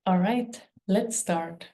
All right, let's start.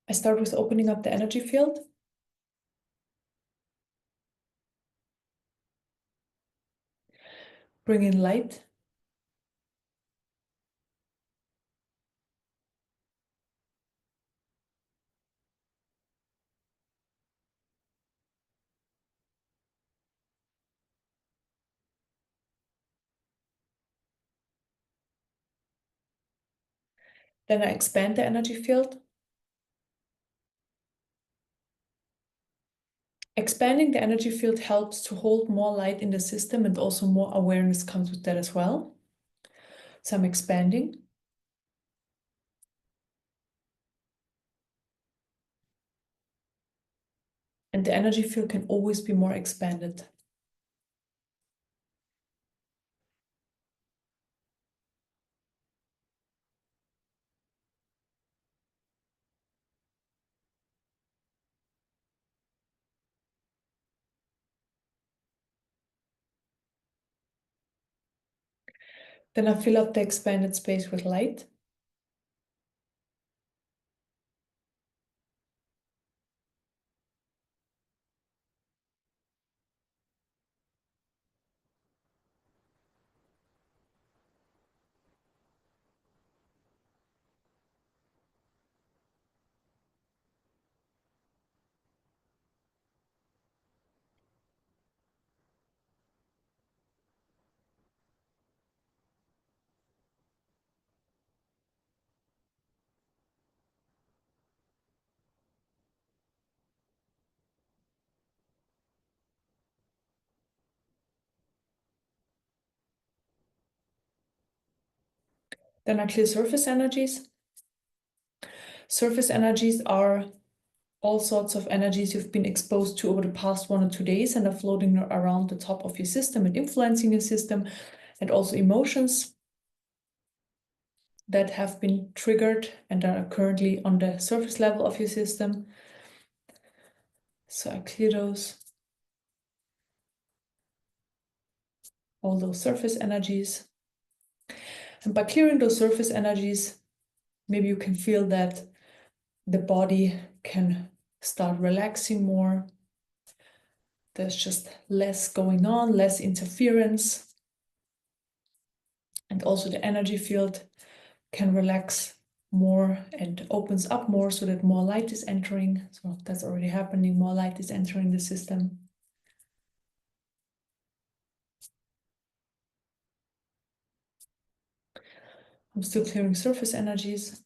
I start with opening up the energy field. Bring in light. Then I expand the energy field. Expanding the energy field helps to hold more light in the system, and also more awareness comes with that as well. So I'm expanding. And the energy field can always be more expanded. Then I fill up the expanded space with light. Then I clear surface energies. Surface energies are all sorts of energies you've been exposed to over the past 1 or 2 days and are floating around the top of your system and influencing your system, and also emotions that have been triggered and are currently on the surface level of your system. So I clear all those surface energies. And by clearing those surface energies, maybe you can feel that the body can start relaxing more. There's just less going on, less interference. And also the energy field can relax more and opens up more so that more light is entering. So that's already happening. More light is entering the system. I'm still clearing surface energies.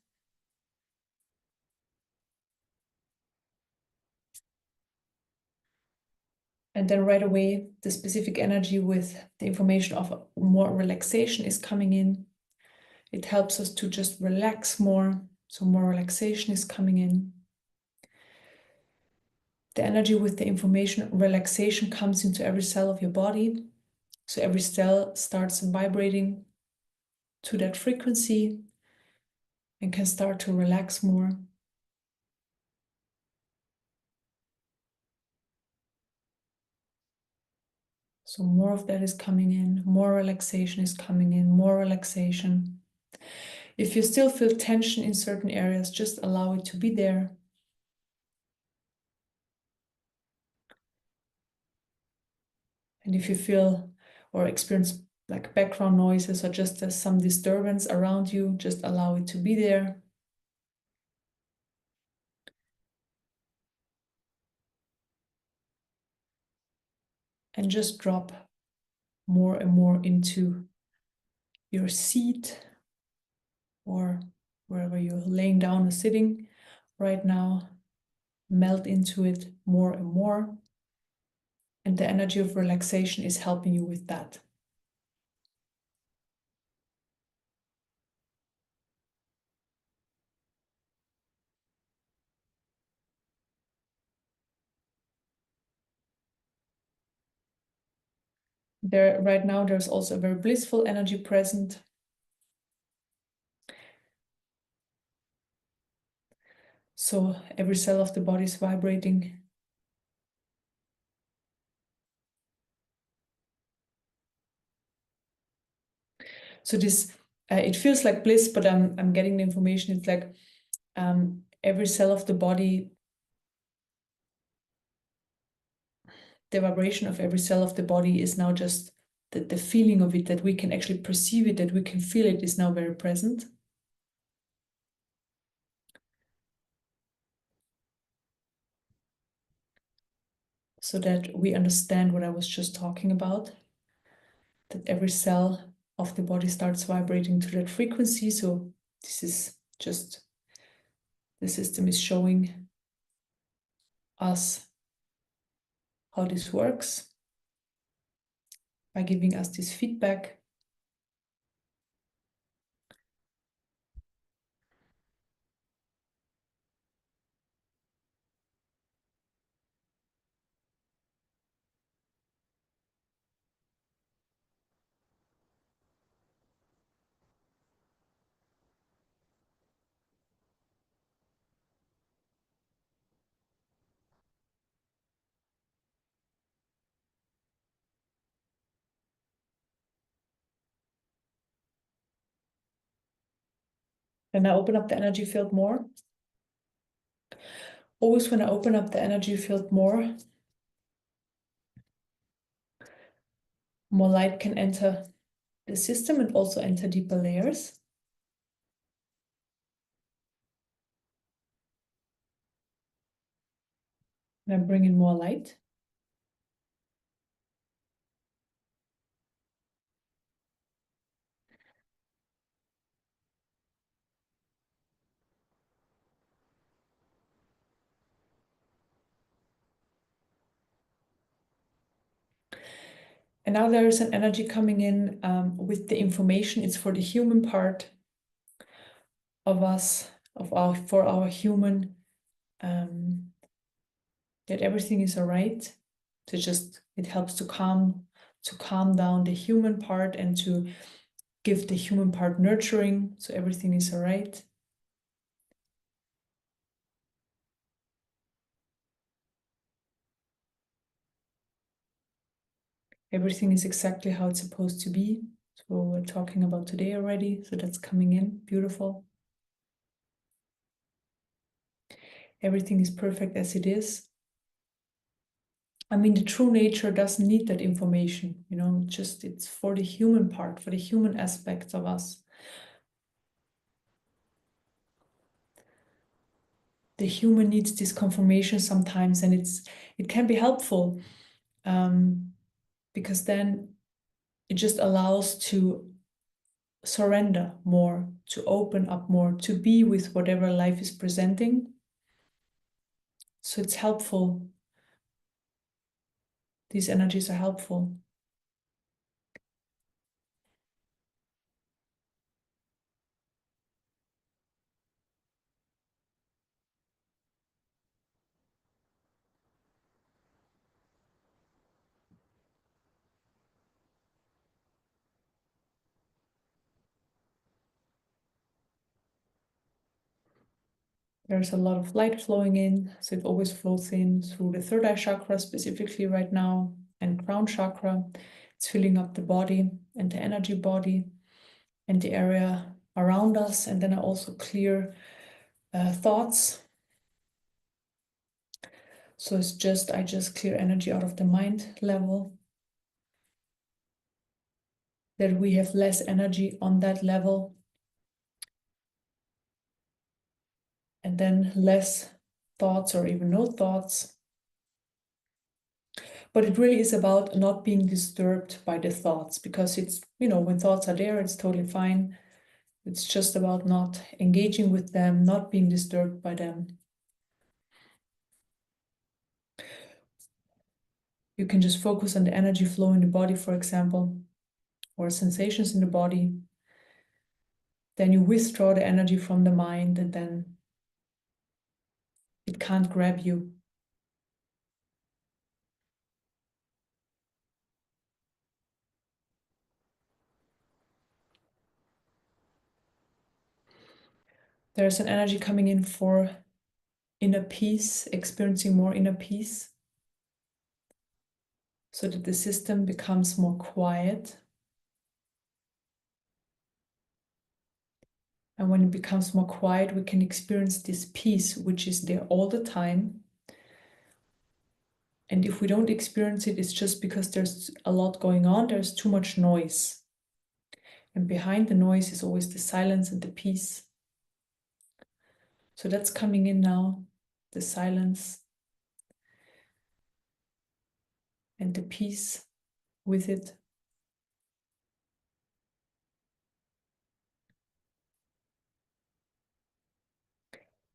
And then right away, the specific energy with the information of more relaxation is coming in. It helps us to just relax more. So more relaxation is coming in. The energy with the information relaxation comes into every cell of your body. So every cell starts vibrating to that frequency and can start to relax more. So more of that is coming in, more relaxation is coming in, more relaxation. If you still feel tension in certain areas, just allow it to be there. And if you feel or experience like background noises or just some disturbance around you, just allow it to be there. And just drop more and more into your seat or wherever you're laying down or sitting right now. Melt into it more and more. And the energy of relaxation is helping you with that. There, right now, there's also a very blissful energy present. So every cell of the body is vibrating. So this, it feels like bliss, but I'm getting the information. It's like every cell of the body, the vibration of every cell of the body is now just the feeling of it, that we can actually perceive it, that we can feel it, is now very present. So that we understand what I was just talking about, that every cell of the body starts vibrating to that frequency. So this is just, the system is showing us how this works by giving us this feedback. And I open up the energy field more. Always when I open up the energy field more light can enter the system and also enter deeper layers. And I bring in more light. And now there is an energy coming in with the information. It's for the human part of us, for our human, that everything is all right. So just, it helps to calm down the human part and to give the human part nurturing. So everything is all right. Everything is exactly how it's supposed to be. So we're talking about today already. So that's coming in. Beautiful. Everything is perfect as it is. I mean, the true nature doesn't need that information, you know, just it's for the human part, for the human aspects of us. The human needs this confirmation sometimes, and it can be helpful because then it just allows to surrender more, to open up more, to be with whatever life is presenting. So it's helpful. These energies are helpful. There's a lot of light flowing in, so it always flows in through the third eye chakra specifically right now, and crown chakra. It's filling up the body and the energy body and the area around us. And then I also clear thoughts. So it's just, I just clear energy out of the mind level, that we have less energy on that level. And then less thoughts or even no thoughts. But it really is about not being disturbed by the thoughts, because it's, when thoughts are there, it's totally fine. It's just about not engaging with them, not being disturbed by them. You can just focus on the energy flow in the body, for example, or sensations in the body. Then you withdraw the energy from the mind, and then it can't grab you. There's an energy coming in for inner peace, experiencing more inner peace, so that the system becomes more quiet. And when it becomes more quiet, we can experience this peace, which is there all the time. And if we don't experience it, it's just because there's a lot going on, there's too much noise. And behind the noise is always the silence and the peace. So that's coming in now, the silence and the peace with it.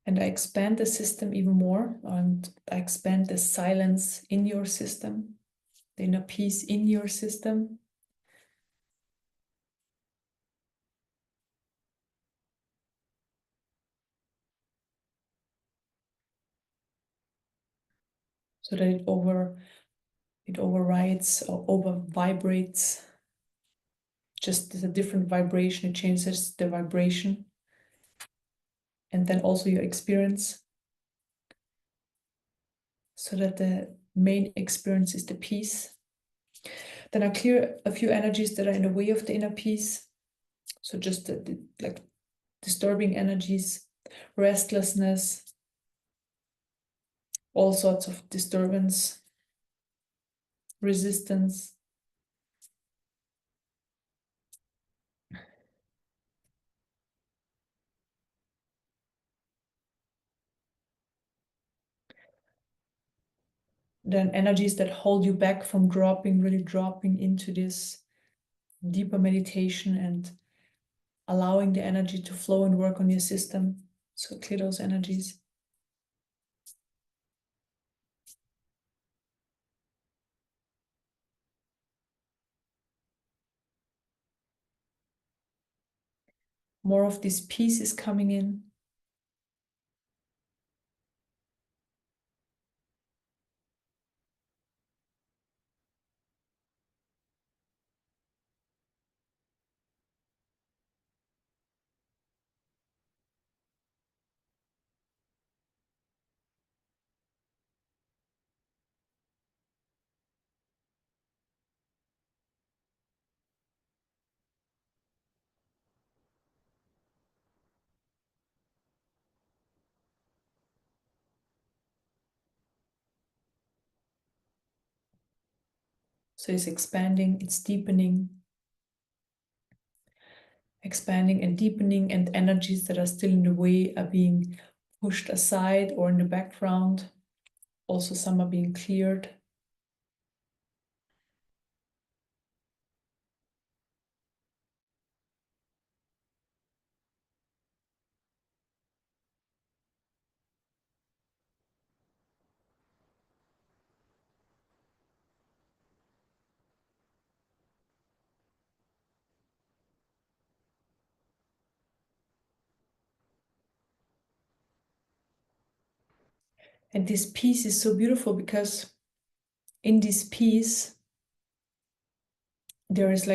And I expand the system even more, and I expand the silence in your system, the inner peace in your system. So that it overrides or over vibrates. Just as a different vibration, it changes the vibration. And then also your experience. So that the main experience is the peace. Then I clear a few energies that are in the way of the inner peace. So just the like disturbing energies, restlessness, all sorts of disturbance, resistance. Then energies that hold you back from really dropping into this deeper meditation and allowing the energy to flow and work on your system. So clear those energies. More of this peace is coming in. So it's expanding, it's deepening, expanding and deepening, and energies that are still in the way are being pushed aside or in the background. Also, some are being cleared. And this peace is so beautiful, because in this peace, there's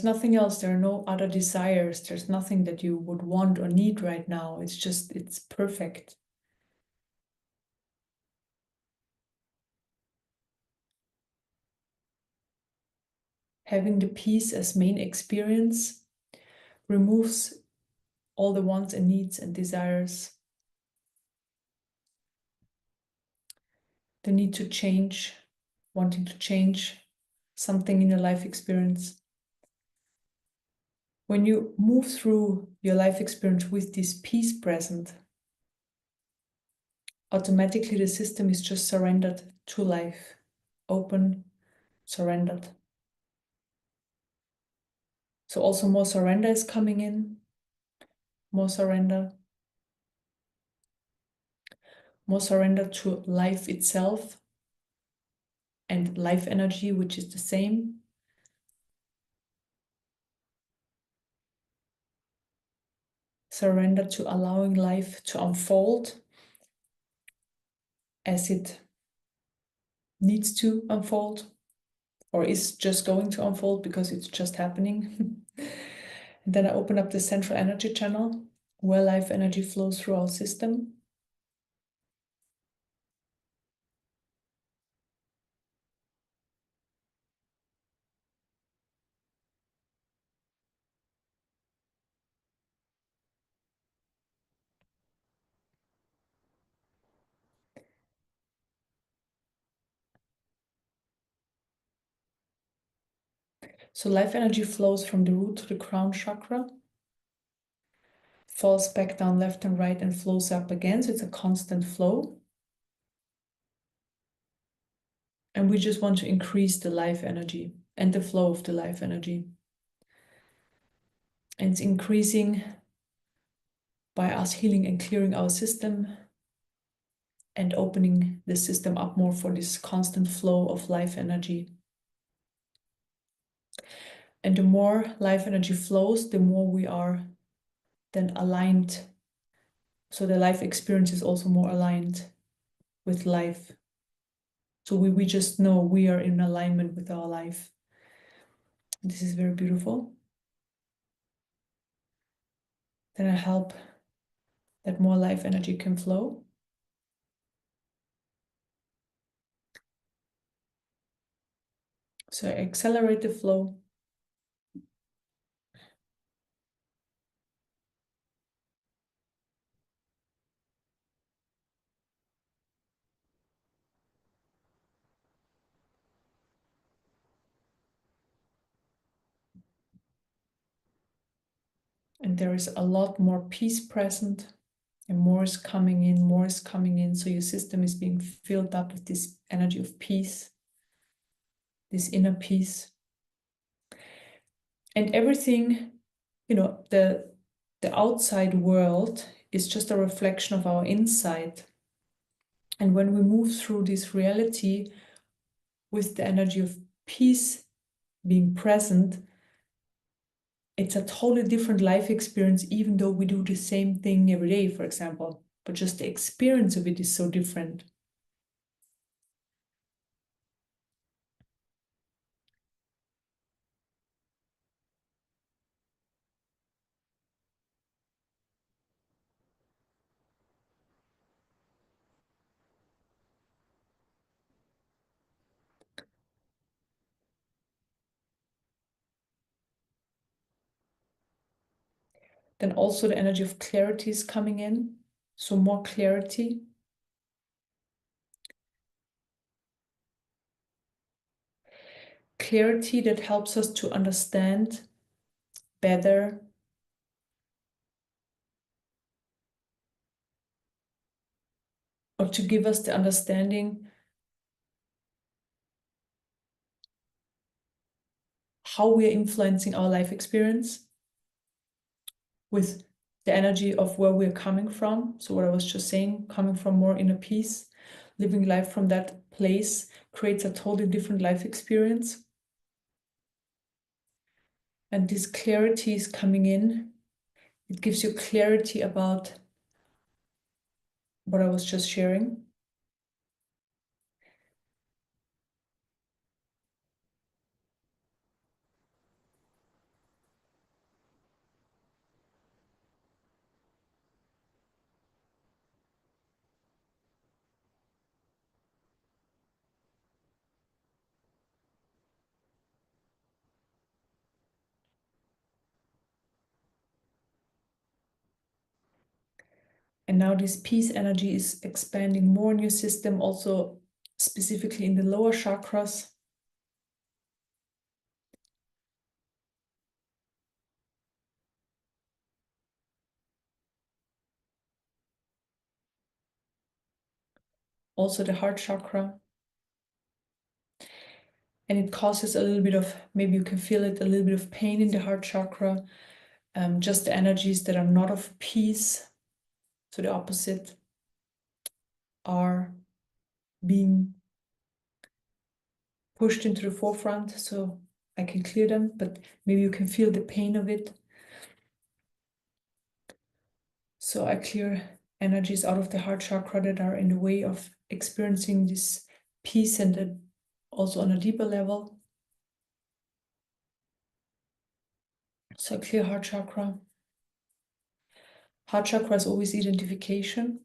nothing else. There are no other desires. There's nothing that you would want or need right now. It's perfect. Having the peace as main experience removes all the wants and needs and desires. The need to change, wanting to change something in your life experience. When you move through your life experience with this peace present, automatically the system is just surrendered to life, open, surrendered. So also more surrender is coming in, more surrender to life itself and life energy, which is the same. Surrender to allowing life to unfold as it needs to unfold, or is just going to unfold because it's just happening. And then I open up the central energy channel where life energy flows through our system. So life energy flows from the root to the crown chakra, falls back down left and right and flows up again. So it's a constant flow. And we just want to increase the life energy and the flow of the life energy. And it's increasing by us healing and clearing our system and opening the system up more for this constant flow of life energy. And the more life energy flows, the more we are then aligned. So the life experience is also more aligned with life. So we just know we are in alignment with our life. This is very beautiful. Then I help that more life energy can flow. So I accelerate the flow. And there is a lot more peace present, and more is coming in, more is coming in. So your system is being filled up with this energy of peace, this inner peace. And everything, the outside world is just a reflection of our inside. And when we move through this reality with the energy of peace being present, it's a totally different life experience, even though we do the same thing every day, for example. But just the experience of it is so different. Then also the energy of clarity is coming in. So more clarity. Clarity that helps us to understand better or to give us the understanding how we are influencing our life experience with the energy of where we're coming from. So what I was just saying, coming from more inner peace, living life from that place creates a totally different life experience. And this clarity is coming in. It gives you clarity about what I was just sharing. And now this peace energy is expanding more in your system, also specifically in the lower chakras. Also the heart chakra. and it causes a little bit of, maybe you can feel it, a little bit of pain in the heart chakra, just the energies that are not of peace, so the opposite, are being pushed into the forefront, so I can clear them, but maybe you can feel the pain of it. So I clear energies out of the heart chakra that are in the way of experiencing this peace, and then also on a deeper level. So I clear heart chakra. Heart chakra is always identification.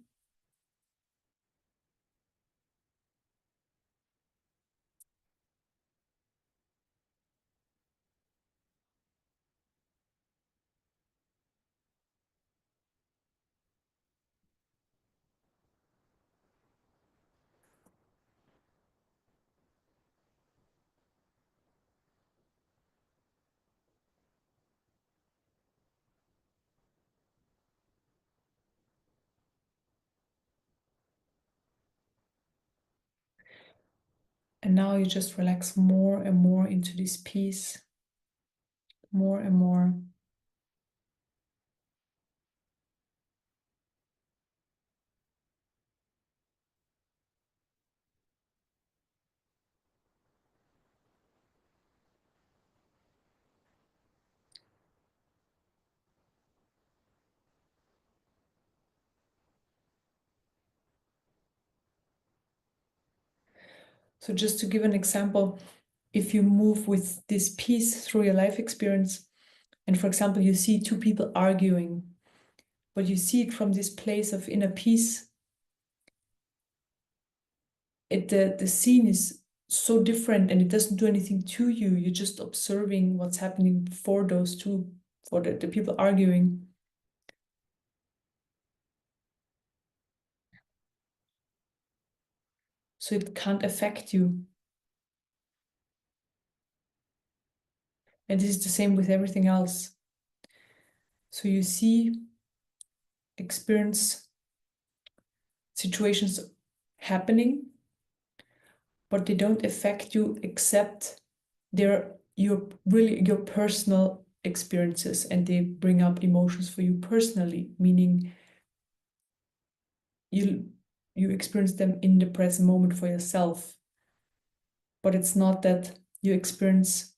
And now you just relax more and more into this peace, more and more. So just to give an example, if you move with this peace through your life experience, and for example, you see two people arguing, but you see it from this place of inner peace, the scene is so different and it doesn't do anything to you. You're just observing what's happening for those two, for the people arguing. So it can't affect you. And this is the same with everything else. So you see, experience situations happening, but they don't affect you except they're your personal experiences, and they bring up emotions for you personally, meaning you experience them in the present moment for yourself. But it's not that you experience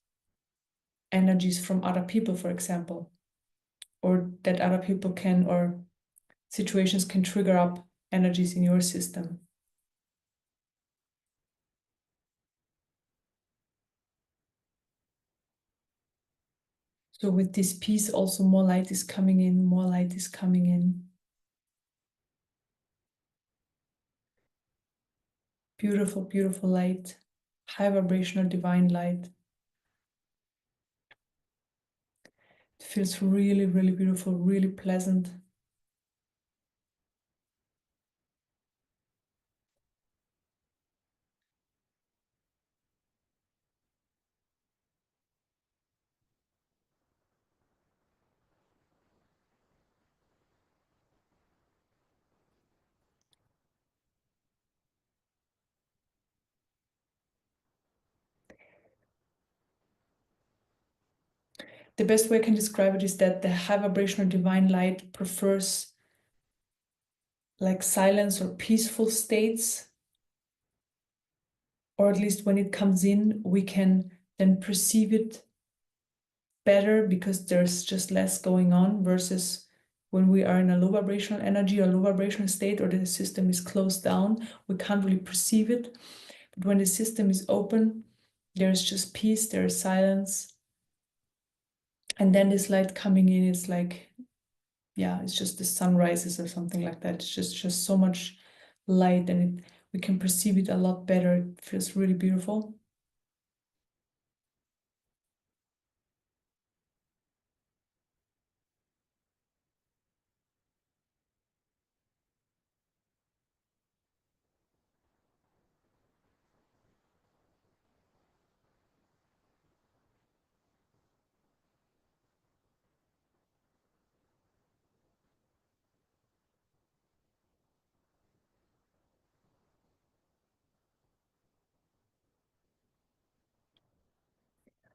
energies from other people, for example, or that other people can, or situations can trigger up energies in your system. So with this peace, also more light is coming in, more light is coming in. Beautiful, beautiful light, high vibrational divine light. It feels really, really beautiful, really pleasant. The best way I can describe it is that the high vibrational divine light prefers like silence or peaceful states, or at least when it comes in, we can then perceive it better because there's just less going on, versus when we are in a low vibrational energy or low vibrational state, or the system is closed down, we can't really perceive it. But when the system is open, there's just peace, there's silence. And then this light coming in, it's like, yeah, it's just the sun rises or something like that. It's just so much light, and we can perceive it a lot better. It feels really beautiful.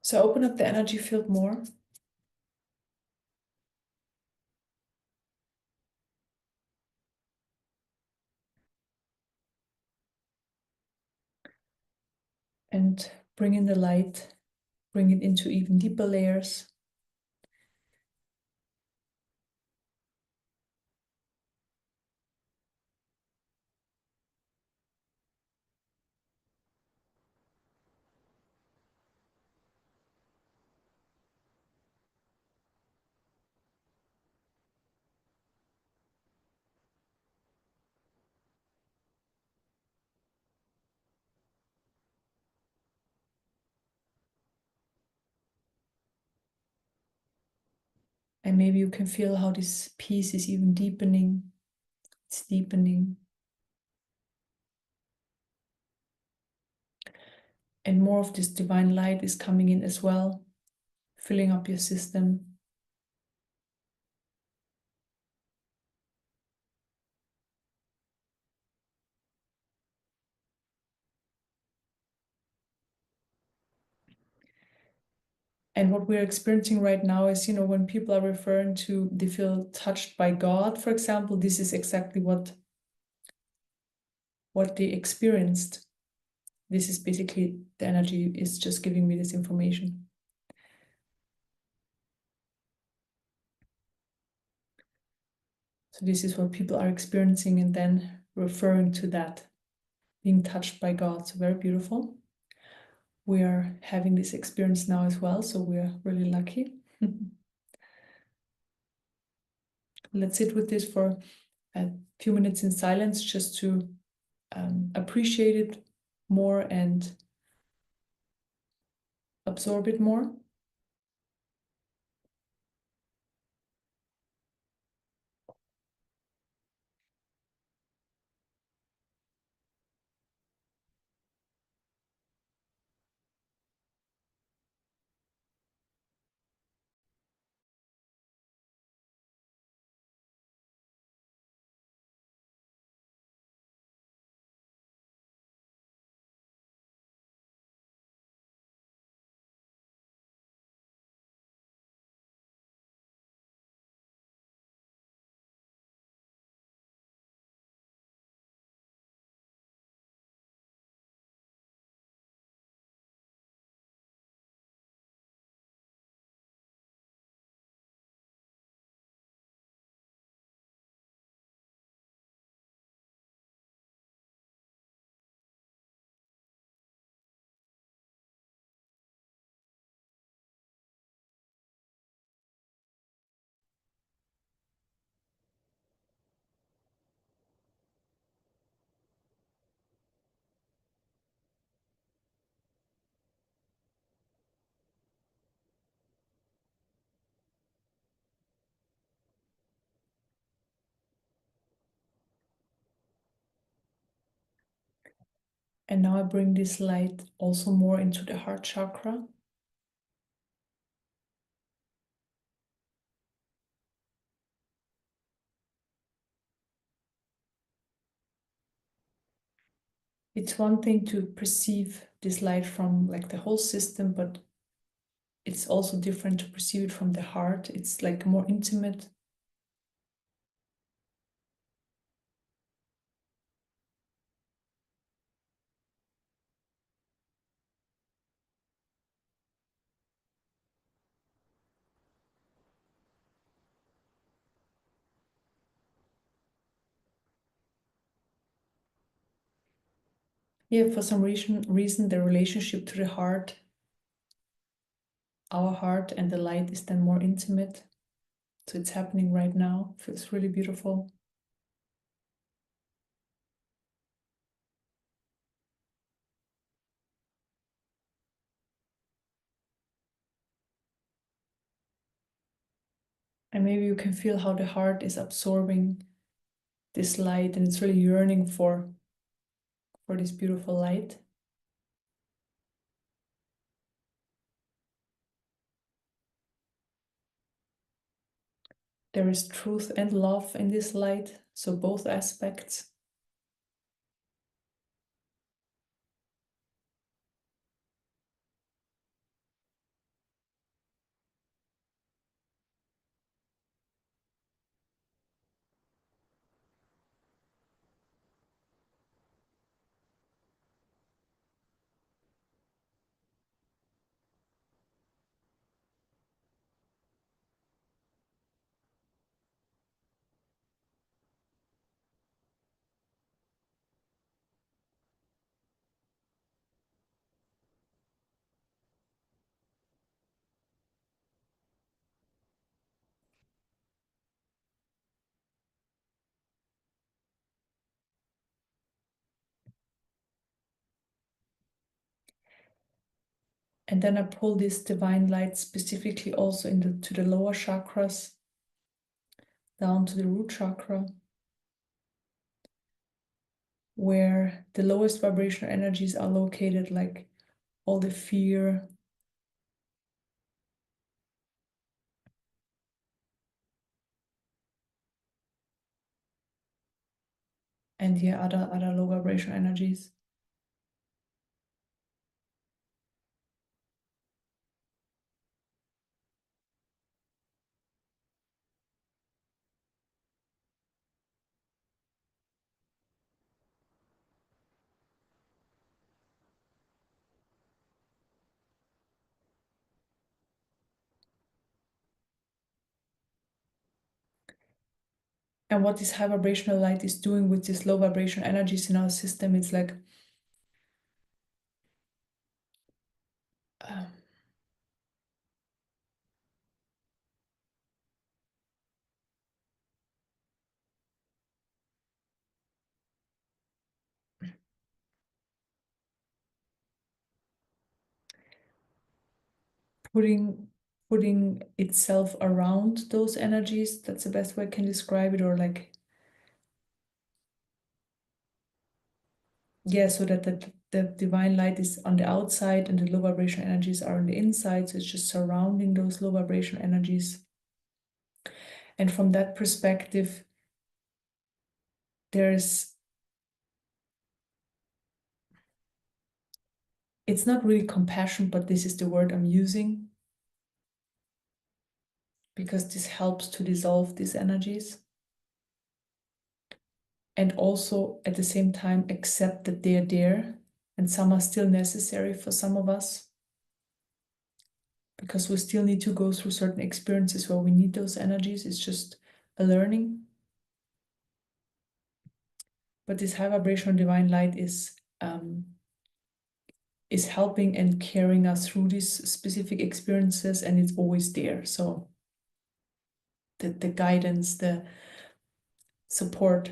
So open up the energy field more. And bring in the light, bring it into even deeper layers. And maybe you can feel how this piece is even deepening. It's deepening. And more of this divine light is coming in as well, filling up your system. And what we're experiencing right now is, when people are referring to they feel touched by God, for example, this is exactly what they experienced. This is basically the energy is just giving me this information. So this is what people are experiencing and then referring to that, being touched by God. So very beautiful. We are having this experience now as well, so we are really lucky. Let's sit with this for a few minutes in silence just to appreciate it more and absorb it more. And now I bring this light also more into the heart chakra. It's one thing to perceive this light from like the whole system, but it's also different to perceive it from the heart. It's like more intimate. Yeah, for some reason, the relationship to the heart, our heart and the light is then more intimate. So it's happening right now. Feels really beautiful. And maybe you can feel how the heart is absorbing this light and it's really yearning for this beautiful light. There is truth and love in this light, so both aspects. And then I pull this divine light specifically also to the lower chakras, down to the root chakra, where the lowest vibrational energies are located, like all the fear, and the other low vibrational energies. And what this high vibrational light is doing with these low vibrational energies in our system, it's like um, putting itself around those energies. That's the best way I can describe it. Or like, yeah, so that the divine light is on the outside and the low vibration energies are on the inside. So it's just surrounding those low vibration energies. And from that perspective, there's it's not really compassion, but this is the word I'm using because this helps to dissolve these energies. And also at the same time accept that they're there and some are still necessary for some of us, because we still need to go through certain experiences where we need those energies. It's just a learning. But this high vibrational divine light is helping and carrying us through these specific experiences, and it's always there. So the guidance, the support.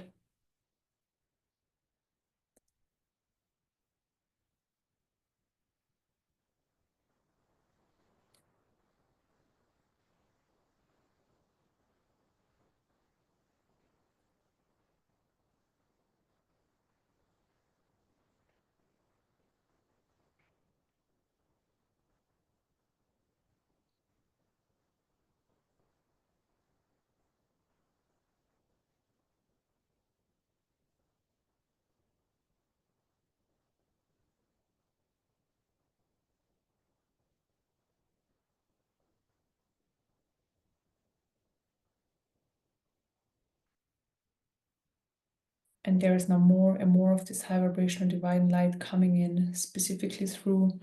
And there is now more and more of this high vibrational divine light coming in, specifically through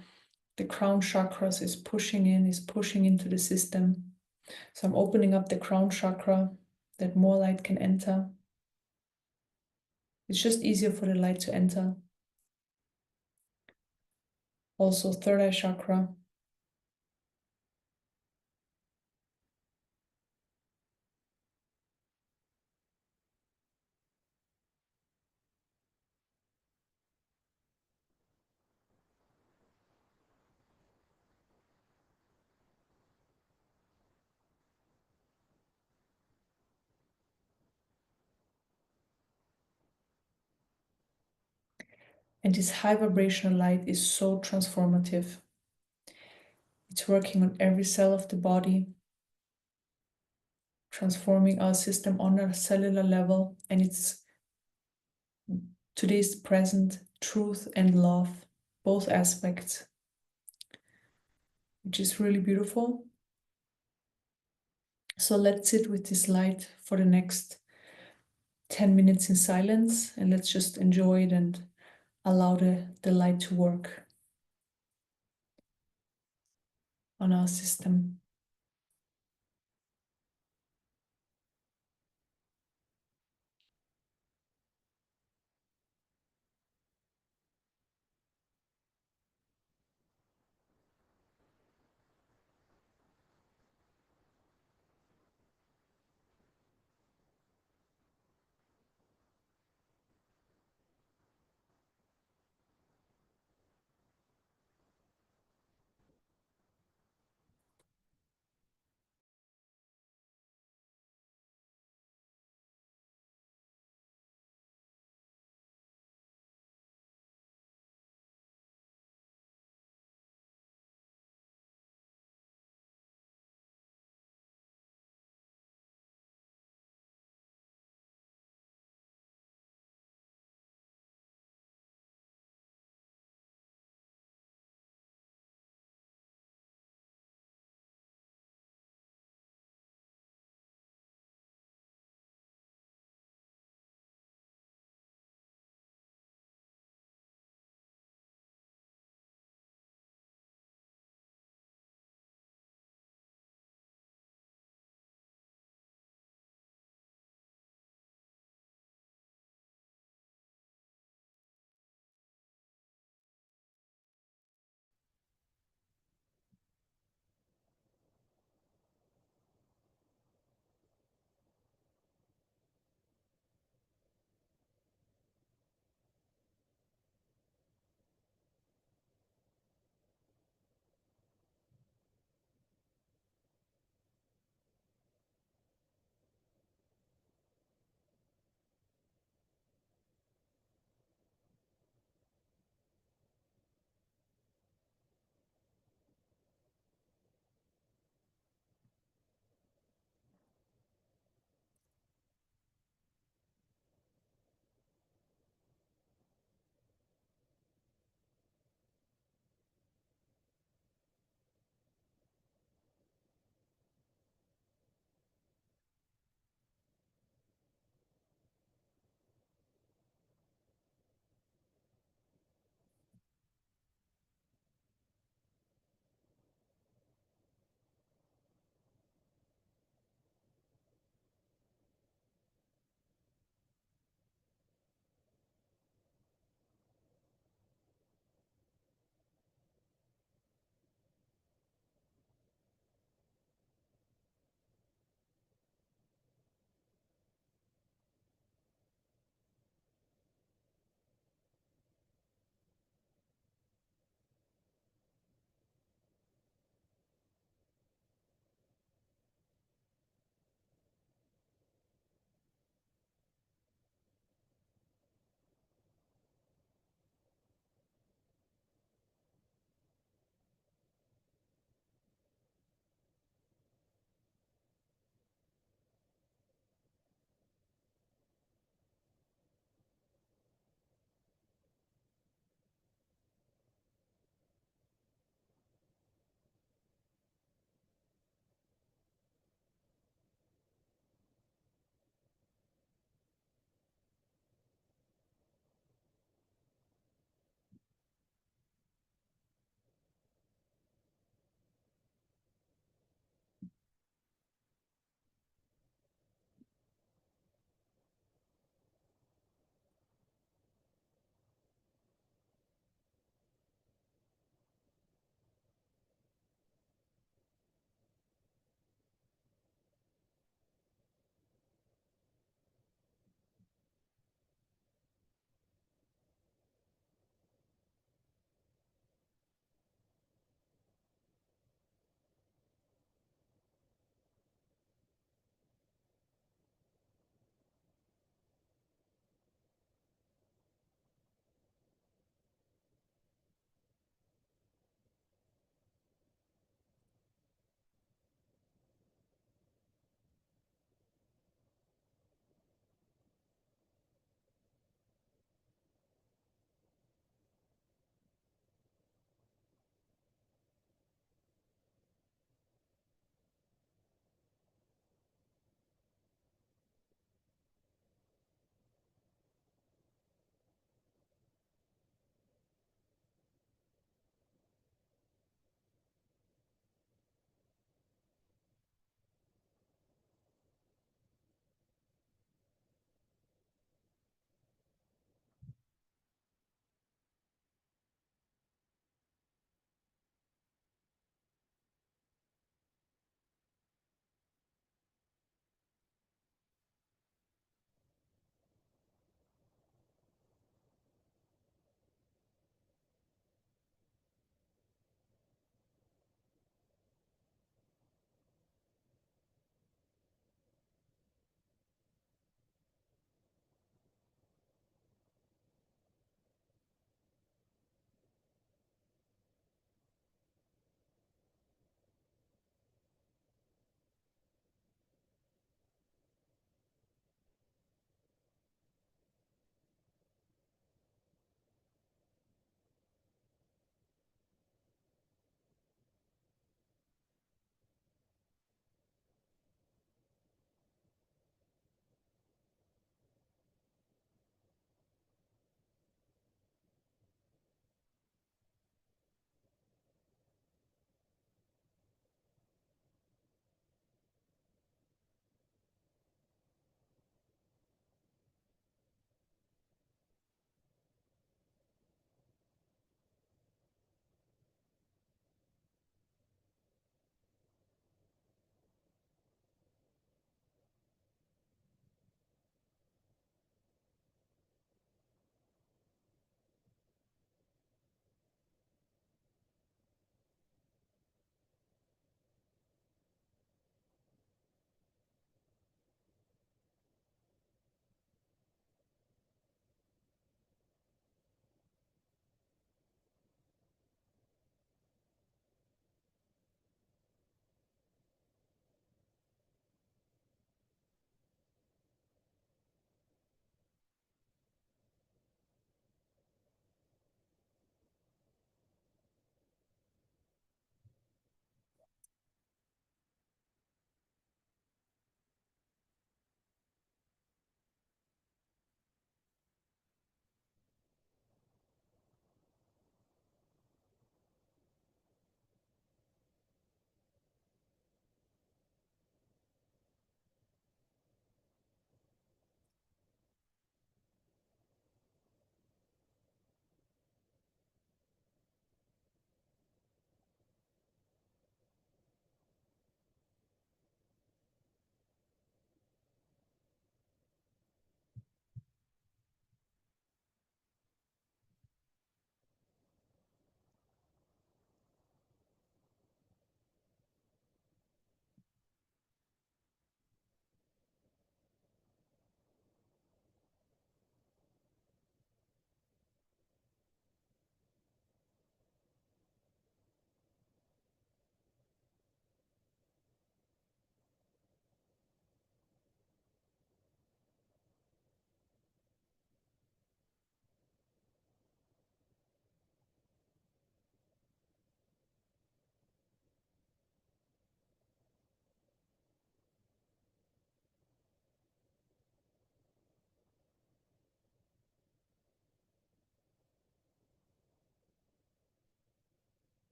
the crown chakras, is pushing into the system. So I'm opening up the crown chakra that more light can enter. It's just easier for the light to enter. Also, third eye chakra. And this high vibrational light is so transformative. It's working on every cell of the body, transforming our system on a cellular level. And it's today's present truth and love, both aspects, which is really beautiful. So let's sit with this light for the next 10 minutes in silence, and let's just enjoy it and allow the light to work on our system.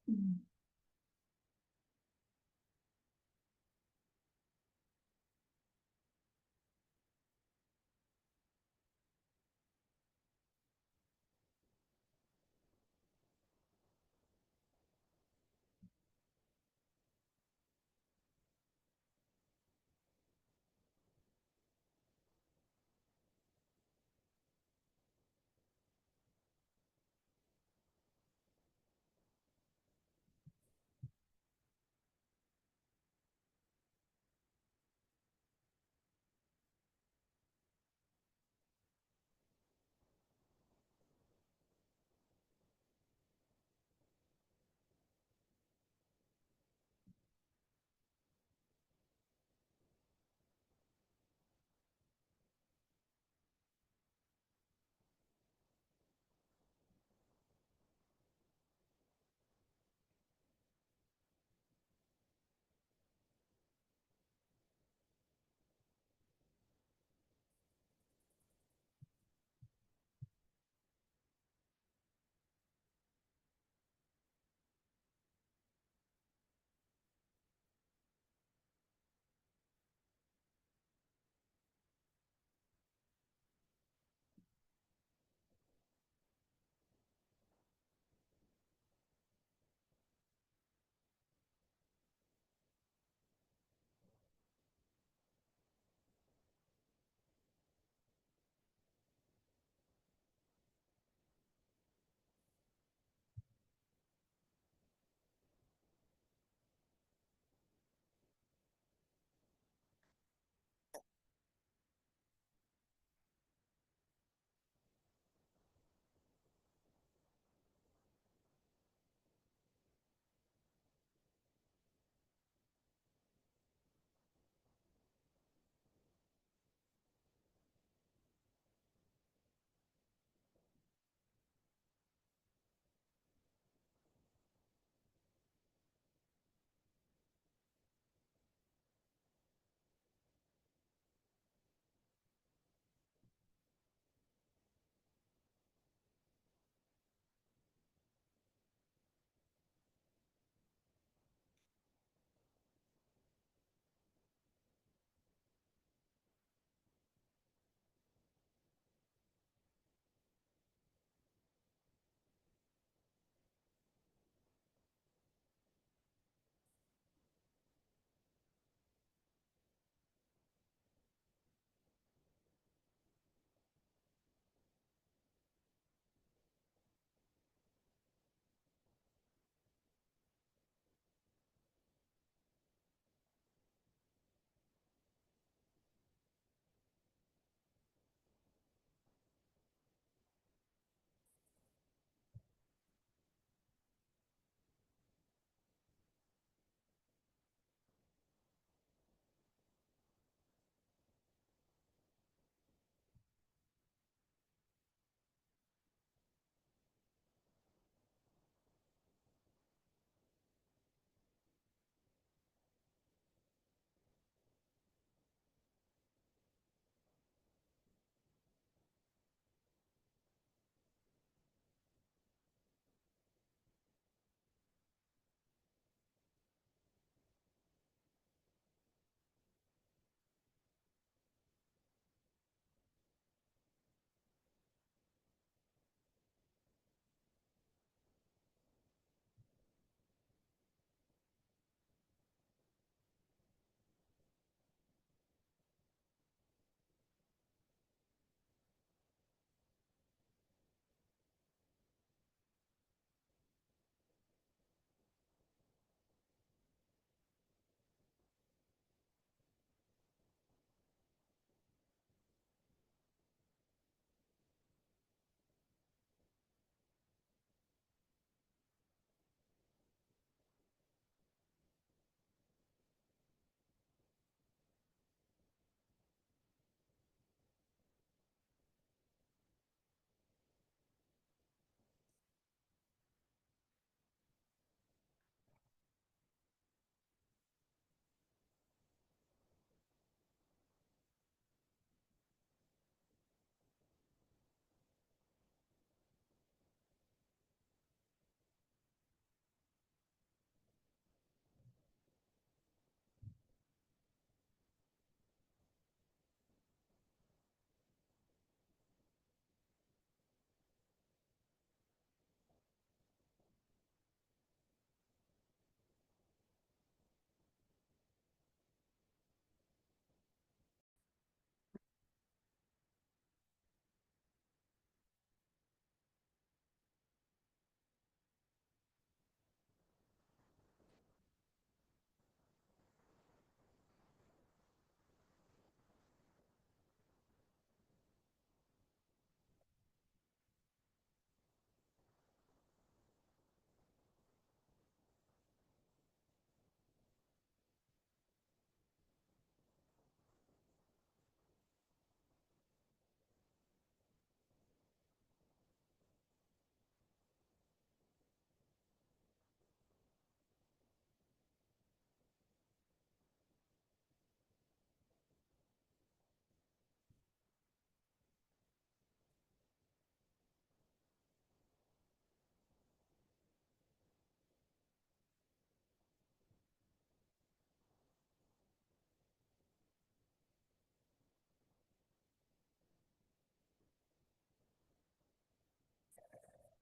Mm.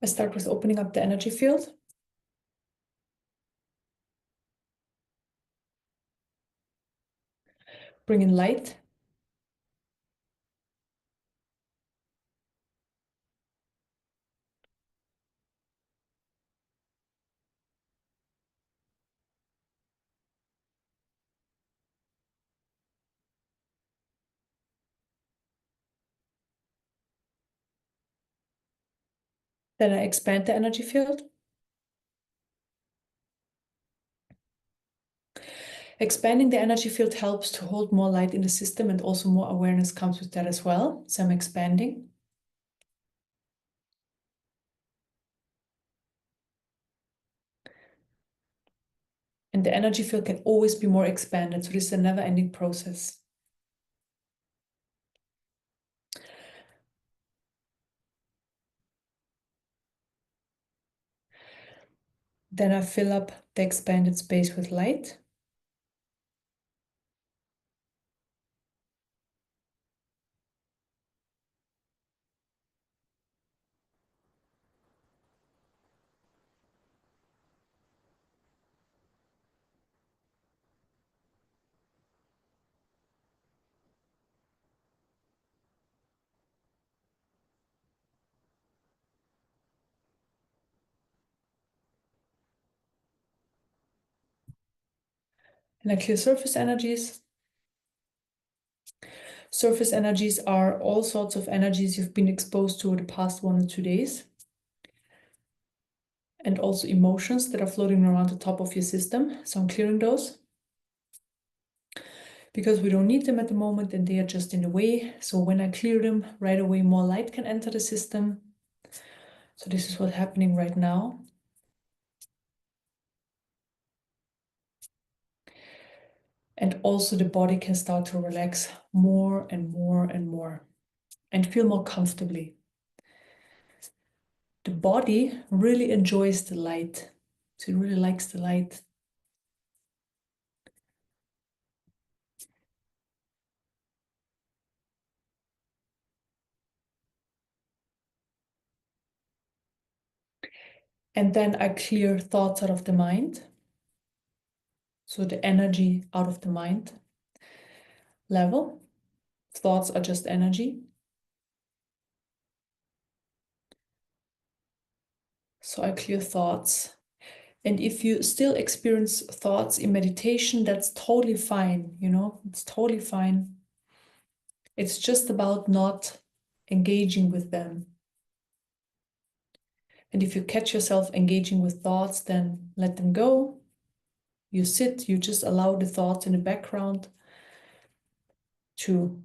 I start with opening up the energy field. Bring in light. Then I expand the energy field. Expanding the energy field helps to hold more light in the system, and also more awareness comes with that as well. So I'm expanding. And the energy field can always be more expanded. So this is a never-ending process. Then I fill up the expanded space with light. And I clear surface energies. Surface energies are all sorts of energies you've been exposed to over the past 1 or 2 days. And also emotions that are floating around the top of your system. So I'm clearing those, because we don't need them at the moment and they are just in the way. So when I clear them, right away more light can enter the system. So this is what's happening right now. And also the body can start to relax more and more and more and feel more comfortably. The body really enjoys the light. So it really likes the light. And then I clear thoughts out of the mind. So the energy out of the mind level. Thoughts are just energy. So I clear thoughts. And if you still experience thoughts in meditation, that's totally fine, it's totally fine. It's just about not engaging with them. And if you catch yourself engaging with thoughts, then let them go. You sit, you just allow the thoughts in the background to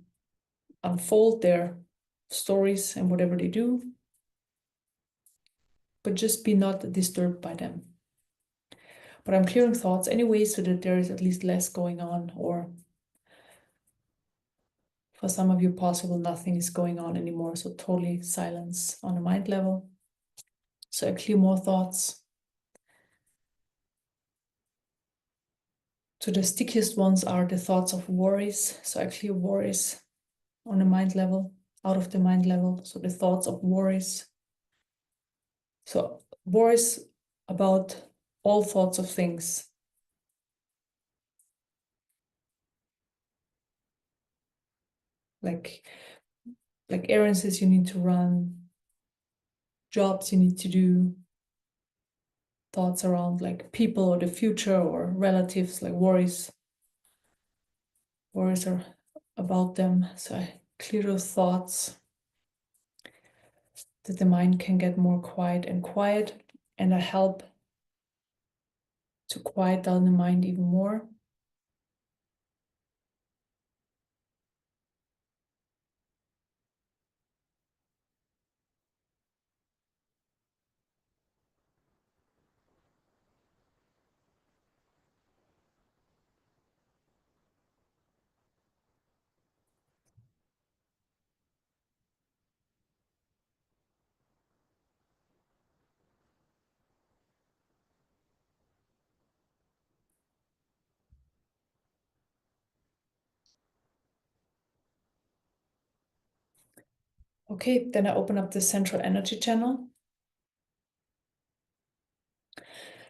unfold their stories and whatever they do, but just be not disturbed by them. But I'm clearing thoughts anyway, so that there is at least less going on, or for some of you, possible nothing is going on anymore. So totally silence on the mind level. So I clear more thoughts. So the stickiest ones are the thoughts of worries. So I clear worries on the mind level, out of the mind level. So the thoughts of worries. So worries about all thoughts of things. Like errands you need to run, jobs you need to do, thoughts around like people or the future or relatives, like worries are about them. So I clear those thoughts, that the mind can get more quiet and quiet, and I help to quiet down the mind even more. Okay, then I open up the central energy channel.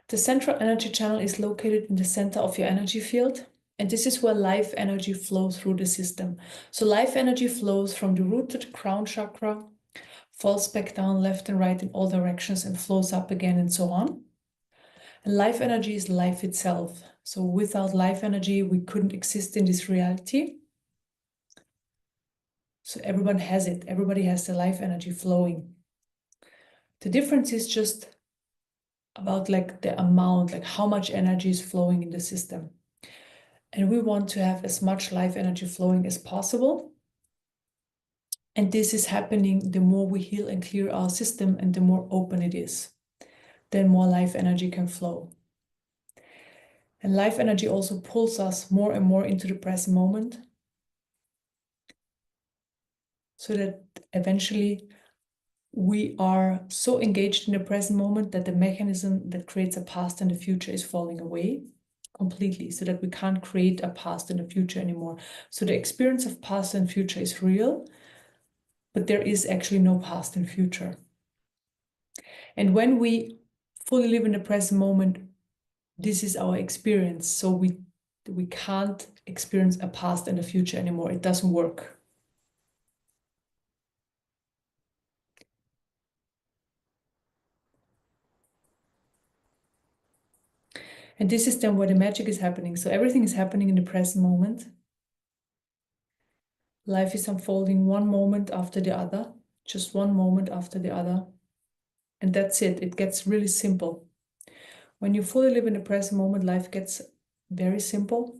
The central energy channel is located in the center of your energy field. And this is where life energy flows through the system. So life energy flows from the root to the crown chakra, falls back down left and right in all directions and flows up again and so on. And life energy is life itself. So without life energy, we couldn't exist in this reality. So everyone has it. Everybody has the life energy flowing. The difference is just about like the amount, like how much energy is flowing in the system. And we want to have as much life energy flowing as possible. And this is happening the more we heal and clear our system and the more open it is, then more life energy can flow. And life energy also pulls us more and more into the present moment, so that eventually we are so engaged in the present moment that the mechanism that creates a past and a future is falling away completely, so that we can't create a past and a future anymore. So the experience of past and future is real, but there is actually no past and future. And when we fully live in the present moment, this is our experience. So we can't experience a past and a future anymore. It doesn't work. And this is then where the magic is happening. So everything is happening in the present moment. Life is unfolding one moment after the other, just one moment after the other. And that's it. It gets really simple. When you fully live in the present moment, life gets very simple.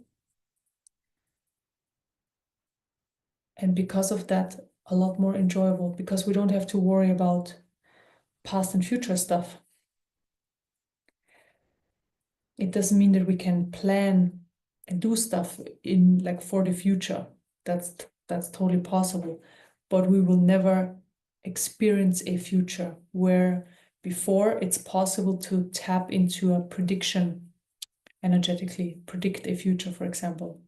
And because of that, a lot more enjoyable, because we don't have to worry about past and future stuff. It doesn't mean that we can plan and do stuff in like for the future. That's totally possible. But we will never experience a future where before it's possible to tap into a prediction energetically, predict a future, for example.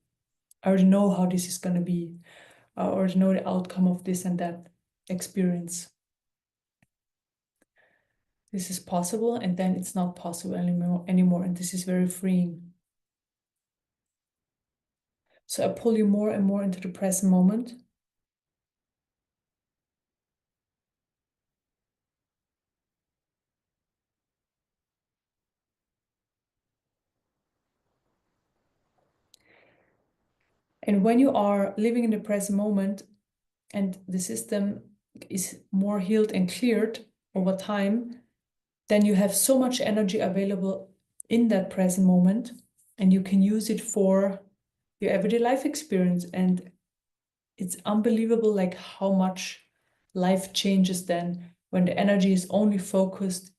I already know how this is going to be. I already know the outcome of this and that experience. This is possible, and then it's not possible anymore. And this is very freeing. So I pull you more and more into the present moment. And when you are living in the present moment and the system is more healed and cleared over time, then you have so much energy available in that present moment, and you can use it for your everyday life experience. And it's unbelievable like how much life changes then when the energy is only focused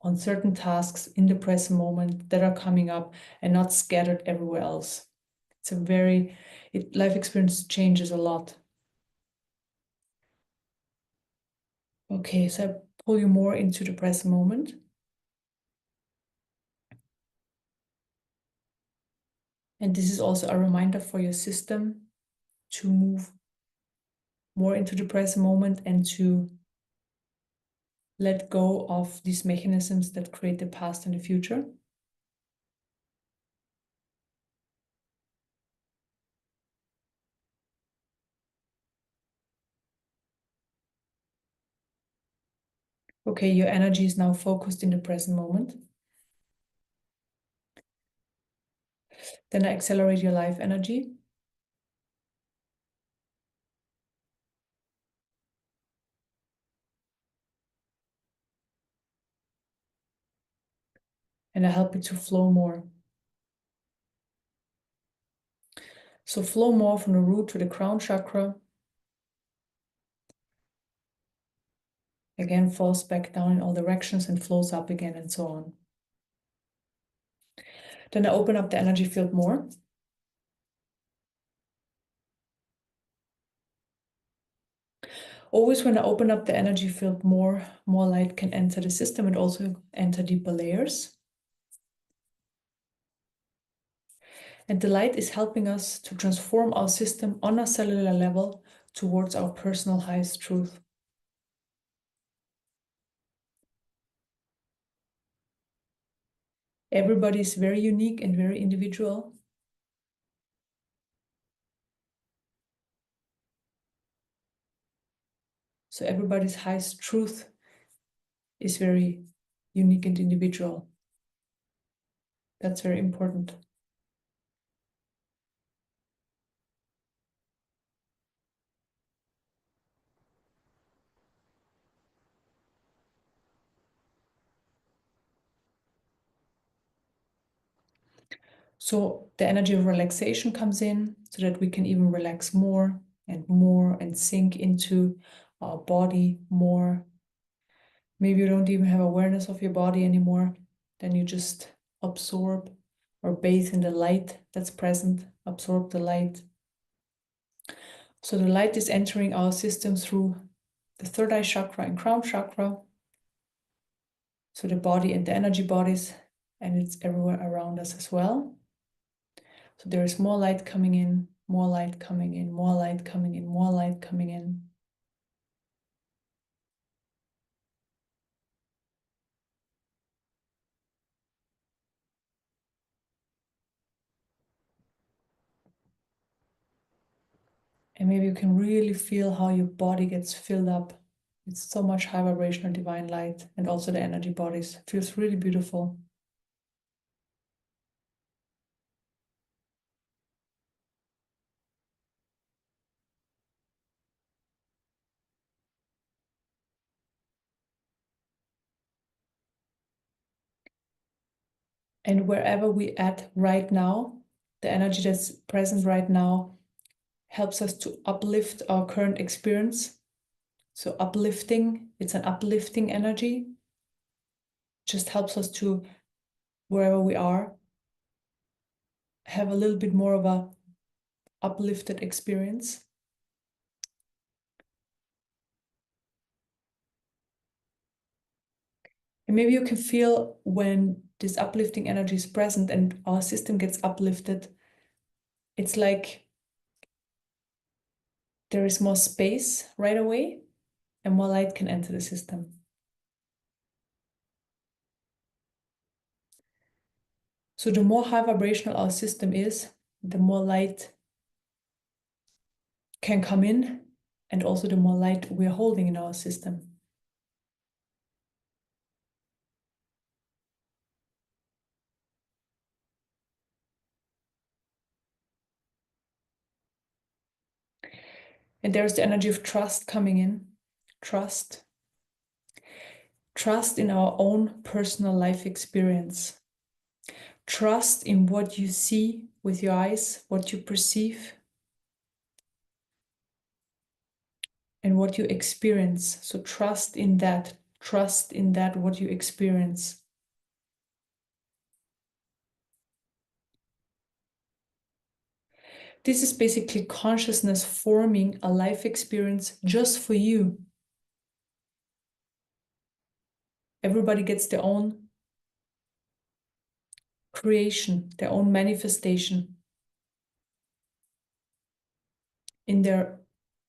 on certain tasks in the present moment that are coming up and not scattered everywhere else. It's a very, life experience changes a lot. Okay, so I pull you more into the present moment. And this is also a reminder for your system to move more into the present moment and to let go of these mechanisms that create the past and the future. Okay, your energy is now focused in the present moment. Then I accelerate your life energy. And I help it to flow more. So flow more from the root to the crown chakra. Again, falls back down in all directions and flows up again and so on. Then I open up the energy field more. Always when I open up the energy field more light can enter the system and also enter deeper layers. And the light is helping us to transform our system on a cellular level towards our personal highest truth. Everybody is very unique and very individual. So everybody's highest truth is very unique and individual. That's very important. So the energy of relaxation comes in so that we can even relax more and sink into our body more. Maybe you don't even have awareness of your body anymore. Then you just absorb or bathe in the light that's present, absorb the light. So the light is entering our system through the third eye chakra and crown chakra. So the body and the energy bodies, and it's everywhere around us as well. So there is more light coming in, more light coming in, more light coming in, more light coming in. And maybe you can really feel how your body gets filled up. It's so much high vibrational divine light, and also the energy bodies. It feels really beautiful. And wherever we at right now, the energy that's present right now helps us to uplift our current experience. So uplifting, it's an uplifting energy. Just helps us to, wherever we are, have a little bit more of a uplifted experience. And maybe you can feel when this uplifting energy is present and our system gets uplifted, it's like there is more space right away and more light can enter the system. So the more high vibrational our system is, the more light can come in, and also the more light we're holding in our system. And there's the energy of trust coming in. Trust. Trust in our own personal life experience. Trust in what you see with your eyes, what you perceive, and what you experience. So trust in that what you experience. This is basically consciousness forming a life experience just for you. Everybody gets their own creation, their own manifestation in their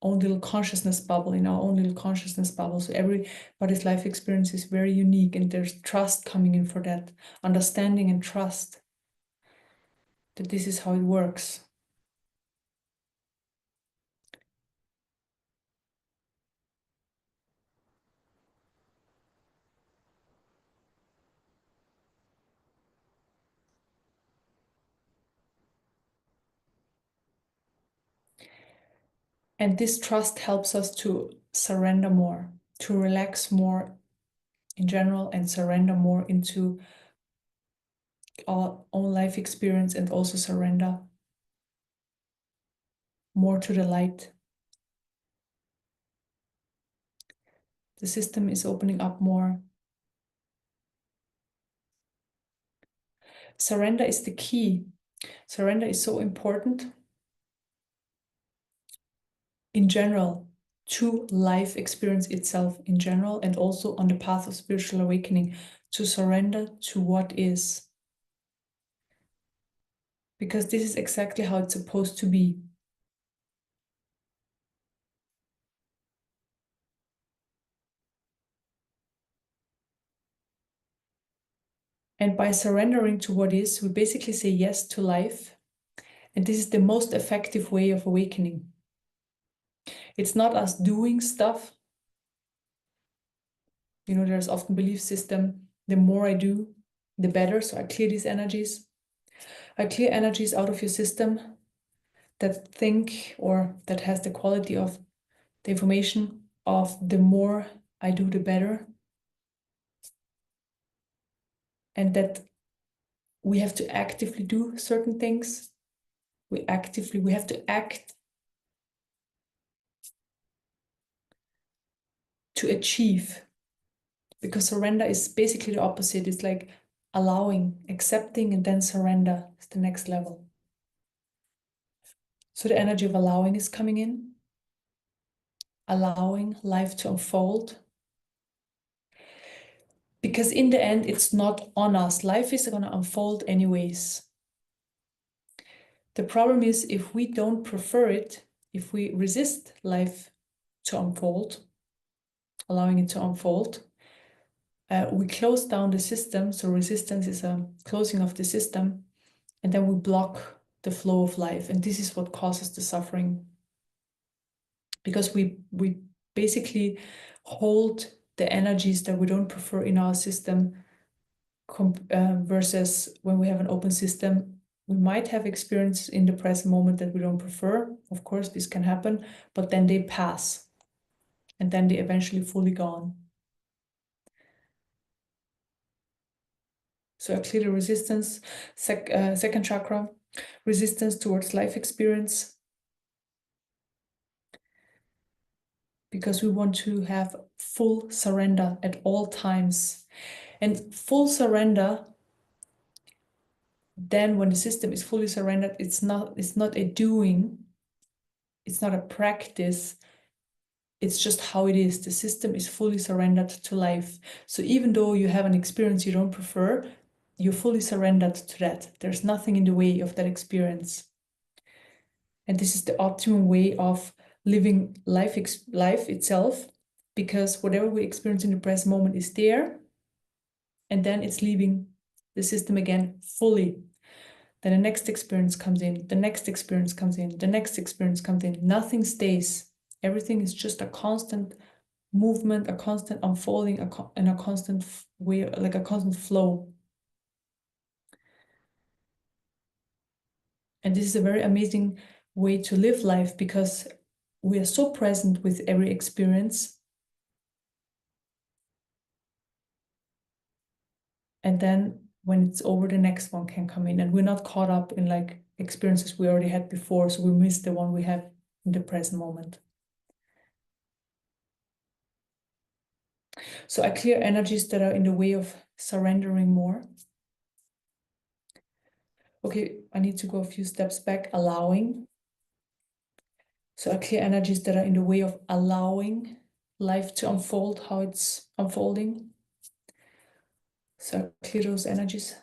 own little consciousness bubble, in our own little consciousness bubble. So everybody's life experience is very unique, and there's trust coming in for that, understanding and trust that this is how it works. And this trust helps us to surrender more, to relax more in general, and surrender more into our own life experience, and also surrender more to the light. The system is opening up more. Surrender is the key. Surrender is so important in general to life experience itself in general, and also on the path of spiritual awakening, to surrender to what is. Because this is exactly how it's supposed to be. And by surrendering to what is, we basically say yes to life. And this is the most effective way of awakening. It's not us doing stuff. You know, there's often belief system, the more I do, the better. So I clear these energies. I clear energies out of your system that think or that has the quality of the information of the more I do, the better. And that we have to actively do certain things. We have to act to achieve. Because surrender is basically the opposite. It's like allowing, accepting, and then surrender is the next level. So the energy of allowing is coming in, allowing life to unfold. Because in the end, it's not on us. Life is going to unfold anyways. The problem is if we don't prefer it, if we resist life to unfold, allowing it to unfold, we close down the system. So resistance is a closing of the system, and then we block the flow of life. And this is what causes the suffering. Because we basically hold the energies that we don't prefer in our system versus when we have an open system. We might have experience in the present moment that we don't prefer. Of course, this can happen, but then they pass and then they eventually fully gone. So I clear the resistance, second chakra, resistance towards life experience. Because we want to have full surrender at all times. And full surrender, then when the system is fully surrendered, it's not a doing, it's not a practice, it's just how it is. The system is fully surrendered to life. So even though you have an experience you don't prefer, you're fully surrendered to that. There's nothing in the way of that experience. And this is the optimum way of living life itself, because whatever we experience in the present moment is there, and then it's leaving the system again fully. Then the next experience comes in, the next experience comes in, the next experience comes in. Nothing stays. Everything is just a constant movement, a constant unfolding, and a constant way, like a constant flow. And this is a very amazing way to live life, because we are so present with every experience. And then when it's over, the next one can come in, and we're not caught up in like experiences we already had before. So we miss the one we have in the present moment. So I clear energies that are in the way of surrendering more. Okay, I need to go a few steps back, allowing. So I clear energies that are in the way of allowing life to unfold how it's unfolding. So I clear those energies.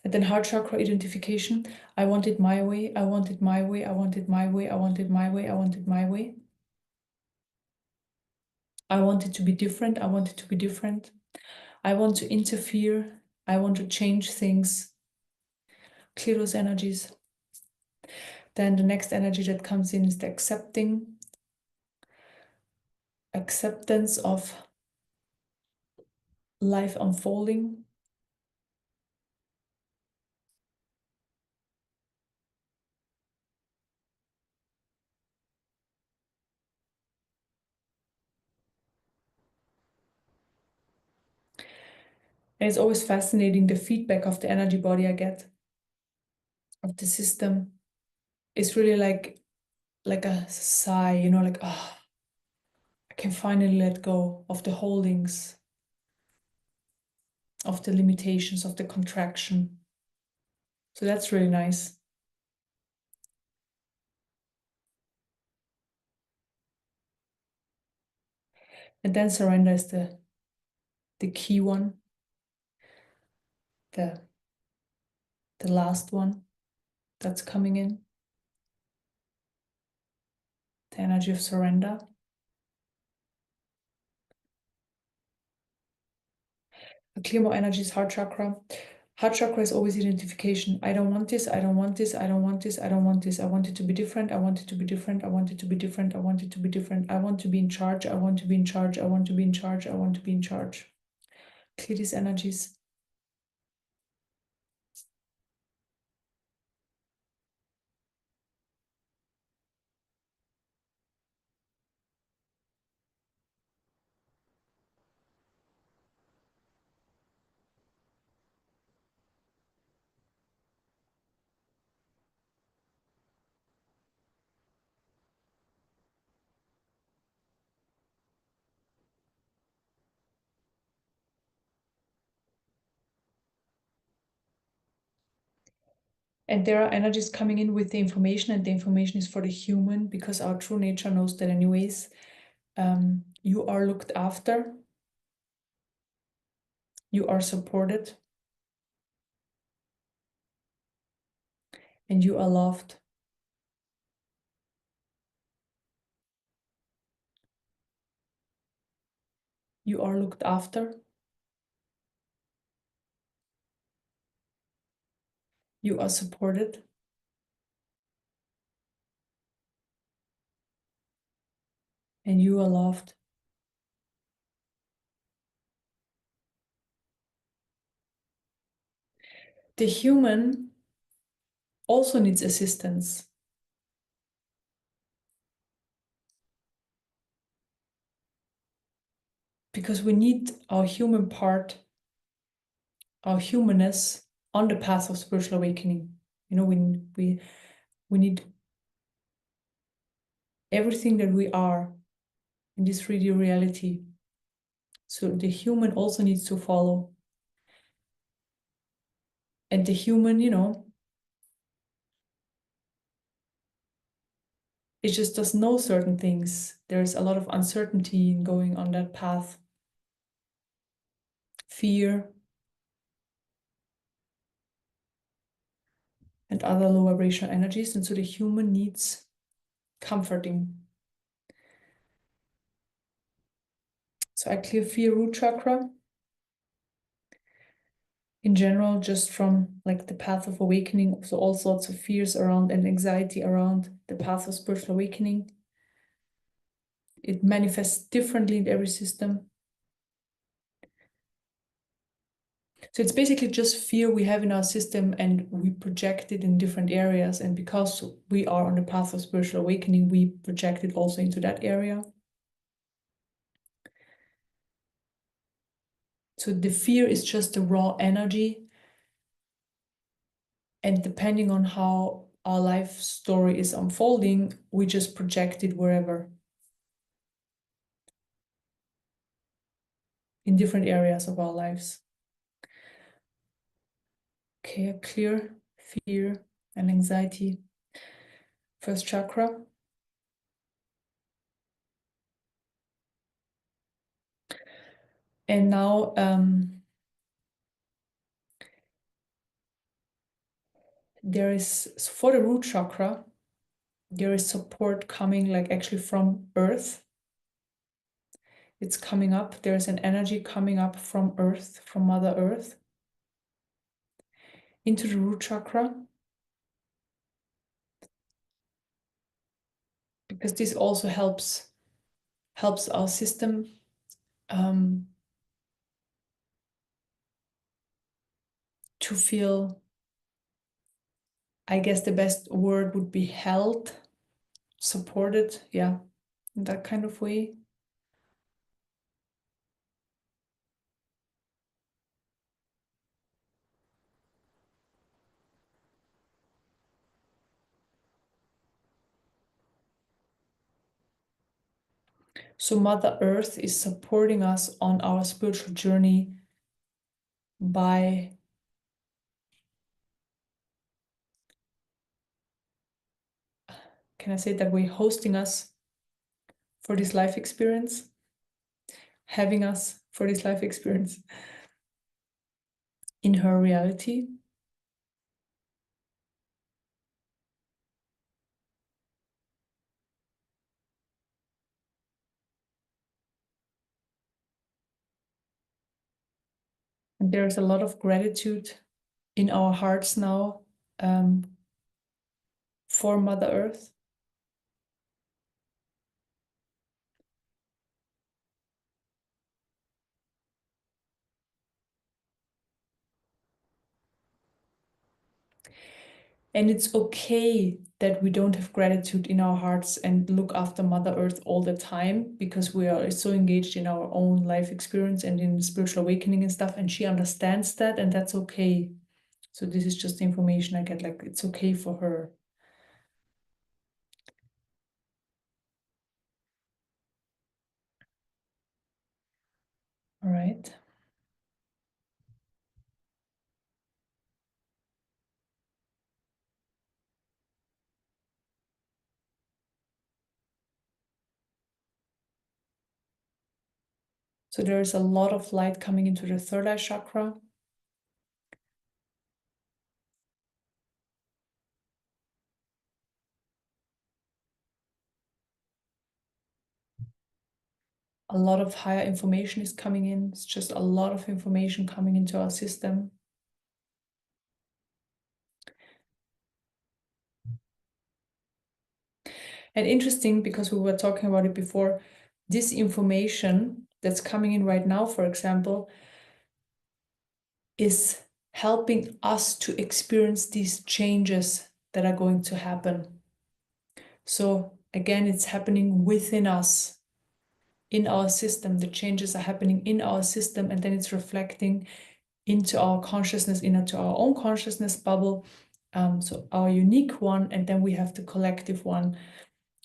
And then heart chakra identification. I want it my way, I want it my way, I want it my way, I want it my way, I want it my way. I want it to be different, I want it to be different. I want to interfere, I want to change things. Clear those energies. Then the next energy that comes in is the acceptance of life unfolding. And it's always fascinating, the feedback of the energy body I get, of the system. It's really like a sigh, you know, like, oh, I can finally let go of the holdings, of the limitations, of the contraction. So that's really nice. And then surrender is the key one, the last one that's coming in. The energy of surrender. Clear more energies, heart chakra. Heart chakra is always identification. I don't want this, I don't want this, I don't want this, I don't want this. I want it to be different, I want it to be different, I want it to be different, I want it to be different. I want to be in charge, I want to be in charge, I want to be in charge, I want to be in charge. Clear these energies. And there are energies coming in with the information, and the information is for the human, because our true nature knows that anyways. You are looked after, you are supported, and you are loved. You are looked after, you are supported, and you are loved. The human also needs assistance. Because we need our human part, our humanness on the path of spiritual awakening. You know, we need everything that we are in this 3D reality. So the human also needs to follow. And the human, you know, it just doesn't know certain things. There's a lot of uncertainty in going on that path. Fear and other low vibrational energies. And so the human needs comforting. So I clear fear root chakra. In general, just from like the path of awakening, so all sorts of fears around and anxiety around the path of spiritual awakening. It manifests differently in every system. So it's basically just fear we have in our system, and we project it in different areas. And because we are on the path of spiritual awakening, we project it also into that area. So the fear is just the raw energy. And depending on how our life story is unfolding, we just project it wherever, in different areas of our lives. Okay, clear fear and anxiety. First chakra. And now there is, for the root chakra, there is support coming like actually from earth. It's coming up. There's an energy coming up from earth, from Mother Earth, into the root chakra. Because this also helps our system to feel, I guess the best word would be held, supported, yeah, in that kind of way. So Mother Earth is supporting us on our spiritual journey by can I say it that way, hosting us for this life experience, having us for this life experience in her reality. And there's a lot of gratitude in our hearts now for Mother Earth. And it's okay that we don't have gratitude in our hearts and look after Mother Earth all the time, because we are so engaged in our own life experience and in spiritual awakening and stuff. And she understands that, and that's okay. So this is just the information I get, like, it's okay for her. All right. So there is a lot of light coming into the third eye chakra. A lot of higher information is coming in. It's just a lot of information coming into our system. And interesting, because we were talking about it before, this information that's coming in right now, for example, is helping us to experience these changes that are going to happen. So again, it's happening within us, in our system. The changes are happening in our system, and then it's reflecting into our consciousness, into our own consciousness bubble. So our unique one, and then we have the collective one.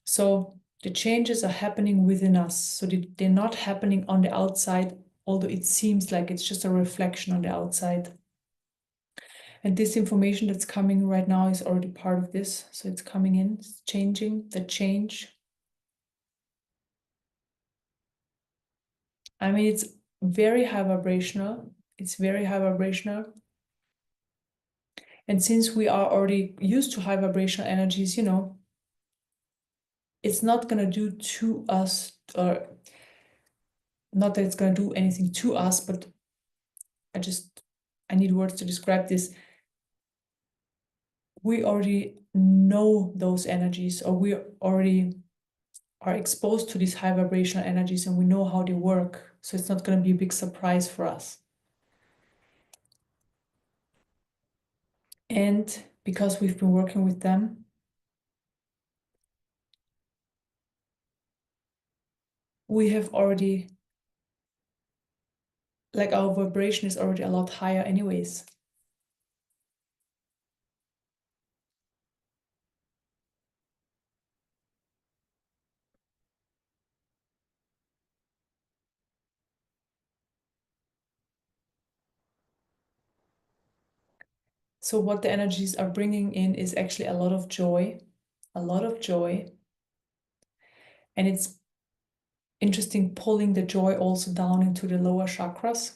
So the changes are happening within us. So they're not happening on the outside, although it seems like it's just a reflection on the outside. And this information that's coming right now is already part of this. So it's coming in, it's changing, the change. I mean, it's very high vibrational. It's very high vibrational. And since we are already used to high vibrational energies, you know, it's not going to do to us, or not that it's going to do anything to us, but I need words to describe this. We already know those energies, or we already are exposed to these high vibrational energies, and we know how they work. So it's not going to be a big surprise for us. And because we've been working with them, we have already, like, our vibration is already a lot higher anyways. So what the energies are bringing in is actually a lot of joy, a lot of joy. And it's interesting pulling the joy also down into the lower chakras,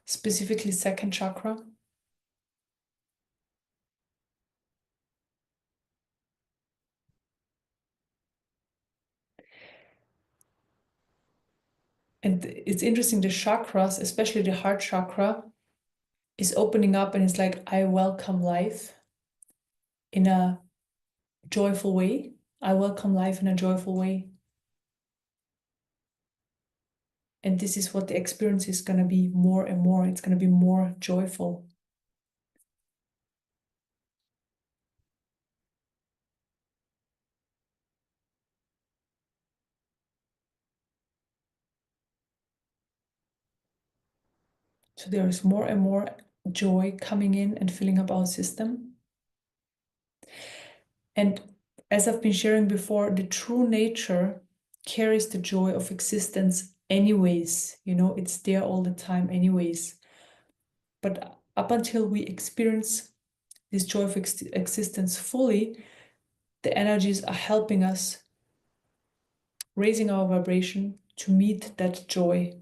specifically second chakra. And it's interesting, the chakras, especially the heart chakra, is opening up, and it's like, I welcome life in a joyful way. I welcome life in a joyful way. And this is what the experience is going to be more and more. It's going to be more joyful. So there is more and more joy coming in and filling up our system. And as I've been sharing before, the true nature carries the joy of existence anyways. You know, it's there all the time anyways. But up until we experience this joy of existence fully, the energies are helping us, raising our vibration to meet that joy.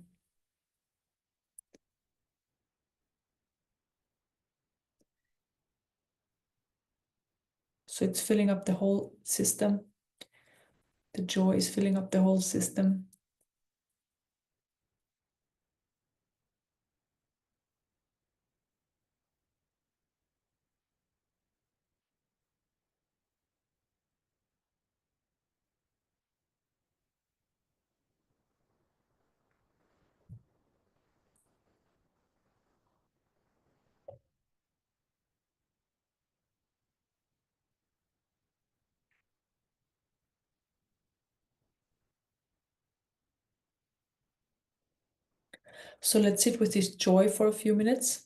So it's filling up the whole system. The joy is filling up the whole system. So let's sit with this joy for a few minutes.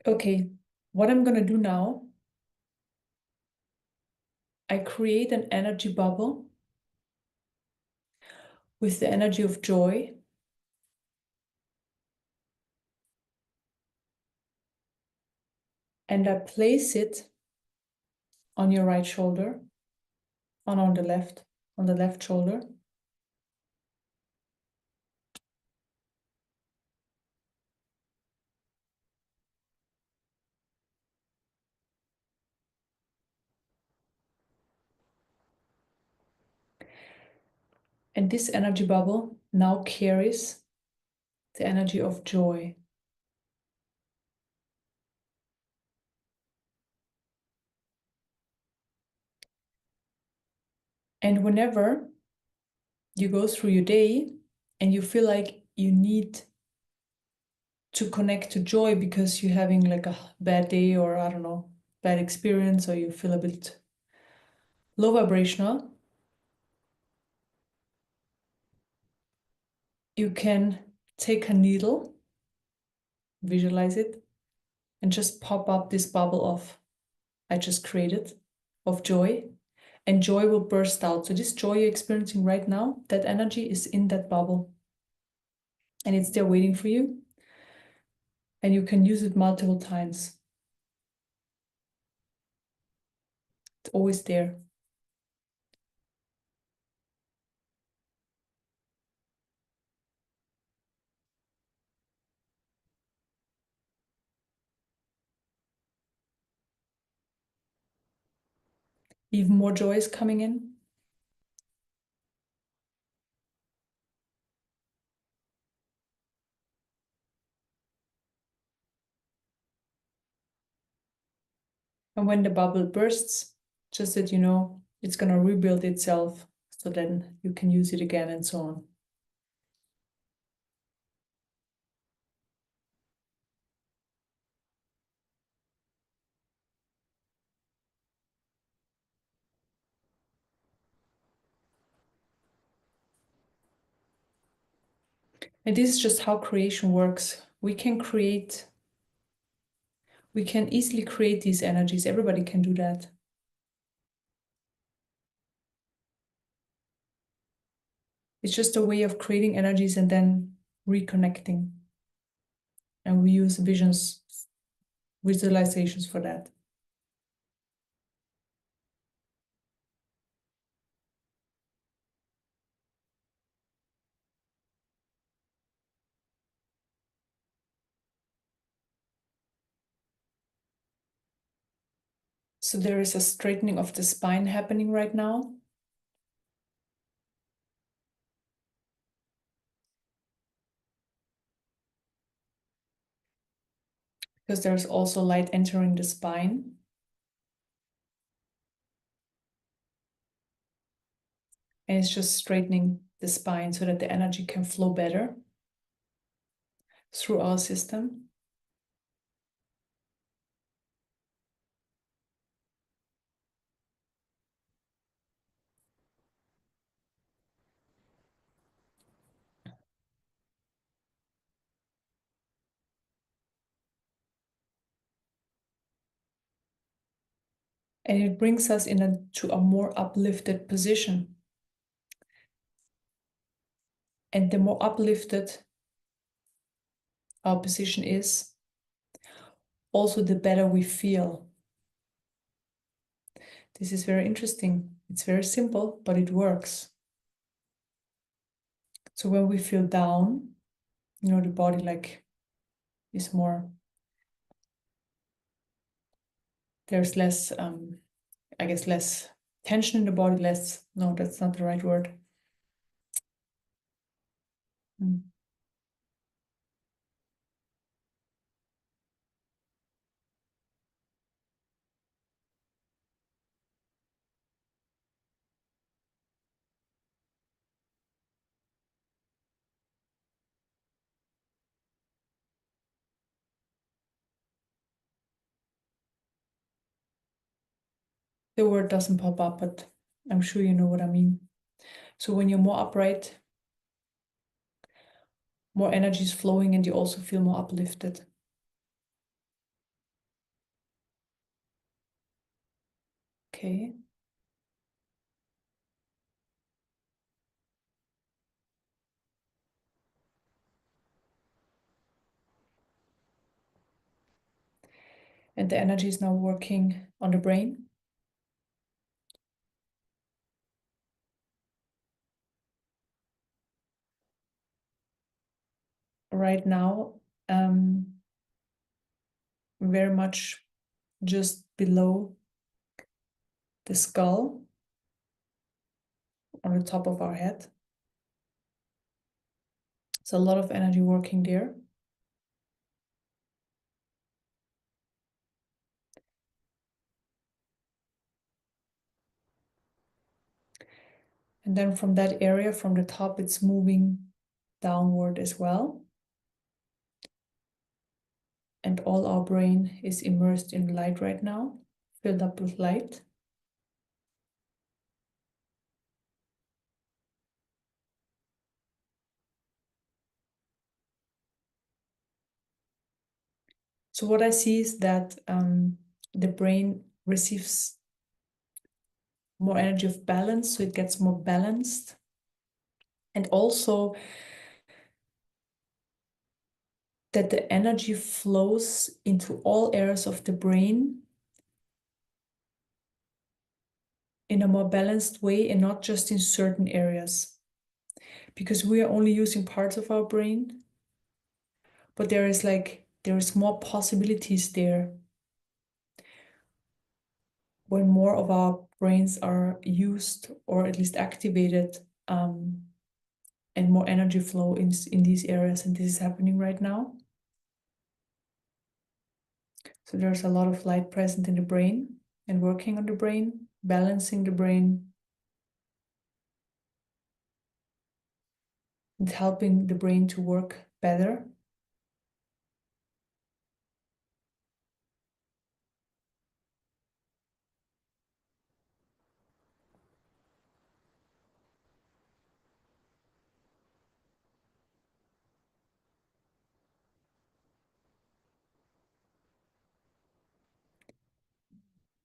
Okay, what I'm gonna do now, I create an energy bubble with the energy of joy. And I place it on your right shoulder, on the left shoulder. And this energy bubble now carries the energy of joy. And whenever you go through your day and you feel like you need to connect to joy because you're having like a bad day, or I don't know, bad experience, or you feel a bit low vibrational, you can take a needle, visualize it, and just pop up this bubble of I just created of joy, and joy will burst out. So this joy you're experiencing right now, that energy is in that bubble and it's there waiting for you, and you can use it multiple times. It's always there. Even more joy is coming in. And when the bubble bursts, just that you know it's going to rebuild itself, so then you can use it again and so on. And this is just how creation works. We can easily create these energies. Everybody can do that. It's just a way of creating energies and then reconnecting. And we use visualizations for that. So there is a straightening of the spine happening right now. Because there's also light entering the spine. And it's just straightening the spine so that the energy can flow better through our system. And it brings us to a more uplifted position. And the more uplifted our position is, also the better we feel. This is very interesting. It's very simple, but it works. So when we feel down, you know, the body like is more, there's less, I guess, less tension in the body, no, that's not the right word. The word doesn't pop up, but I'm sure you know what I mean. So when you're more upright, more energy is flowing and you also feel more uplifted. Okay. And the energy is now working on the brain. Right now, very much just below the skull, on the top of our head. So a lot of energy working there. And then from that area, from the top, it's moving downward as well. And all our brain is immersed in light right now, filled up with light. So what I see is that the brain receives more energy of balance, so it gets more balanced. And also that the energy flows into all areas of the brain in a more balanced way and not just in certain areas. Because we are only using parts of our brain, but there is more possibilities there when more of our brains are used or at least activated, and more energy flow in these areas, and this is happening right now. So there's a lot of light present in the brain and working on the brain, balancing the brain, and helping the brain to work better.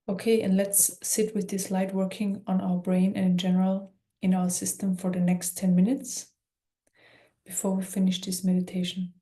Okay, and let's sit with this light working on our brain and in general in our system for the next 10 minutes before we finish this meditation.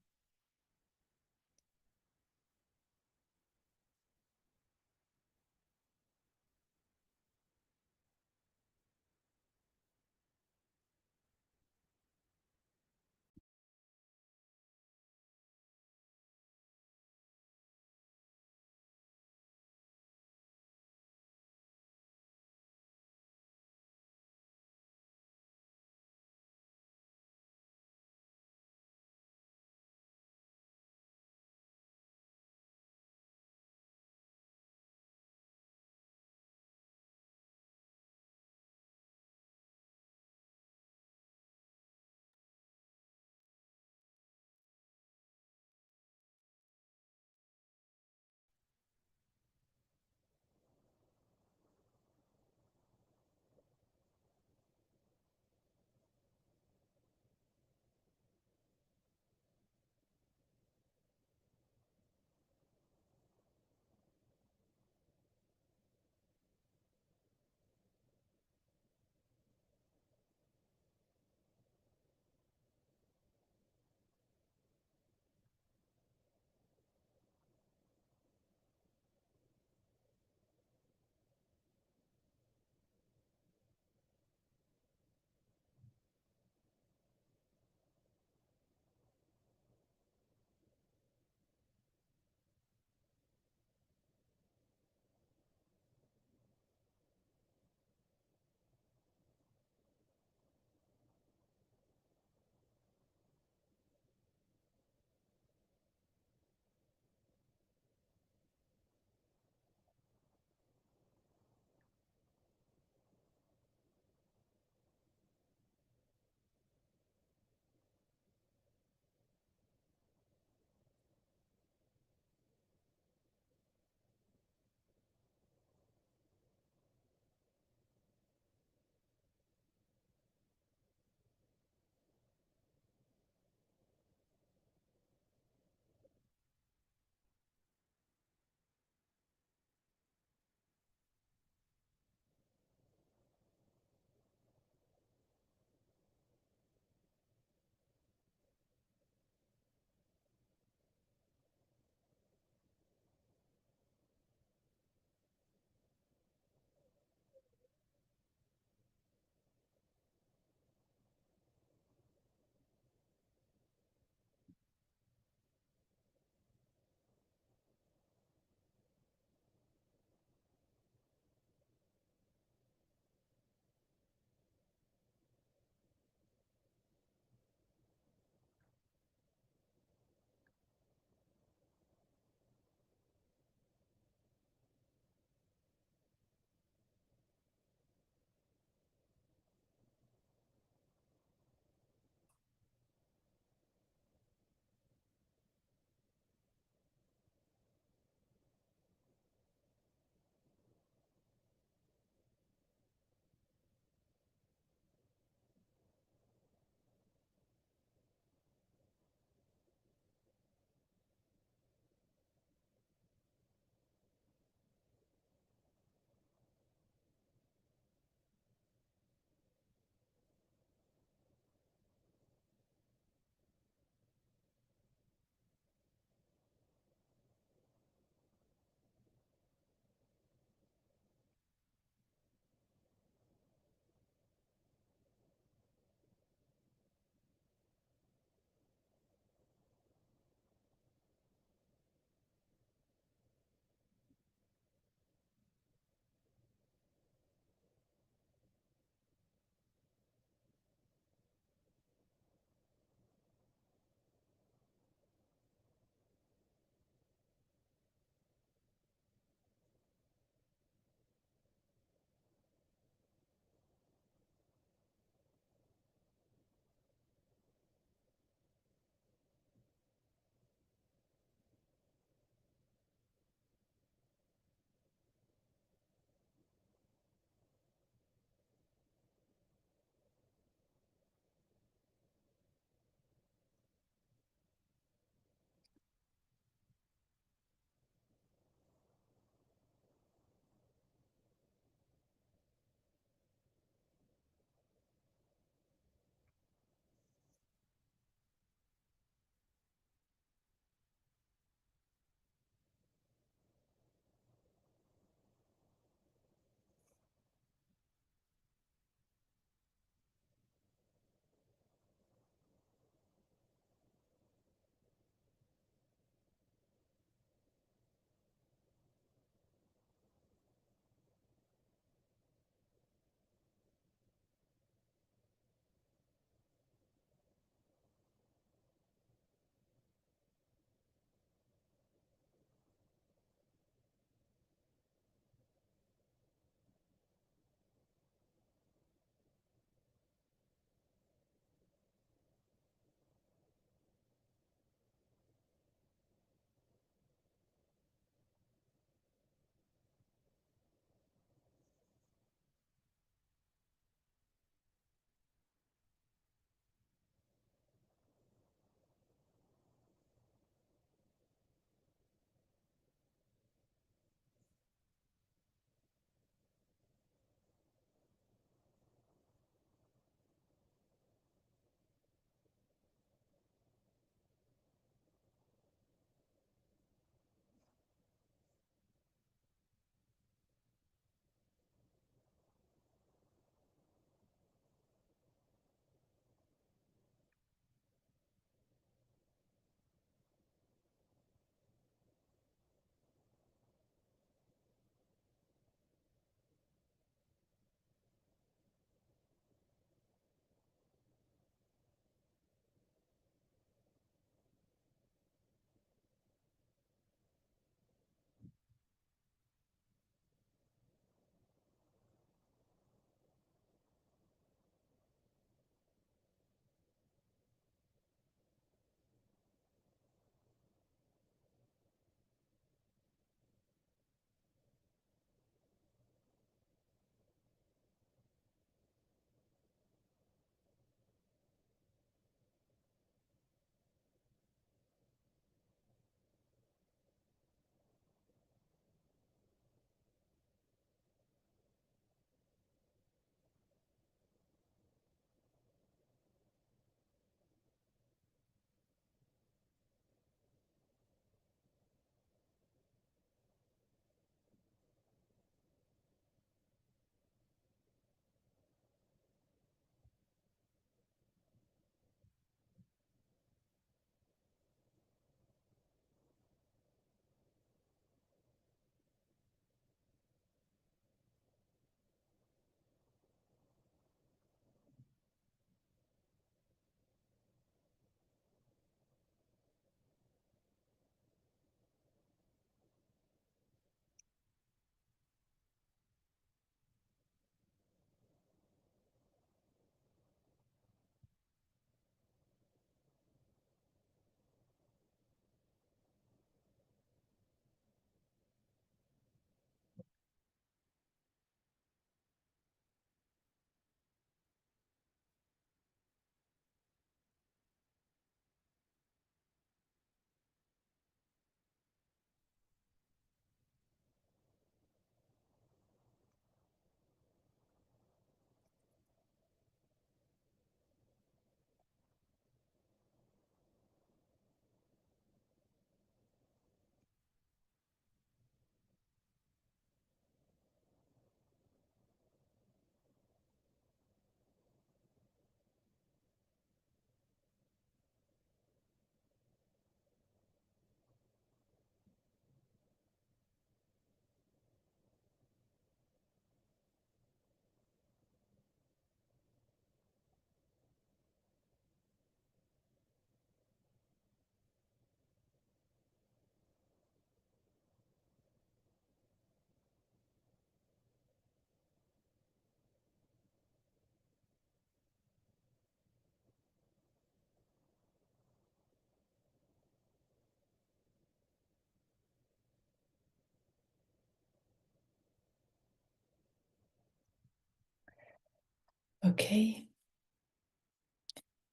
Okay.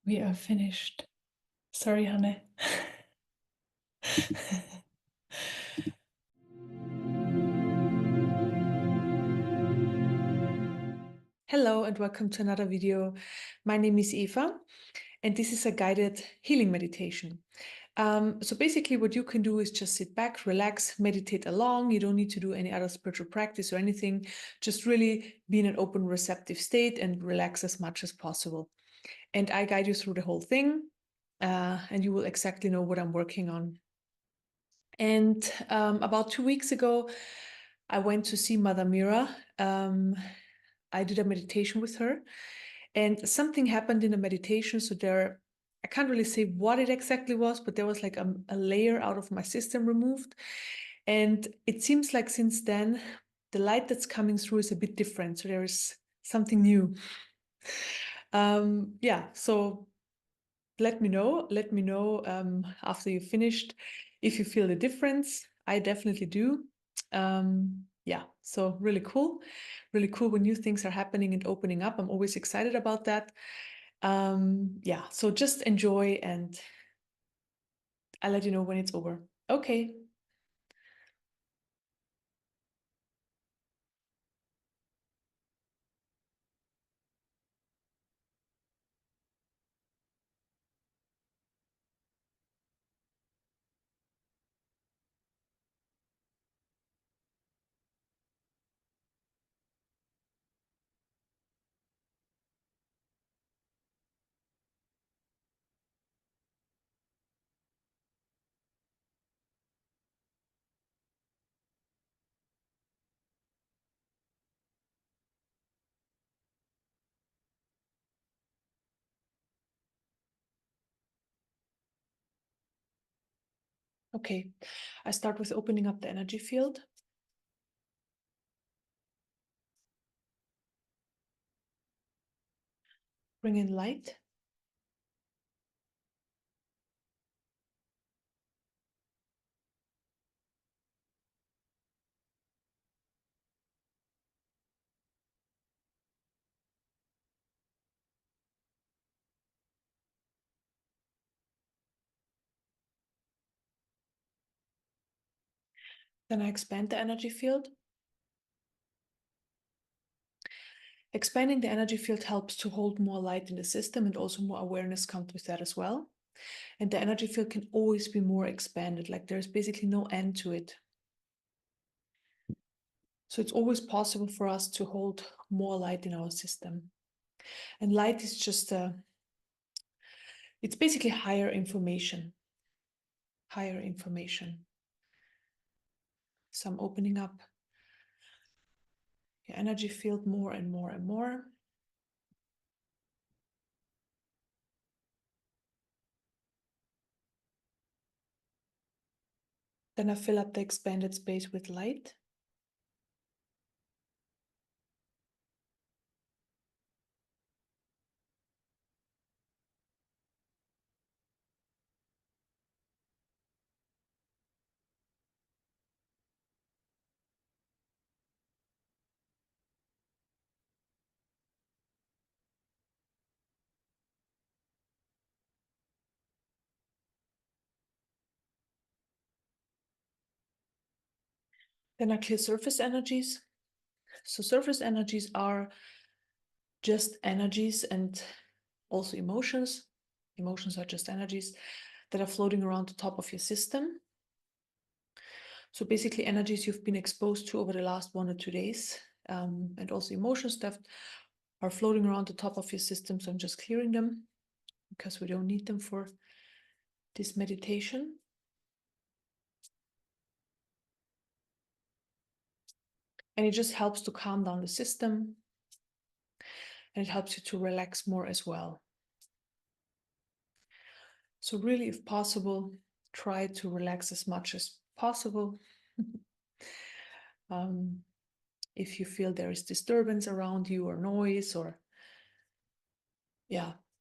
We are finished. Sorry, Hanne. Hello and welcome to another video. My name is Eva and this is a guided healing meditation. So basically what you can do is just sit back, relax, meditate along. You don't need to do any other spiritual practice or anything. Just really be in an open, receptive state and relax as much as possible. And I guide you through the whole thing and you will exactly know what I'm working on. And about 2 weeks ago, I went to see Mother Mira. I did a meditation with her and something happened in the meditation. So I can't really say what it exactly was, but there was like a layer out of my system removed. And it seems like since then, the light that's coming through is a bit different. So there is something new. So let me know after you've finished if you feel the difference. I definitely do. So really cool when new things are happening and opening up. I'm always excited about that. So just enjoy and I'll let you know when it's over. Okay. Okay, I start with opening up the energy field. Bring in light. Then I expand the energy field. Expanding the energy field helps to hold more light in the system and also more awareness comes with that as well. And the energy field can always be more expanded, like there's basically no end to it. So it's always possible for us to hold more light in our system. And light is just it's basically higher information. Higher information. So I'm opening up your energy field more and more and more. Then I fill up the expanded space with light. Then I clear surface energies. So surface energies are just energies and also emotions. Emotions are just energies that are floating around the top of your system. So basically energies you've been exposed to over the last 1 or 2 days, and also emotions that are floating around the top of your system. So I'm just clearing them because we don't need them for this meditation. And it just helps to calm down the system and it helps you to relax more as well. So really, if possible, try to relax as much as possible. If you feel there is disturbance around you or noise or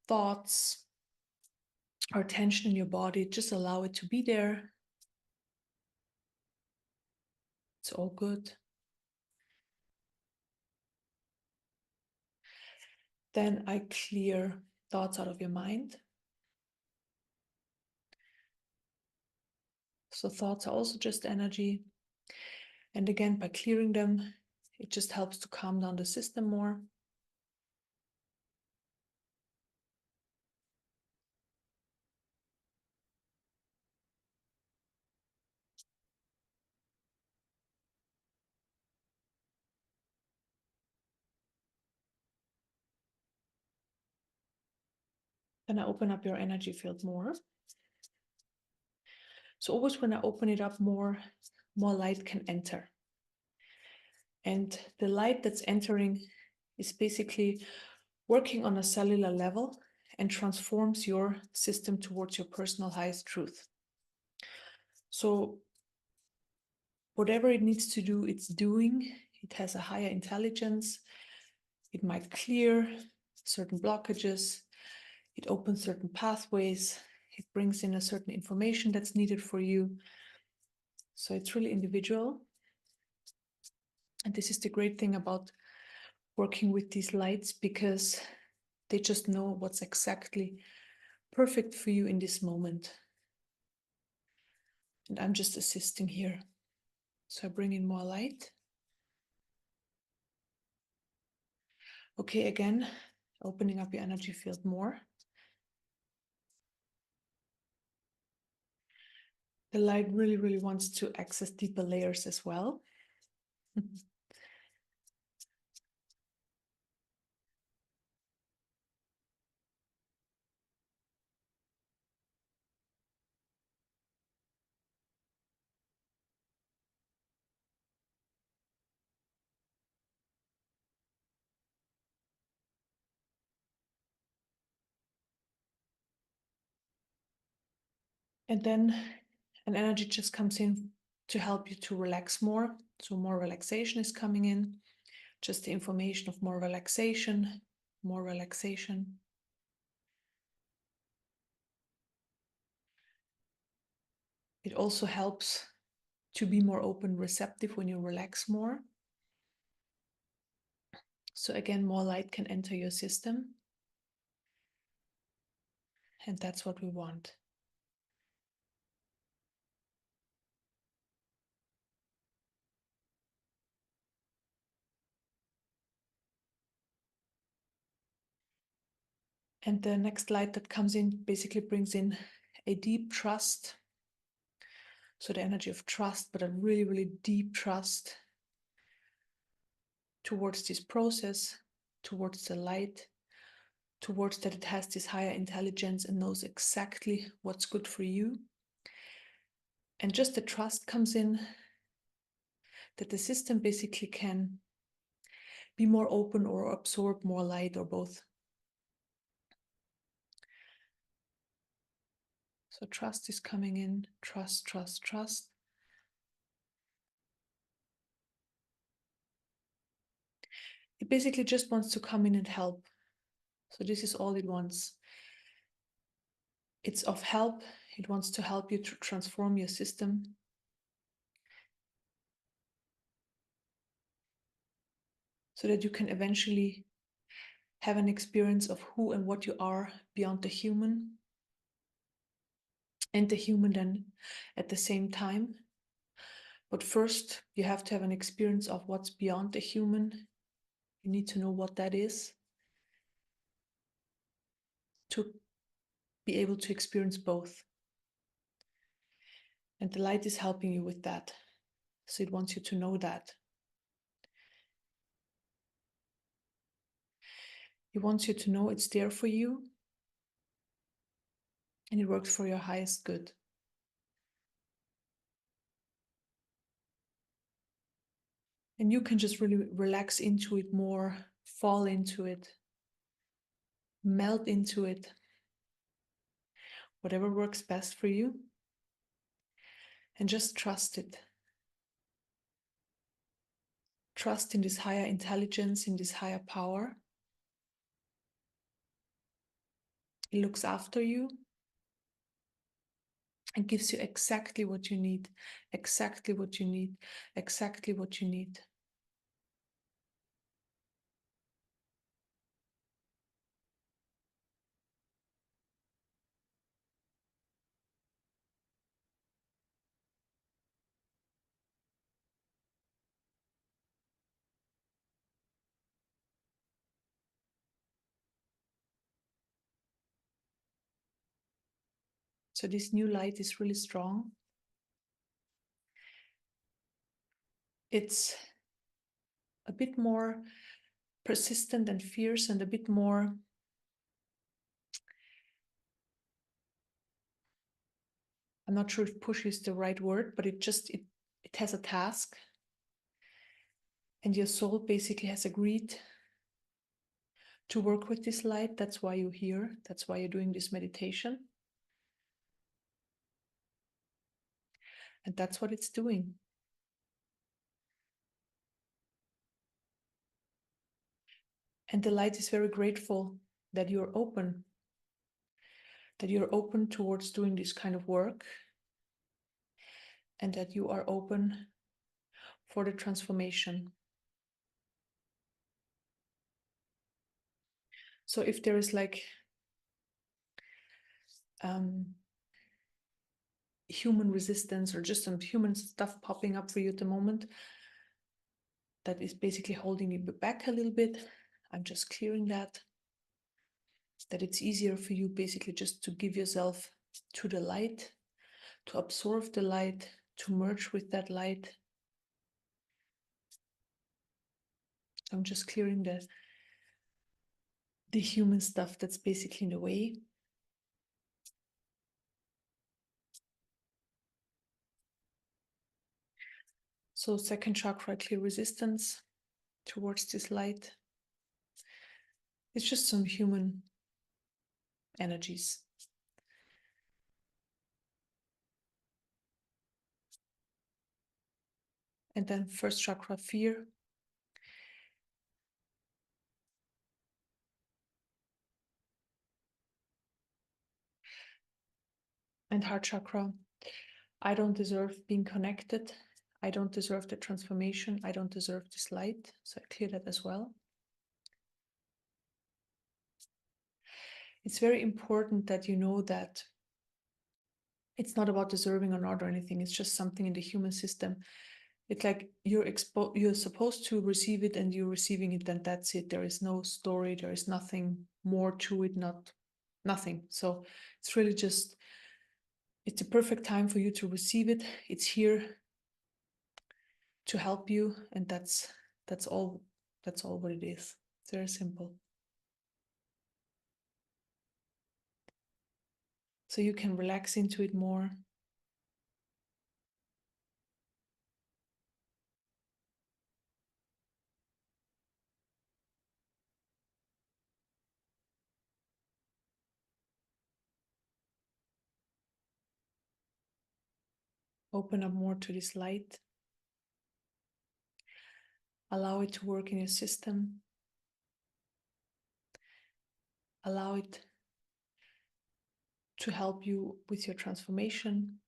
thoughts or tension in your body, just allow it to be there. It's all good. Then I clear thoughts out of your mind. So thoughts are also just energy. And again, by clearing them, it just helps to calm down the system more. Then I open up your energy field more. So always when I open it up more light can enter. And the light that's entering is basically working on a cellular level and transforms your system towards your personal highest truth. So whatever it needs to do, it's doing. It has a higher intelligence. It might clear certain blockages. It opens certain pathways. It brings in a certain information that's needed for you. So it's really individual. And this is the great thing about working with these lights, because they just know what's exactly perfect for you in this moment. And I'm just assisting here. So I bring in more light. Okay, again, opening up your energy field more. The light really wants to access deeper layers as well. And then an energy just comes in to help you to relax more. So more relaxation is coming in. Just the information of more relaxation, more relaxation. It also helps to be more open, receptive when you relax more. So again, more light can enter your system. And that's what we want. And the next light that comes in basically brings in a deep trust. So the energy of trust, but a really deep trust towards this process, towards the light, towards that it has this higher intelligence and knows exactly what's good for you. And just the trust comes in that the system basically can be more open or absorb more light or both. So trust is coming in, trust. It basically just wants to come in and help. So this is all it wants. It's of help. It wants to help you to transform your system. So that you can eventually have an experience of who and what you are beyond the human, and the human then at the same time. But first, you have to have an experience of what's beyond the human. You need to know what that is to be able to experience both. And the light is helping you with that. So it wants you to know that. It wants you to know it's there for you, and it works for your highest good. And you can just really relax into it more, fall into it, melt into it, whatever works best for you, and just trust it. Trust in this higher intelligence, in this higher power. It looks after you and gives you exactly what you need, exactly what you need, exactly what you need. So this new light is really strong. It's a bit more persistent and fierce and a bit more, I'm not sure if push is the right word, but it has a task. And your soul basically has agreed to work with this light. That's why you're here. That's why you're doing this meditation. And that's what it's doing. And the light is very grateful that you're open towards doing this kind of work, and that you are open for the transformation. So if there is like human resistance or just some human stuff popping up for you at the moment that is basically holding you back a little bit, I'm just clearing that it's easier for you basically just to give yourself to the light, to absorb the light, to merge with that light. I'm just clearing the human stuff that's basically in the way. So second chakra, clear resistance towards this light. It's just some human energies. And then first chakra, fear. And heart chakra, I don't deserve being connected. I don't deserve the transformation. I don't deserve this light. So I clear that as well. It's very important that you know that it's not about deserving or not or anything. It's just something in the human system. It's like you're supposed to receive it and you're receiving it, and that's it. There is no story. There is nothing more to it, nothing. So it's really just, it's a perfect time for you to receive it. It's here to help you, and that's all what it is. It's very simple. So you can relax into it more. Open up more to this light. Allow it to work in your system. Allow it to help you with your transformation.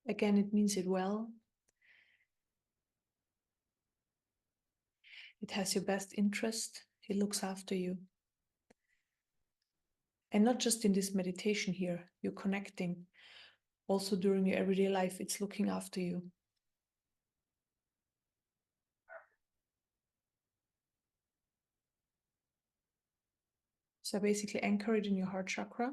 Again, it means it well. It has your best interest. It looks after you. And not just in this meditation here, you're connecting. Also during your everyday life, it's looking after you. So basically anchor it in your heart chakra.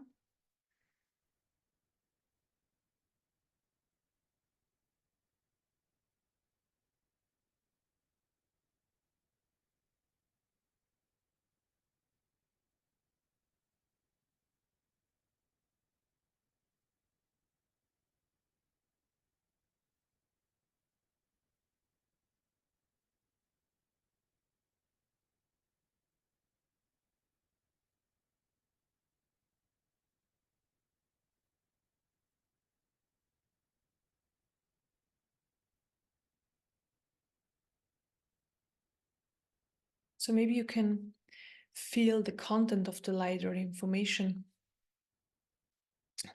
So maybe you can feel the content of the light or the information.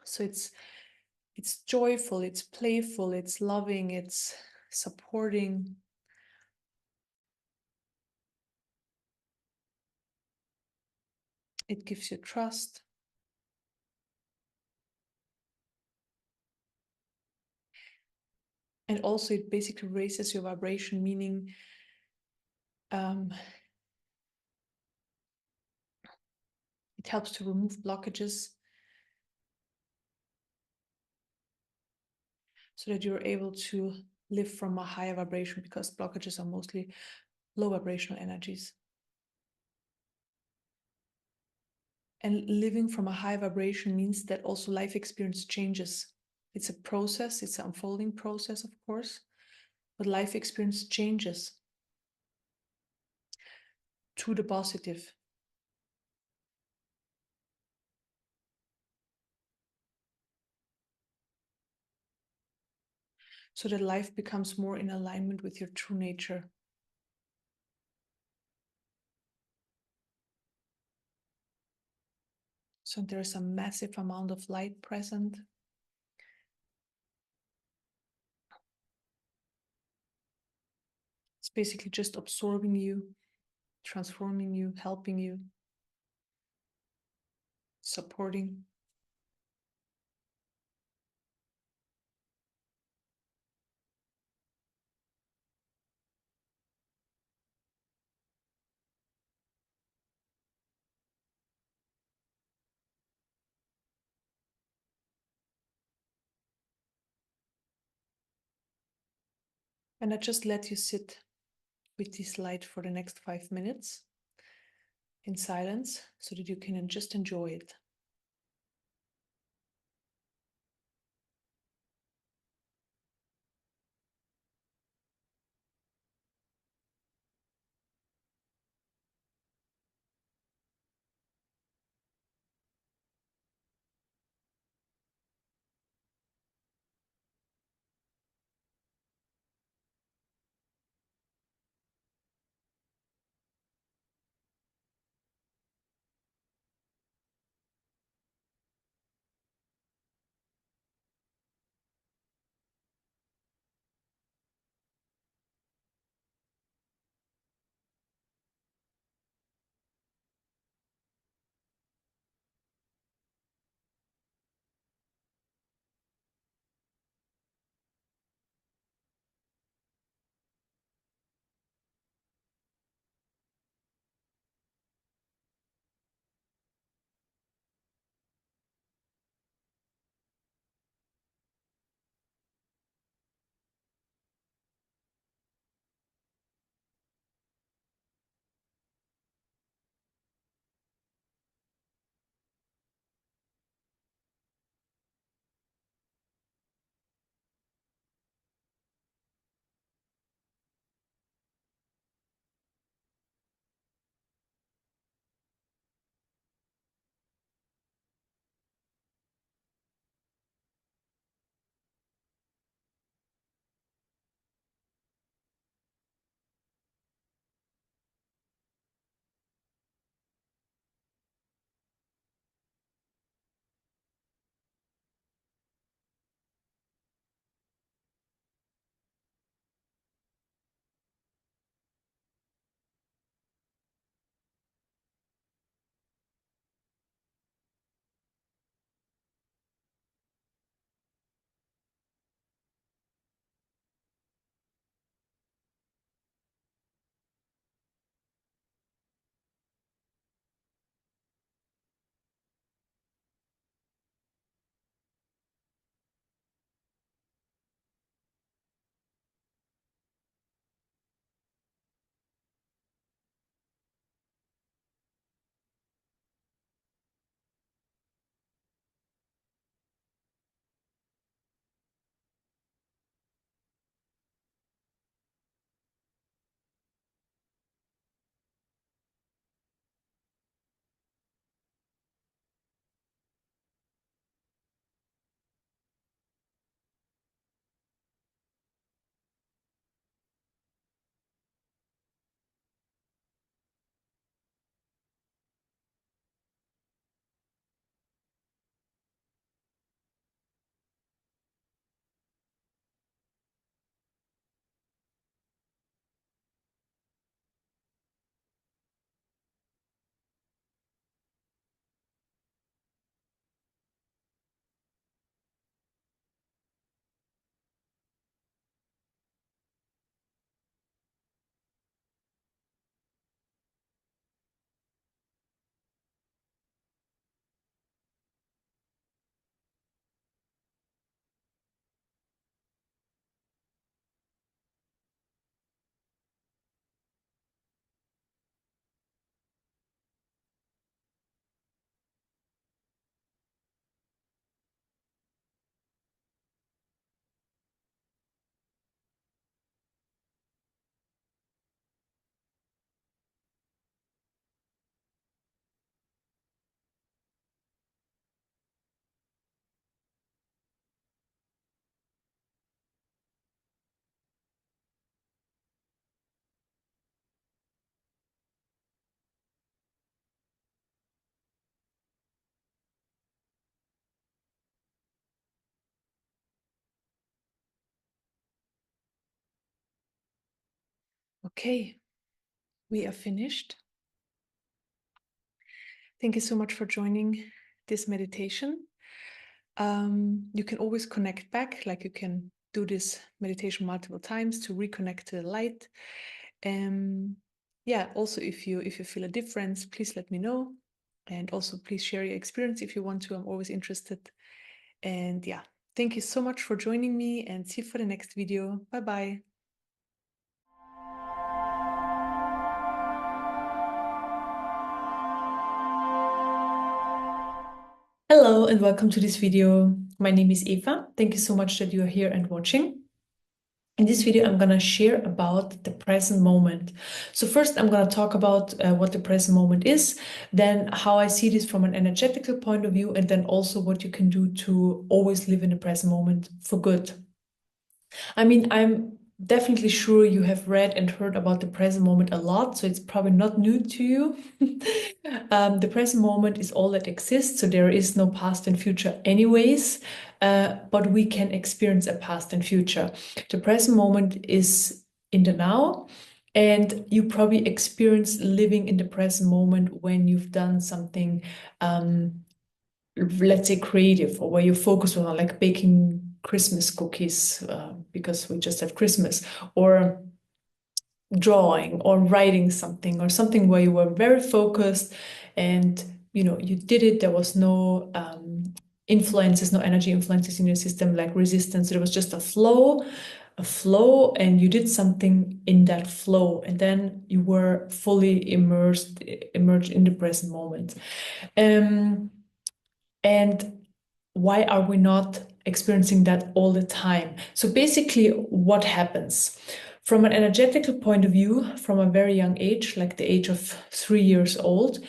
So it's joyful, it's playful, it's loving, it's supporting. It gives you trust. And also it basically raises your vibration, meaning It helps to remove blockages so that you're able to live from a higher vibration, because blockages are mostly low vibrational energies. And living from a high vibration means that also life experience changes. It's a process, it's an unfolding process, of course, but life experience changes to the positive. So that life becomes more in alignment with your true nature. So there's a massive amount of light present. It's basically just absorbing you, transforming you, helping you, supporting. And I just let you sit with this light for the next 5 minutes in silence so that you can just enjoy it. Okay, we are finished. Thank you so much for joining this meditation. You can always connect back, like you can do this meditation multiple times to reconnect to the light. Yeah, also if you feel a difference, please let me know. And also please share your experience if you want to. I'm always interested. And yeah, thank you so much for joining me, and see you for the next video. Bye bye. Hello and welcome to this video. My name is Eva. Thank you so much that you are here and watching. In this video, I'm going to share about the present moment. So first, I'm going to talk about what the present moment is, then how I see this from an energetical point of view, and then also what you can do to always live in the present moment for good. I mean, I'm definitely sure you have read and heard about the present moment a lot, so it's probably not new to you. The present moment is all that exists, so there is no past and future anyways, but we can experience a past and future. The present moment is in the now, and you probably experience living in the present moment when you've done something, let's say creative, or where you focus on like baking Christmas cookies, because we just have Christmas, or drawing or writing something, or something where you were very focused and you did it. There was no influences, no energy influences in your system like resistance. There was just a flow, and you did something in that flow, and then you were fully emerged in the present moment. And why are we not experiencing that all the time? So basically, what happens from an energetical point of view, from a very young age, like the age of 3 years old,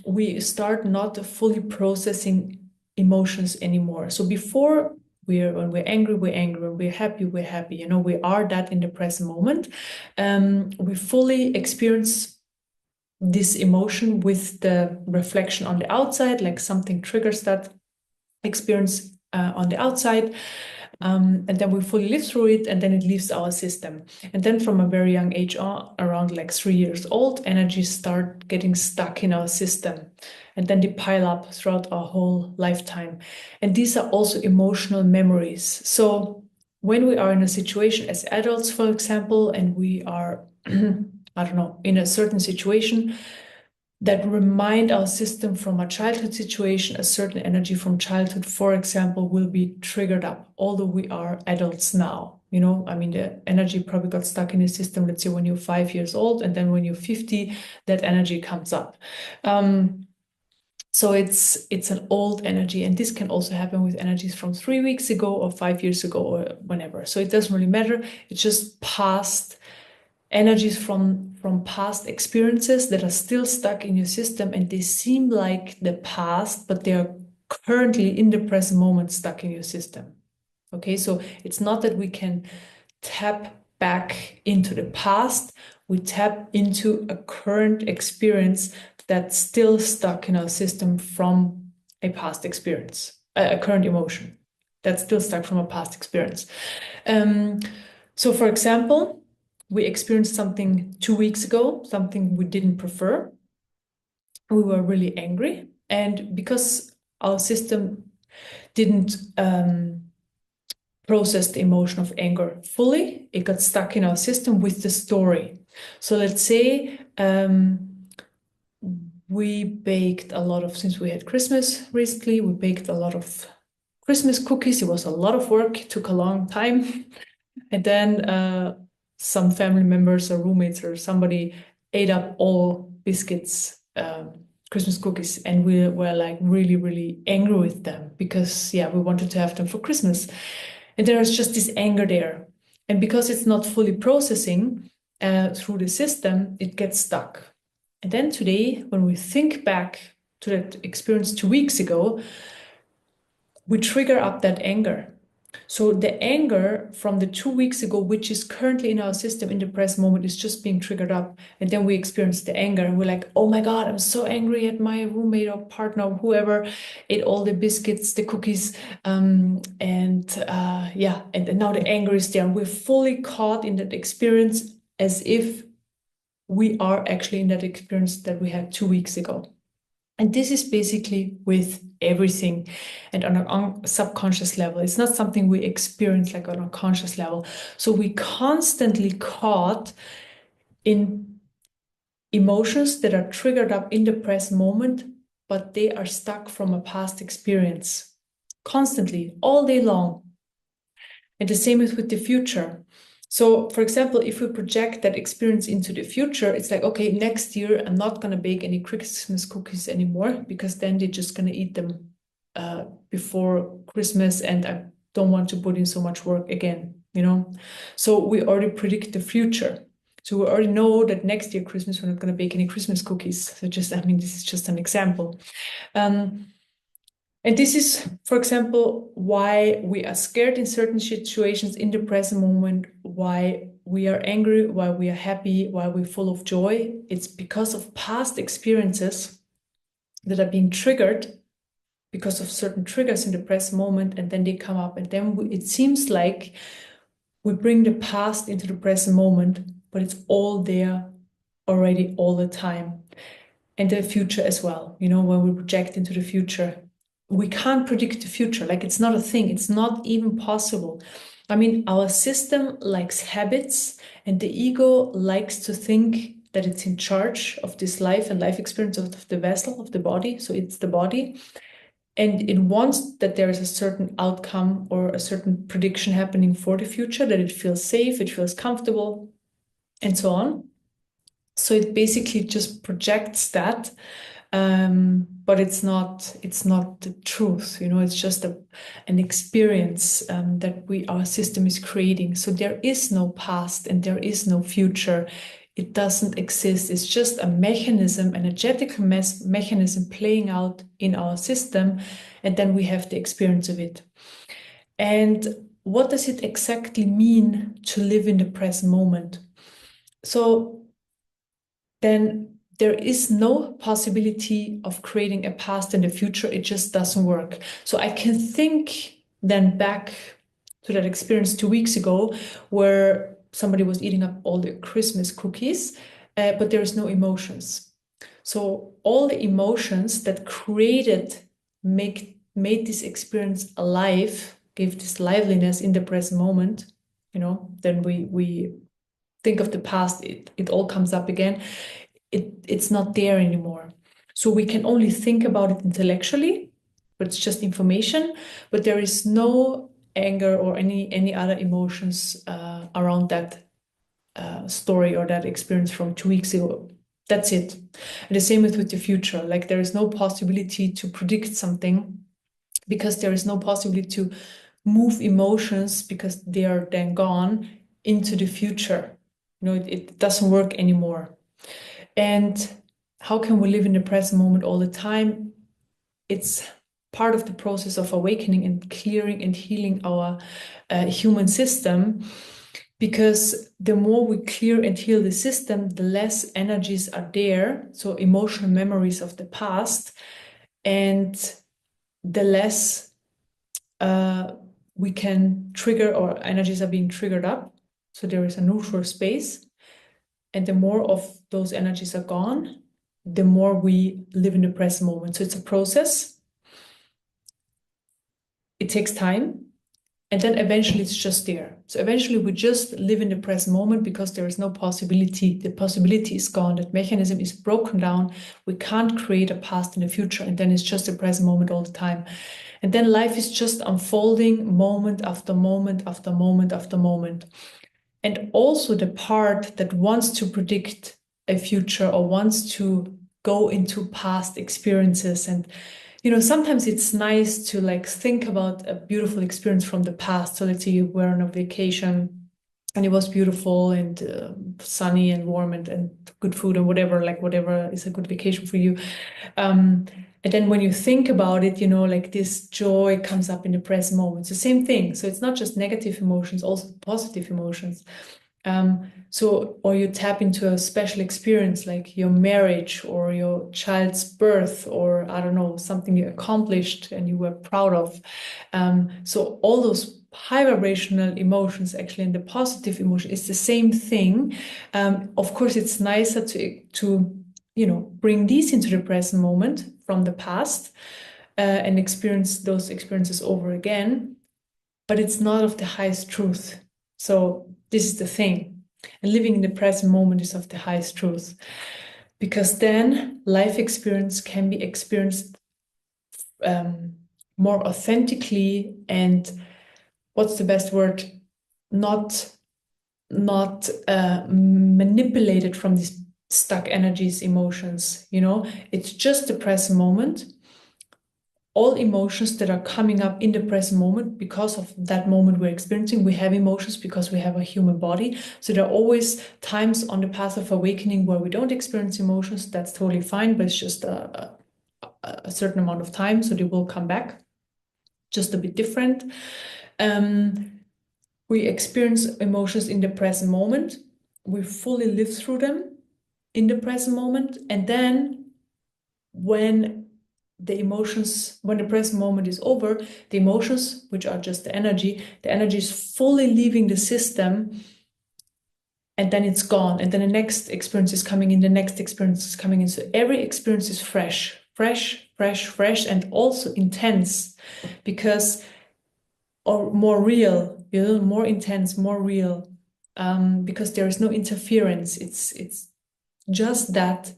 we start not fully processing emotions anymore. So before, when we're angry, we're angry. When we're happy, we're happy. We are that in the present moment. We fully experience this emotion with the reflection on the outside, like something triggers that experience on the outside, and then we fully live through it, and then it leaves our system. And then from a very young age on, around like 3 years old, energies start getting stuck in our system, and then they pile up throughout our whole lifetime. And these are also emotional memories. So when we are in a situation as adults, for example, and we are I don't know, in a certain situation that remind our system from a childhood situation, a certain energy from childhood, for example, will be triggered up, although we are adults now. I mean, the energy probably got stuck in the system, let's say when you're 5 years old, and then when you're 50, that energy comes up. So it's an old energy, and this can also happen with energies from 3 weeks ago or 5 years ago or whenever. So it doesn't really matter. It's just past energies from past experiences that are still stuck in your system, and they seem like the past, but they are currently in the present moment stuck in your system. Okay, so it's not that we can tap back into the past. We tap into a current experience that's still stuck in our system from a past experience, a current emotion that's still stuck from a past experience. So for example, we experienced something 2 weeks ago, something we didn't prefer. We were really angry, and because our system didn't process the emotion of anger fully, it got stuck in our system with the story. So let's say we baked a lot of, since we had Christmas recently, we baked a lot of Christmas cookies. It was a lot of work, it took a long time. And then some family members or roommates or somebody ate up all biscuits, Christmas cookies, and we were like really, really angry with them because, yeah, we wanted to have them for Christmas. And there's just this anger there. And because it's not fully processing through the system, it gets stuck. And then today, when we think back to that experience 2 weeks ago, we trigger up that anger. So the anger from the 2 weeks ago, which is currently in our system in the present moment, is just being triggered up. And then we experience the anger, and we're like, oh my God, I'm so angry at my roommate or partner or whoever ate all the biscuits, the cookies. And now the anger is there. And we're fully caught in that experience as if we are actually in that experience that we had 2 weeks ago. And this is basically with everything and on a subconscious level. It's not something we experience like on a conscious level. So we constantly caught in emotions that are triggered up in the present moment, but they are stuck from a past experience constantly, all day long. And the same is with the future. So, for example, if we project that experience into the future, it's like, okay, next year I'm not going to bake any Christmas cookies anymore because then they're just going to eat them before Christmas, and I don't want to put in so much work again, you know? So we already predict the future. So we already know that next year Christmas we're not going to bake any Christmas cookies. So just, I mean, this is just an example. And this is, for example, why we are scared in certain situations in the present moment, why we are angry, why we are happy, why we're full of joy. It's because of past experiences that are being triggered because of certain triggers in the present moment, and then they come up. And then it seems like we bring the past into the present moment, but it's all there already all the time. And the future as well, you know, when we project into the future. We can't predict the future. Like, it's not a thing. It's not even possible. I mean, our system likes habits, and the ego likes to think that it's in charge of this life and life experience of the vessel, of the body. So it's the body. And it wants that there is a certain outcome or a certain prediction happening for the future, that it feels safe, it feels comfortable, and so on. So it basically just projects that. But it's not the truth, you know. It's just an experience that our system is creating. So there is no past and there is no future. It doesn't exist. It's just a mechanism, an energetical mechanism playing out in our system, and then we have the experience of it. And what does it exactly mean to live in the present moment? So then there is no possibility of creating a past and a future. It just doesn't work. So I can think then back to that experience 2 weeks ago where somebody was eating up all the Christmas cookies, but there is no emotions. So all the emotions that made this experience alive, gave this liveliness in the present moment, you know, then we think of the past, it all comes up again. It's not there anymore. So we can only think about it intellectually, but it's just information. But there is no anger or any other emotions around that story or that experience from 2 weeks ago. That's it. And the same with the future. Like, there is no possibility to predict something because there is no possibility to move emotions because they are then gone into the future. You know, it doesn't work anymore. And how can we live in the present moment all the time? It's part of the process of awakening and clearing and healing our human system, because the more we clear and heal the system, the less energies are there, so emotional memories of the past, and the less we can trigger, or energies are being triggered up, so there is a neutral space. And the more of those energies are gone, the more we live in the present moment. So it's a process. It takes time. And then eventually it's just there. So eventually we just live in the present moment because there is no possibility. The possibility is gone. That mechanism is broken down. We can't create a past and a future. And then it's just the present moment all the time. And then life is just unfolding moment after moment after moment after moment. And also the part that wants to predict a future or wants to go into past experiences. And, you know, sometimes it's nice to like think about a beautiful experience from the past. So let's say you were on a vacation and it was beautiful and sunny and warm and good food and whatever is a good vacation for you. And then when you think about it, you know, like this joy comes up in the present moment. It's the same thing. So it's not just negative emotions, also positive emotions. Or you tap into a special experience like your marriage or your child's birth, or I don't know, something you accomplished and you were proud of. So all those high vibrational emotions, actually, and the positive emotion is the same thing. Of course, it's nicer to bring these into the present moment from the past and experience those experiences over again, but it's not of the highest truth. So this is the thing. And living in the present moment is of the highest truth, because then life experience can be experienced more authentically, and what's the best word? Not manipulated from these stuck energies, emotions. It's just the present moment. All emotions that are coming up in the present moment, because of that moment we're experiencing. We have emotions because we have a human body. So there are always times on the path of awakening where we don't experience emotions. That's totally fine, but it's just a certain amount of time. So they will come back, just a bit different. We experience emotions in the present moment. We fully live through them in the present moment. And then when the present moment is over, the emotions, which are just the energy is fully leaving the system, and then it's gone. And then the next experience is coming in, the next experience is coming in. So every experience is fresh, and also intense, or more real, more intense, more real, because there is no interference. It's just that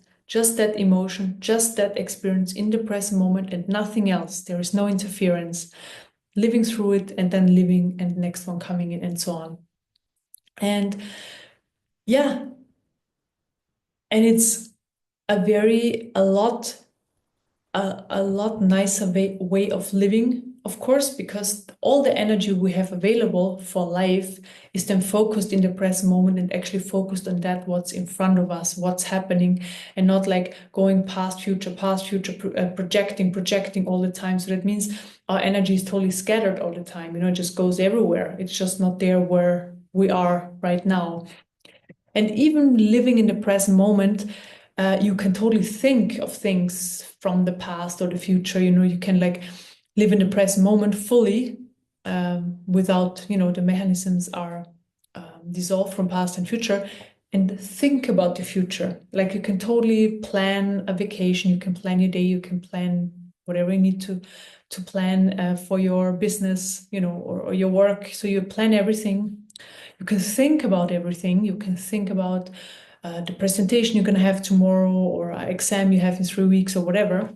emotion, just that experience in the present moment, and nothing else. There is no interference. Living through it, and then living, and the next one coming in, and so on. And yeah, and it's a lot nicer way of living, of course, because all the energy we have available for life is then focused in the present moment, and actually focused on that, what's in front of us, what's happening, and not like going past, future, projecting all the time. So that means our energy is totally scattered all the time. It just goes everywhere. It's just not there where we are right now. And even living in the present moment, you can totally think of things from the past or the future. You can like live in the present moment fully, without, the mechanisms are dissolved from past and future, and think about the future. Like you can totally plan a vacation, you can plan your day, you can plan whatever you need to plan for your business, or your work. So you plan everything. You can think about everything. You can think about the presentation you're going to have tomorrow, or an exam you have in 3 weeks, or whatever.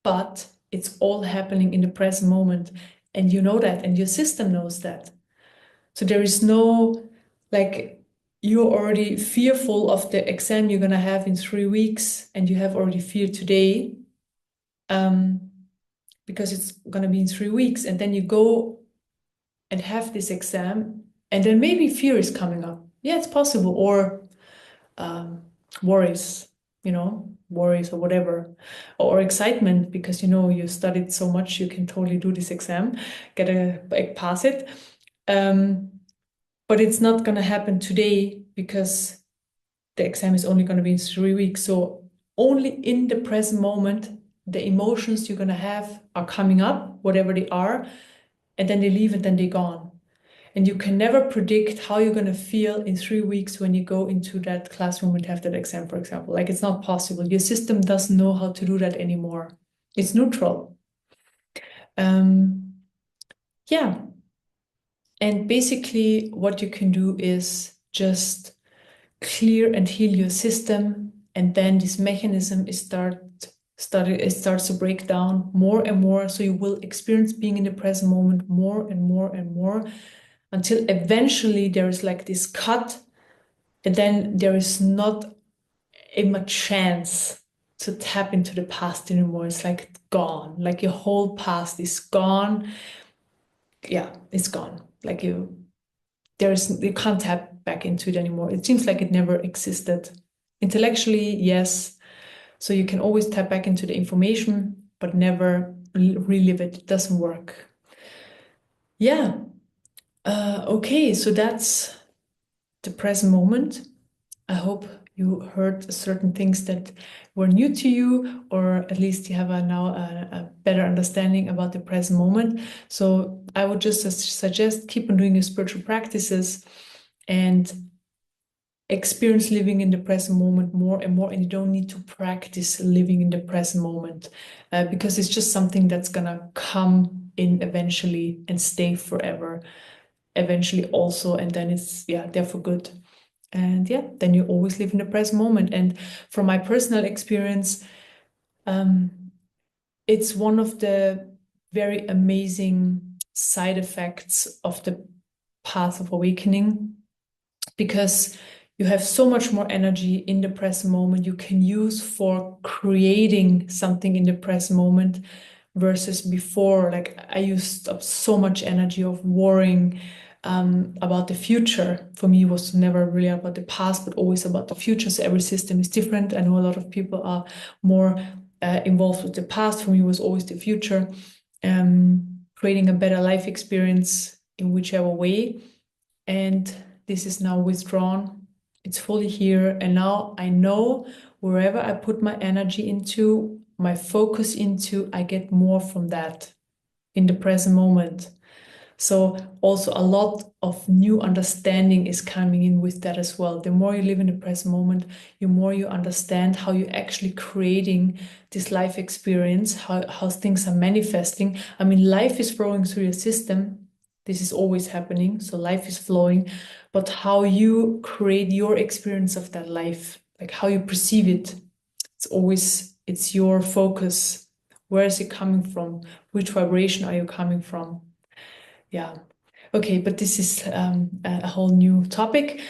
But it's all happening in the present moment. And you know that, and your system knows that. So there is no, like, you're already fearful of the exam you're going to have in 3 weeks, and you have already fear today, because it's going to be in 3 weeks. And then you go and have this exam, and then maybe fear is coming up. Yeah, it's possible. Or worries, or whatever, or excitement because you studied so much, you can totally do this exam, pass it. But it's not going to happen today, because the exam is only going to be in 3 weeks. So only in the present moment, the emotions you're going to have are coming up, whatever they are, and then they leave, and then they're gone. And you can never predict how you're going to feel in 3 weeks when you go into that classroom and have that exam, for example. Like, it's not possible. Your system doesn't know how to do that anymore. It's neutral. Yeah. And basically, what you can do is just clear and heal your system, and then this mechanism starts to break down more and more. So you will experience being in the present moment more and more and more, until eventually there is like this cut, and then there is not a much chance to tap into the past anymore. It's like gone, like your whole past is gone. Yeah, it's gone. Like you can't tap back into it anymore. It seems like it never existed. Intellectually, yes. So you can always tap back into the information, but never relive it. It doesn't work. Yeah. Okay, so that's the present moment. I hope you heard certain things that were new to you, or at least you have now a better understanding about the present moment. So I would just suggest keep on doing your spiritual practices and experience living in the present moment more and more. And you don't need to practice living in the present moment because it's just something that's gonna come in eventually and stay forever eventually also, and then it's there for good. And then you always live in the present moment. And from my personal experience, it's one of the very amazing side effects of the path of awakening, because you have so much more energy in the present moment you can use for creating something in the present moment versus before. Like I used up so much energy of worrying about the future. For me, it was never really about the past, but always about the future. So every system is different. I know a lot of people are more involved with the past. For me, it was always the future, creating a better life experience in whichever way. And this is now withdrawn. It's fully here. And now I know wherever I put my energy into, my focus into, I get more from that in the present moment. So also a lot of new understanding is coming in with that as well. The more you live in the present moment, the more you understand how you're actually creating this life experience, how things are manifesting. I mean, life is flowing through your system. This is always happening. So life is flowing, but how you create your experience of that life, like how you perceive it, it's your focus. Where is it coming from? Which vibration are you coming from? Yeah. Okay, but this is a whole new topic.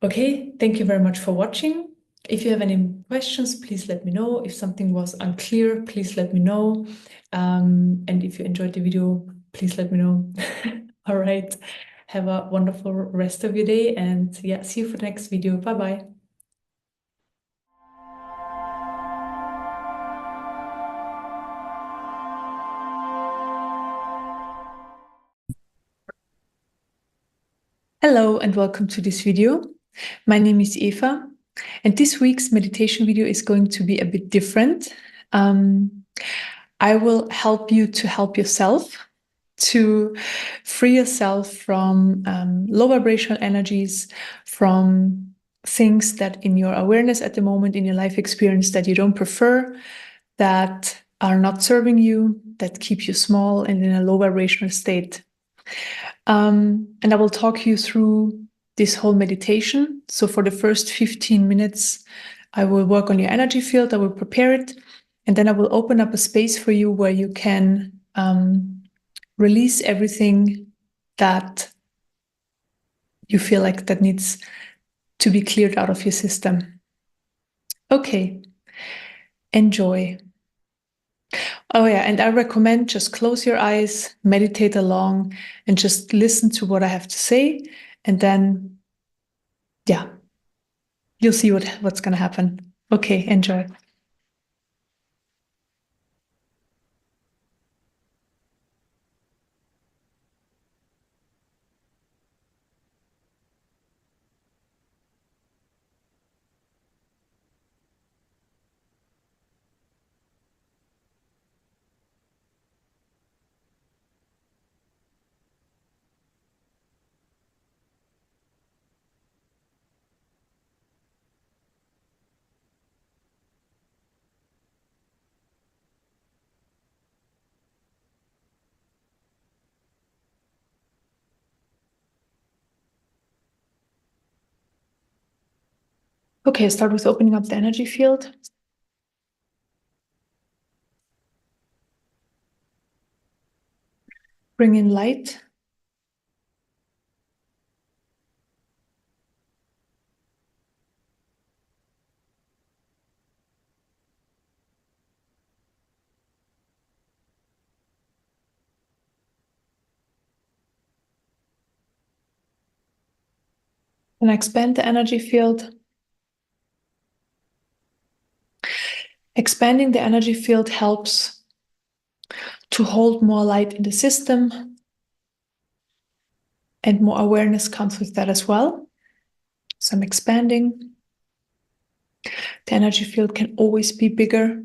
Okay, thank you very much for watching. If you have any questions, please let me know. If something was unclear, please let me know. And if you enjoyed the video, please let me know. All right. Have a wonderful rest of your day, and see you for the next video. Bye-bye. Hello and welcome to this video. My name is Eva, and this week's meditation video is going to be a bit different. I will help you to help yourself, to free yourself from low vibrational energies, from things that in your awareness at the moment, in your life experience, that you don't prefer, that are not serving you, that keep you small and in a low vibrational state. And I will talk you through this whole meditation. So for the first 15 minutes, I will work on your energy field. I will prepare it. And then I will open up a space for you where you can release everything that you feel like that needs to be cleared out of your system. Okay, enjoy. Oh yeah, and I recommend just close your eyes, meditate along, and just listen to what I have to say. And then, you'll see what's going to happen. Okay, enjoy. Okay, start with opening up the energy field. Bring in light. And expand the energy field. Expanding the energy field helps to hold more light in the system, and more awareness comes with that as well. So I'm expanding. The energy field can always be bigger.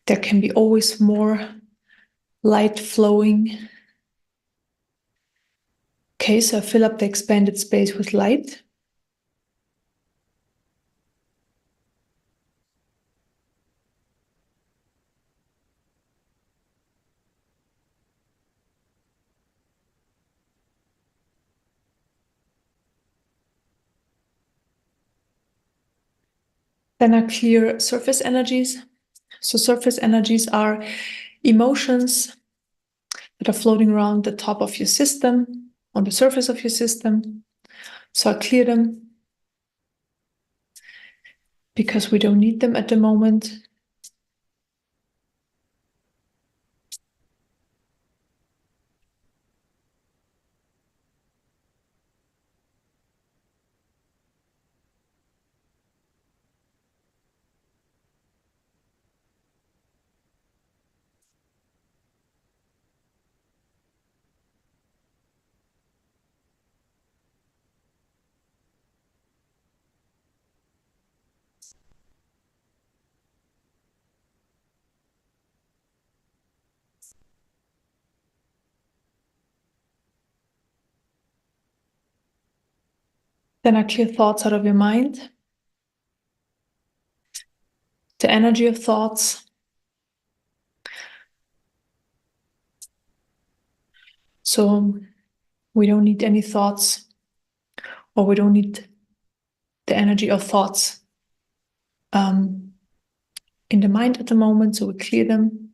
There can be always more light flowing. Okay, so I fill up the expanded space with light. Then I clear surface energies. So surface energies are emotions that are floating around the top of your system, on the surface of your system. So I clear them because we don't need them at the moment. Then I clear thoughts out of your mind. The energy of thoughts. So we don't need any thoughts, or we don't need the energy of thoughts in the mind at the moment. So we clear them.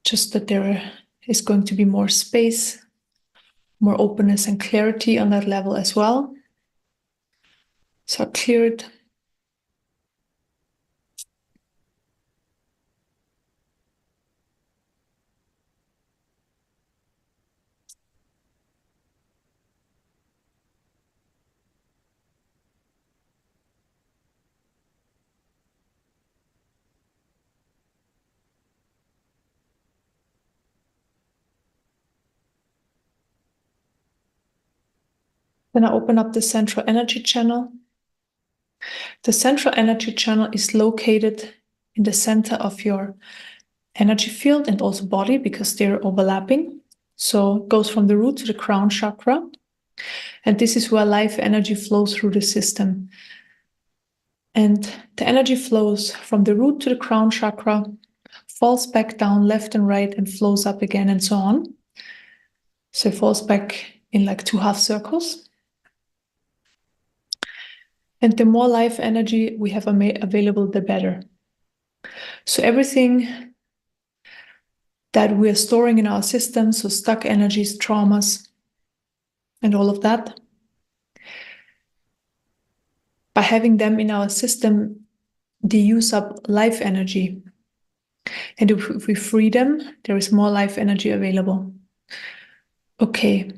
Just that there is going to be more space, more openness and clarity on that level as well. So I clear it. Then I open up the central energy channel. The central energy channel is located in the center of your energy field and also body because they're overlapping. So it goes from the root to the crown chakra. And this is where life energy flows through the system. And the energy flows from the root to the crown chakra, falls back down left and right and flows up again and so on. So it falls back in like 2 half circles. And the more life energy we have available, the better. So everything that we are storing in our system, so stuck energies, traumas, and all of that, by having them in our system, they use up life energy. And if we free them, there is more life energy available. Okay,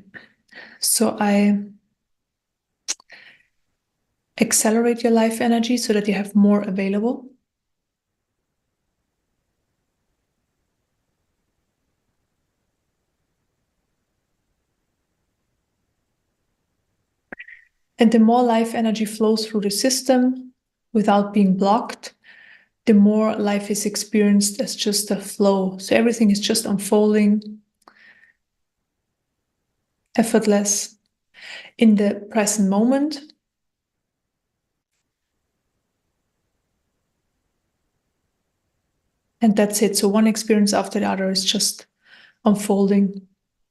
so I accelerate your life energy so that you have more available. And the more life energy flows through the system without being blocked, the more life is experienced as just a flow. So everything is just unfolding, effortless, in the present moment. And that's it. So one experience after the other is just unfolding.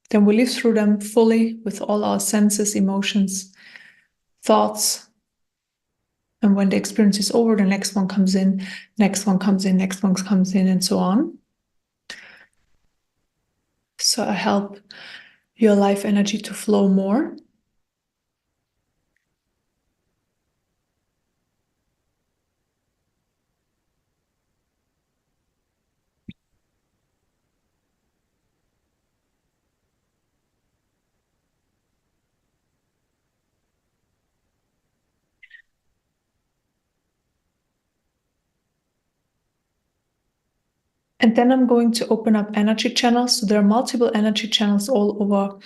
Then we live through them fully with all our senses, emotions, thoughts. And when the experience is over, the next one comes in, next one comes in, next one comes in, and so on. So I help your life energy to flow more. And then I'm going to open up energy channels. So there are multiple energy channels all over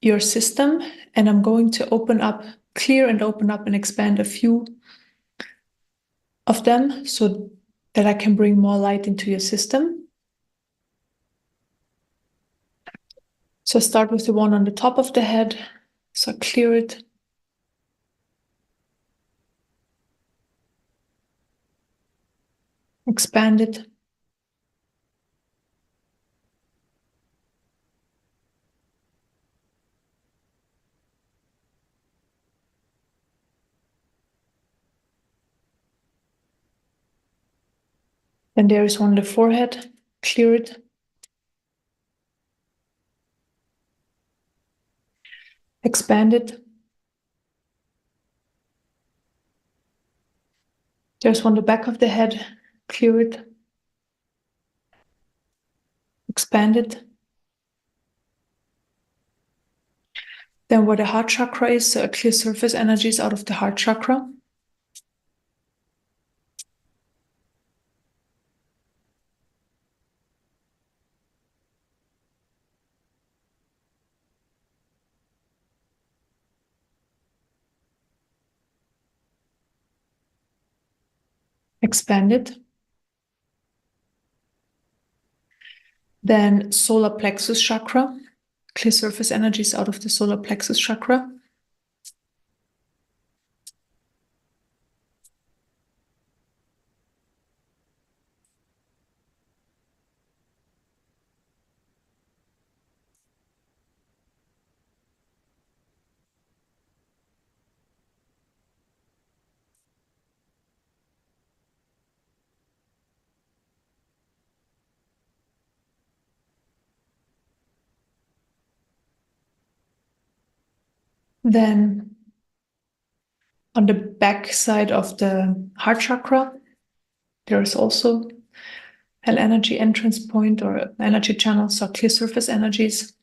your system, and I'm going to clear and open up and expand a few of them so that I can bring more light into your system. So start with the one on the top of the head. So clear it. Expand it. Then there is one on the forehead. Clear it. Expand it. There's one on the back of the head. Clear it. Expand it. Then where the heart chakra is, clear surface energies out of the heart chakra. Expand it. Then solar plexus chakra. Clear surface energies out of the solar plexus chakra. Then on the back side of the heart chakra, there is also an energy entrance point or energy channel, so clear surface energies.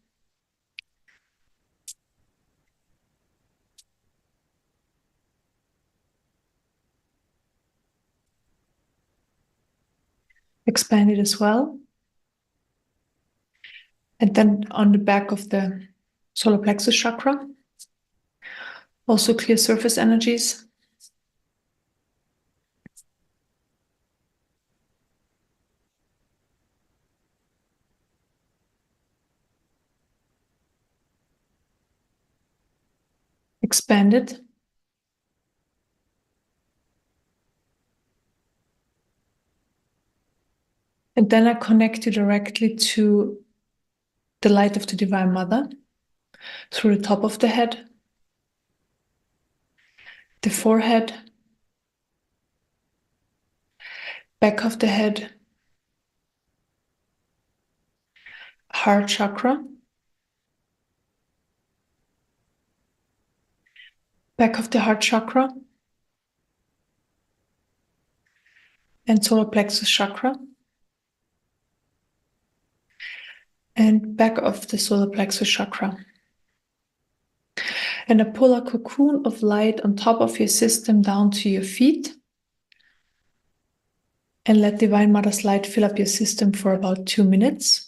Expand it as well. And then on the back of the solar plexus chakra, also clear surface energies. Expand it. And then I connect you directly to the light of the Divine Mother through the top of the head, the forehead, back of the head, heart chakra, back of the heart chakra, and solar plexus chakra, and back of the solar plexus chakra. And I pull a cocoon of light on top of your system down to your feet. And let Divine Mother's light fill up your system for about 2 minutes.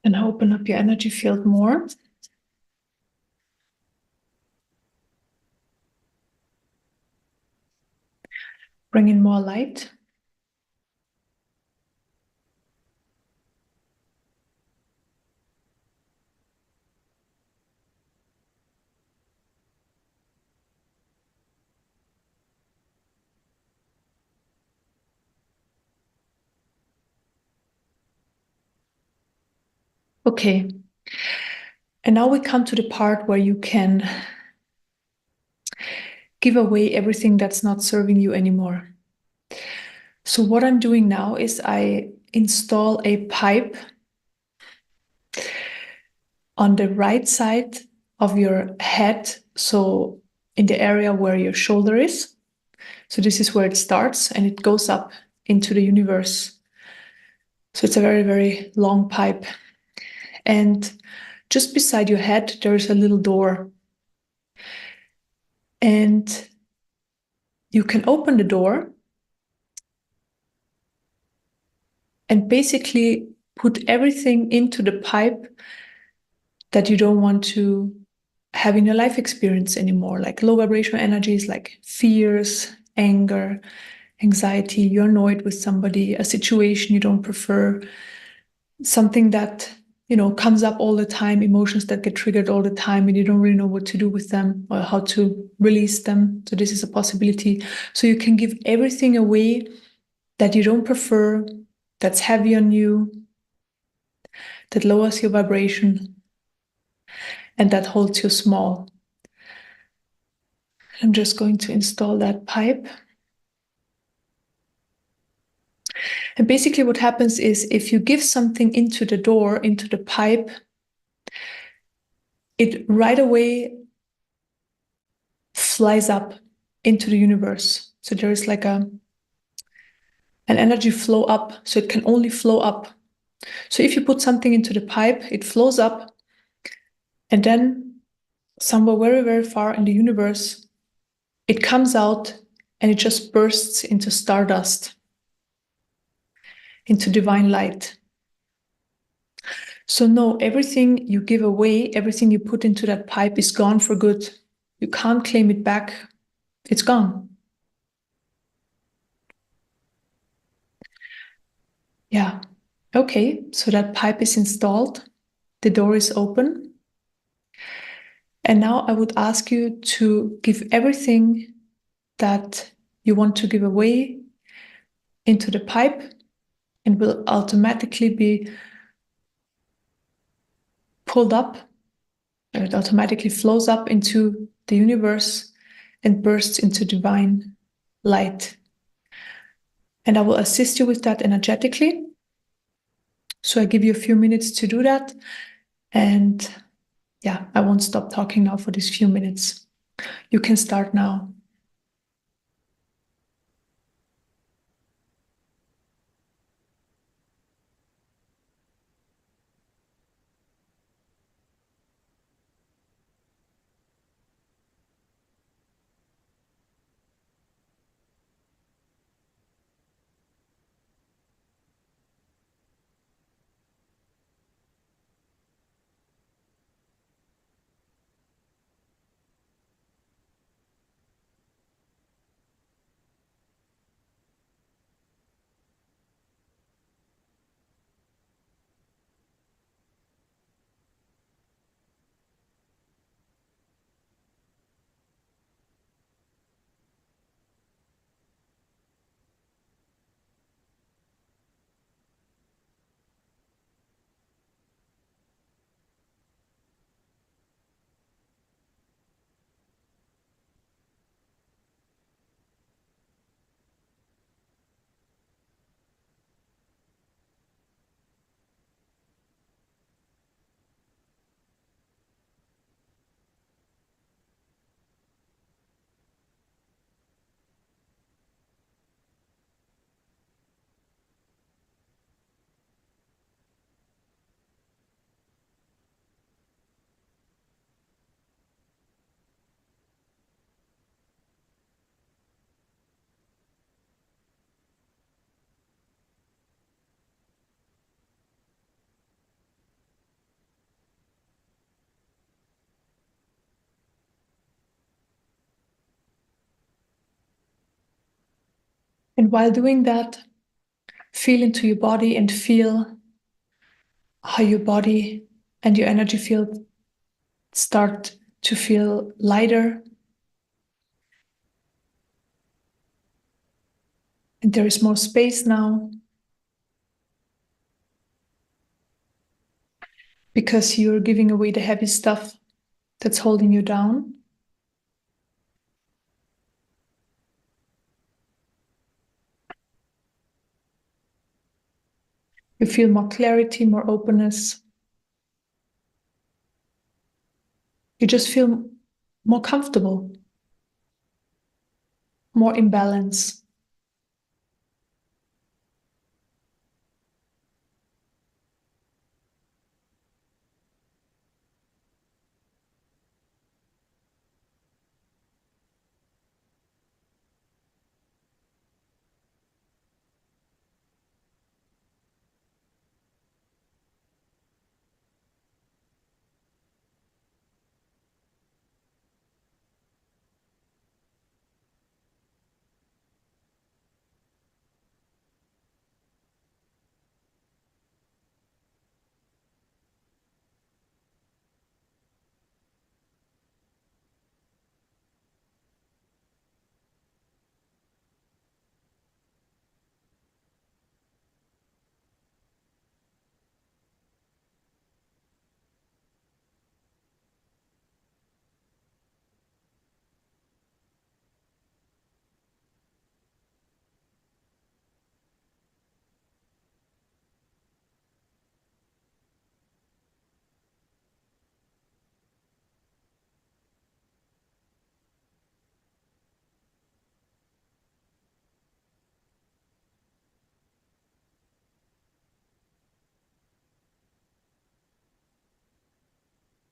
And open up your energy field more. Bring in more light. Okay. And now we come to the part where you can give away everything that's not serving you anymore. So what I'm doing now is I install a pipe on the right side of your head, so in the area where your shoulder is. So this is where it starts and it goes up into the universe. So it's a very, very long pipe. And just beside your head, there is a little door. And you can open the door and basically put everything into the pipe that you don't want to have in your life experience anymore, like low vibrational energies like fears, anger, anxiety, you're annoyed with somebody, a situation you don't prefer, something that comes up all the time, emotions that get triggered all the time and you don't really know what to do with them or how to release them. So this is a possibility. So you can give everything away that you don't prefer, that's heavy on you, that lowers your vibration, and that holds you small. I'm just going to install that pipe. And basically what happens is if you give something into the door, into the pipe, it right away flies up into the universe. So there is like an energy flow up, so it can only flow up. So if you put something into the pipe, it flows up, and then somewhere very, very far in the universe, it comes out and it just bursts into stardust, into divine light. So no, everything you give away, everything you put into that pipe is gone for good. You can't claim it back. It's gone. Yeah. Okay, so that pipe is installed. The door is open. And now I would ask you to give everything that you want to give away into the pipe and will automatically be pulled up. It automatically flows up into the universe and bursts into divine light. And I will assist you with that energetically. So I give you a few minutes to do that. And yeah, I won't stop talking now for these few minutes. You can start now. And while doing that, feel into your body and feel how your body and your energy field start to feel lighter. And there is more space now because you're giving away the heavy stuff that's holding you down. You feel more clarity, more openness. You just feel more comfortable, more in balance.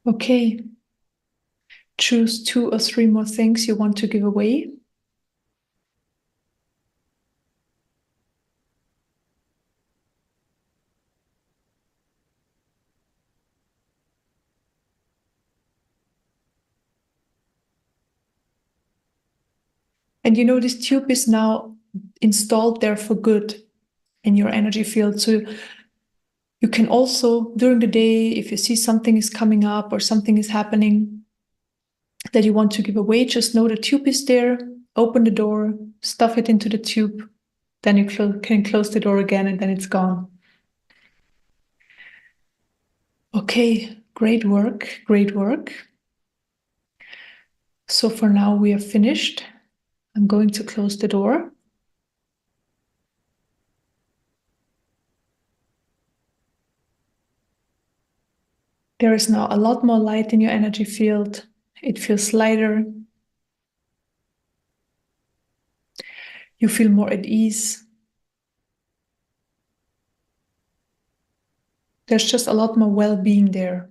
Okay. Choose 2 or 3 more things you want to give away. And you know, this tube is now installed there for good in your energy field. So you can also, during the day, if you see something is coming up or something is happening that you want to give away, just know the tube is there, open the door, stuff it into the tube, then you can close the door again and then it's gone. Okay, great work, great work. So for now we are finished. I'm going to close the door. There is now a lot more light in your energy field. It feels lighter. You feel more at ease. There's just a lot more well-being there.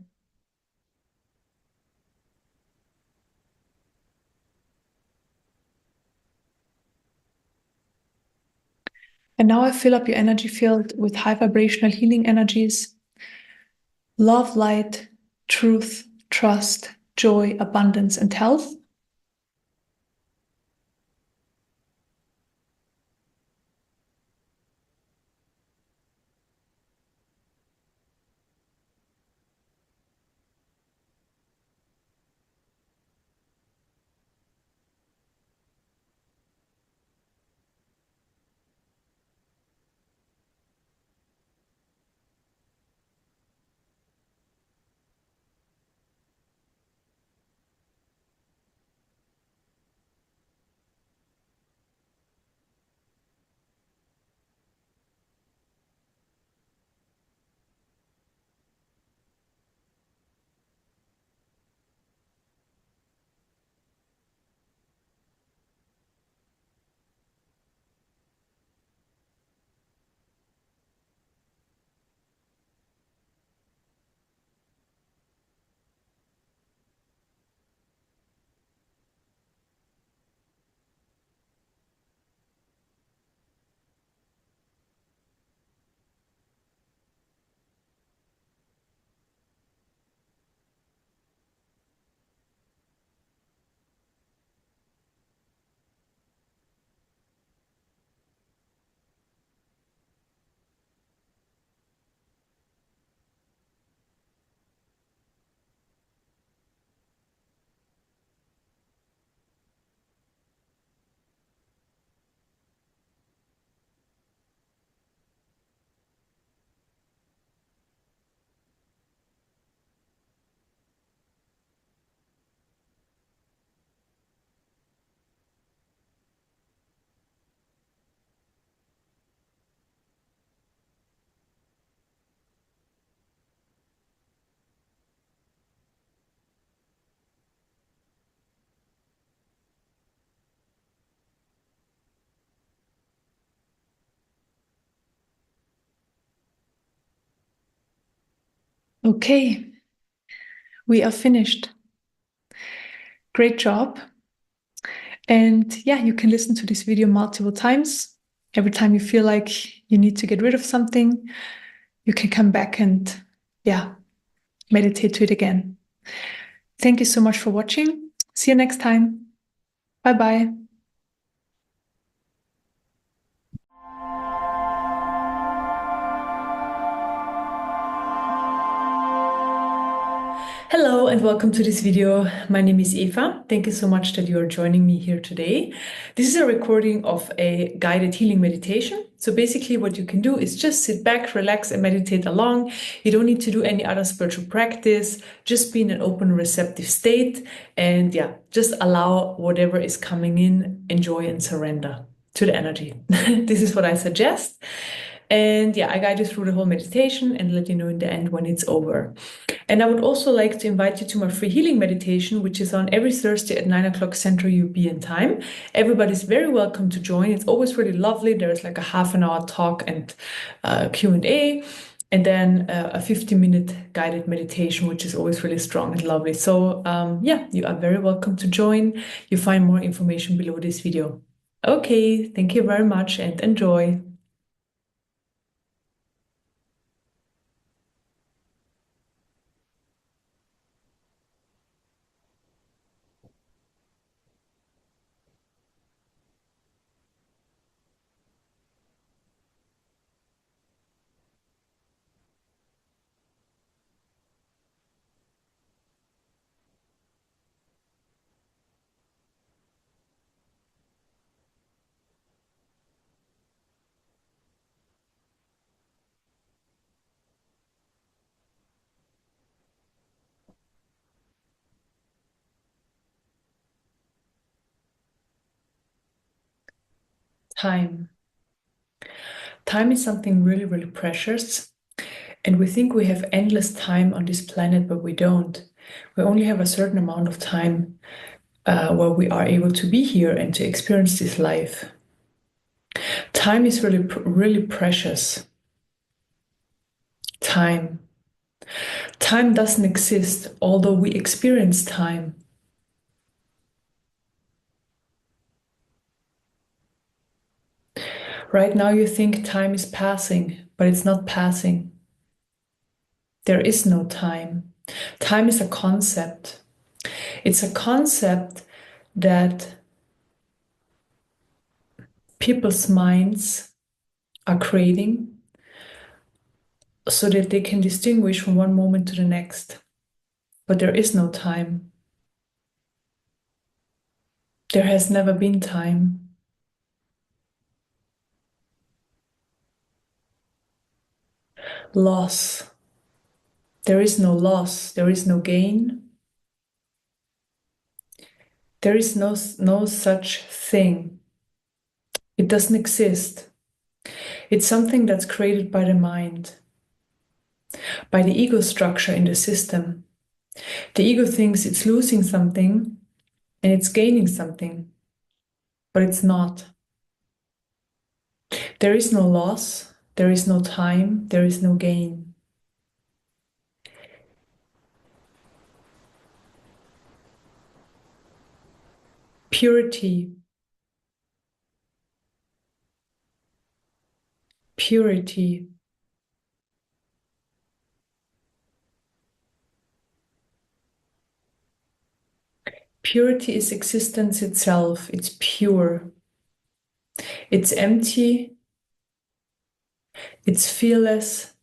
And now I fill up your energy field with high vibrational healing energies, love, light, truth, trust, joy, abundance, and health. Okay, we are finished. Great job. And yeah, you can listen to this video multiple times. Every time you feel like you need to get rid of something, you can come back and yeah, meditate to it again. Thank you so much for watching. See you next time. Bye bye. Hello and welcome to this video. My name is Eva. Thank you so much that you are joining me here today. This is a recording of a guided healing meditation. So basically what you can do is just sit back, relax and meditate along. You don't need to do any other spiritual practice. Just be in an open, receptive state and yeah, just allow whatever is coming in, enjoy and surrender to the energy. This is what I suggest. And yeah, I guide you through the whole meditation and let you know in the end when it's over. And I would also like to invite you to my free healing meditation, which is on every Thursday at 9 o'clock Central European time. Everybody's very welcome to join. It's always really lovely. There's like a half an hour talk and Q&A, and then a 50-minute guided meditation, which is always really strong and lovely. So yeah, you are very welcome to join. You find more information below this video. Okay, thank you very much and enjoy. Time. Time is something really, really precious. And we think we have endless time on this planet, but we don't. We only have a certain amount of time where we are able to be here and to experience this life. Time is really, really precious. Time. Time doesn't exist, although we experience time. Right now, you think time is passing, but it's not passing. There is no time. Time is a concept. It's a concept that people's minds are creating so that they can distinguish from one moment to the next. But there is no time. There has never been time. Loss. There is no loss. There is no gain. There is no such thing. It doesn't exist. It's something that's created by the mind, by the ego structure in the system. The ego thinks it's losing something and it's gaining something, but it's not. There is no loss, there is no time, there is no gain. Purity. Purity. Purity is existence itself. It's pure. It's empty. It's fearless.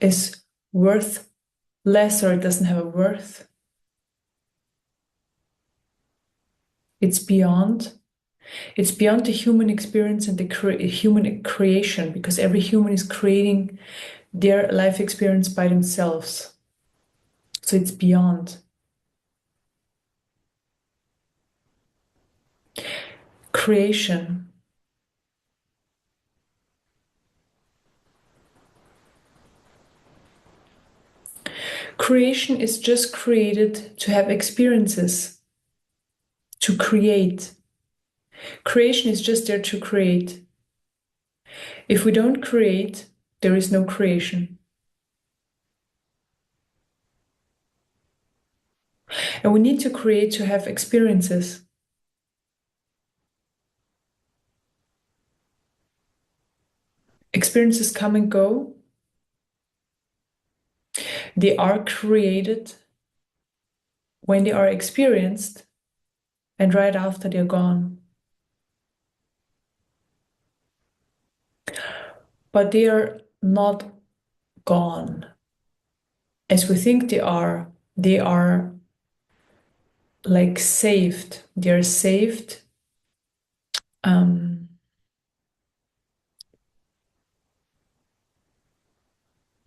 Is worth less, or it doesn't have a worth. It's beyond. It's beyond the human experience and the human creation, because every human is creating their life experience by themselves. So it's beyond. Creation. Creation is just created to have experiences, to create. Creation is just there to create. If we don't create, there is no creation. And we need to create to have experiences. Experiences come and go. They are created when they are experienced and right after they're gone. But they are not gone as we think they are. They are like saved. They are saved.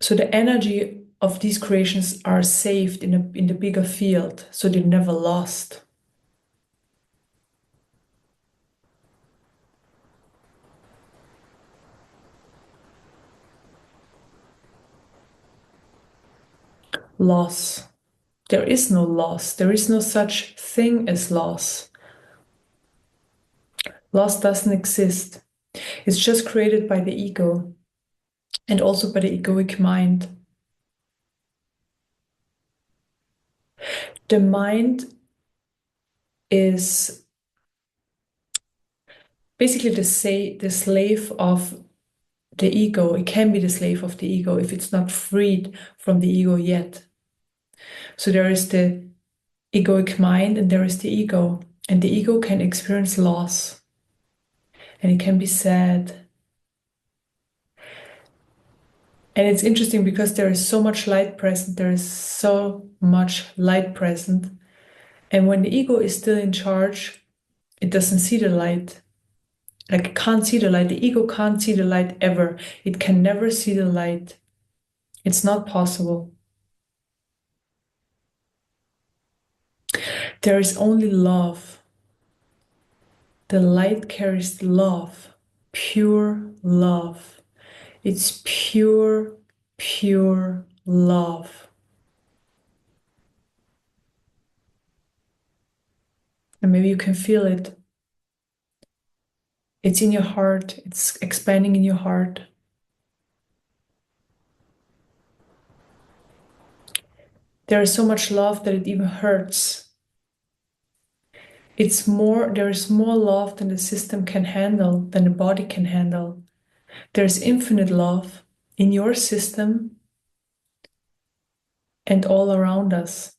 So the energy of these creations are saved in the bigger field, so they're never lost. Loss. There is no loss. There is no such thing as loss. Loss doesn't exist. It's just created by the ego and also by the egoic mind. The mind is basically the slave of the ego. It can be the slave of the ego if it's not freed from the ego yet. So there is the egoic mind and there is the ego. And the ego can experience loss. And it can be sad. And it's interesting because there is so much light present. There is so much light present. And when the ego is still in charge, it doesn't see the light. Like it can't see the light. The ego can't see the light ever. It can never see the light. It's not possible. There is only love. The light carries love, pure love. It's pure, pure love. And maybe you can feel it. It's in your heart. It's expanding in your heart. There is so much love that it even hurts. There is more love than the system can handle, than the body can handle. There's infinite love in your system and all around us.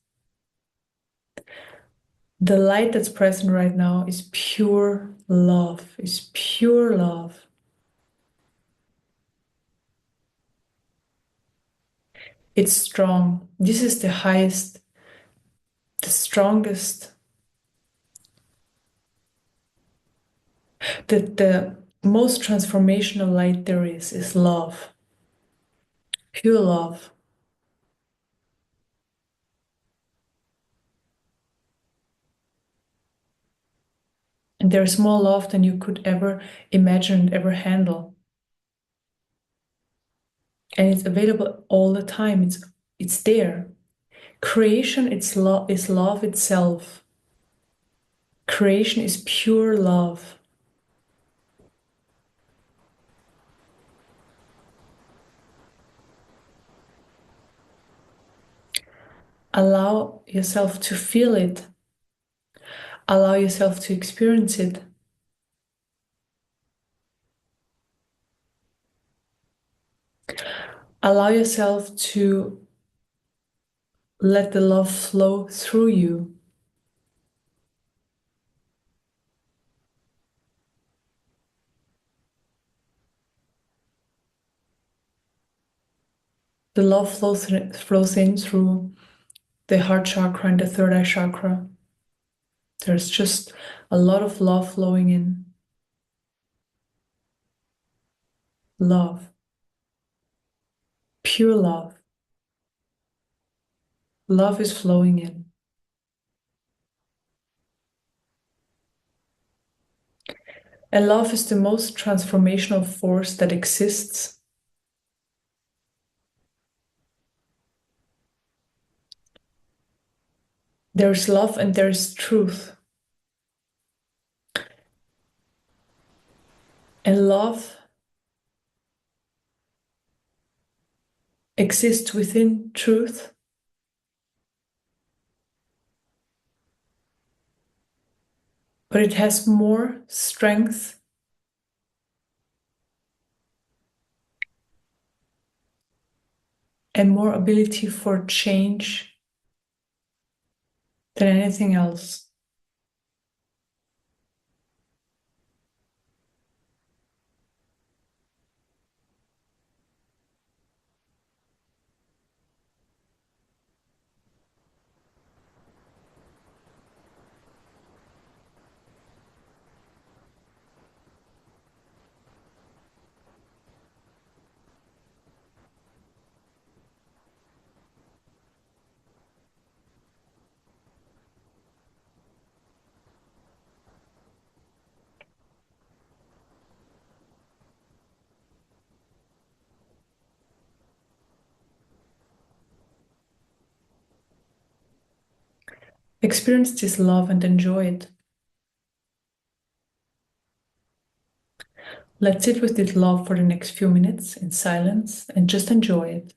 The light that's present right now is pure love, is pure love. It's strong. This is the highest, the strongest, the most transformational light there is love, pure love. And there's more love than you could ever imagine, ever handle. And it's available all the time. It's there. Creation is love itself. Creation is pure love. Allow yourself to feel it. Allow yourself to experience it. Allow yourself to let the love flow through you. The love flows in through the heart chakra and the third eye chakra. There's just a lot of love flowing in. Love. Pure love. Love is flowing in. And love is the most transformational force that exists. There's love and there's truth. And love exists within truth, but it has more strength and more ability for change than anything else. Experience this love and enjoy it. Let's sit with this love for the next few minutes in silence and just enjoy it.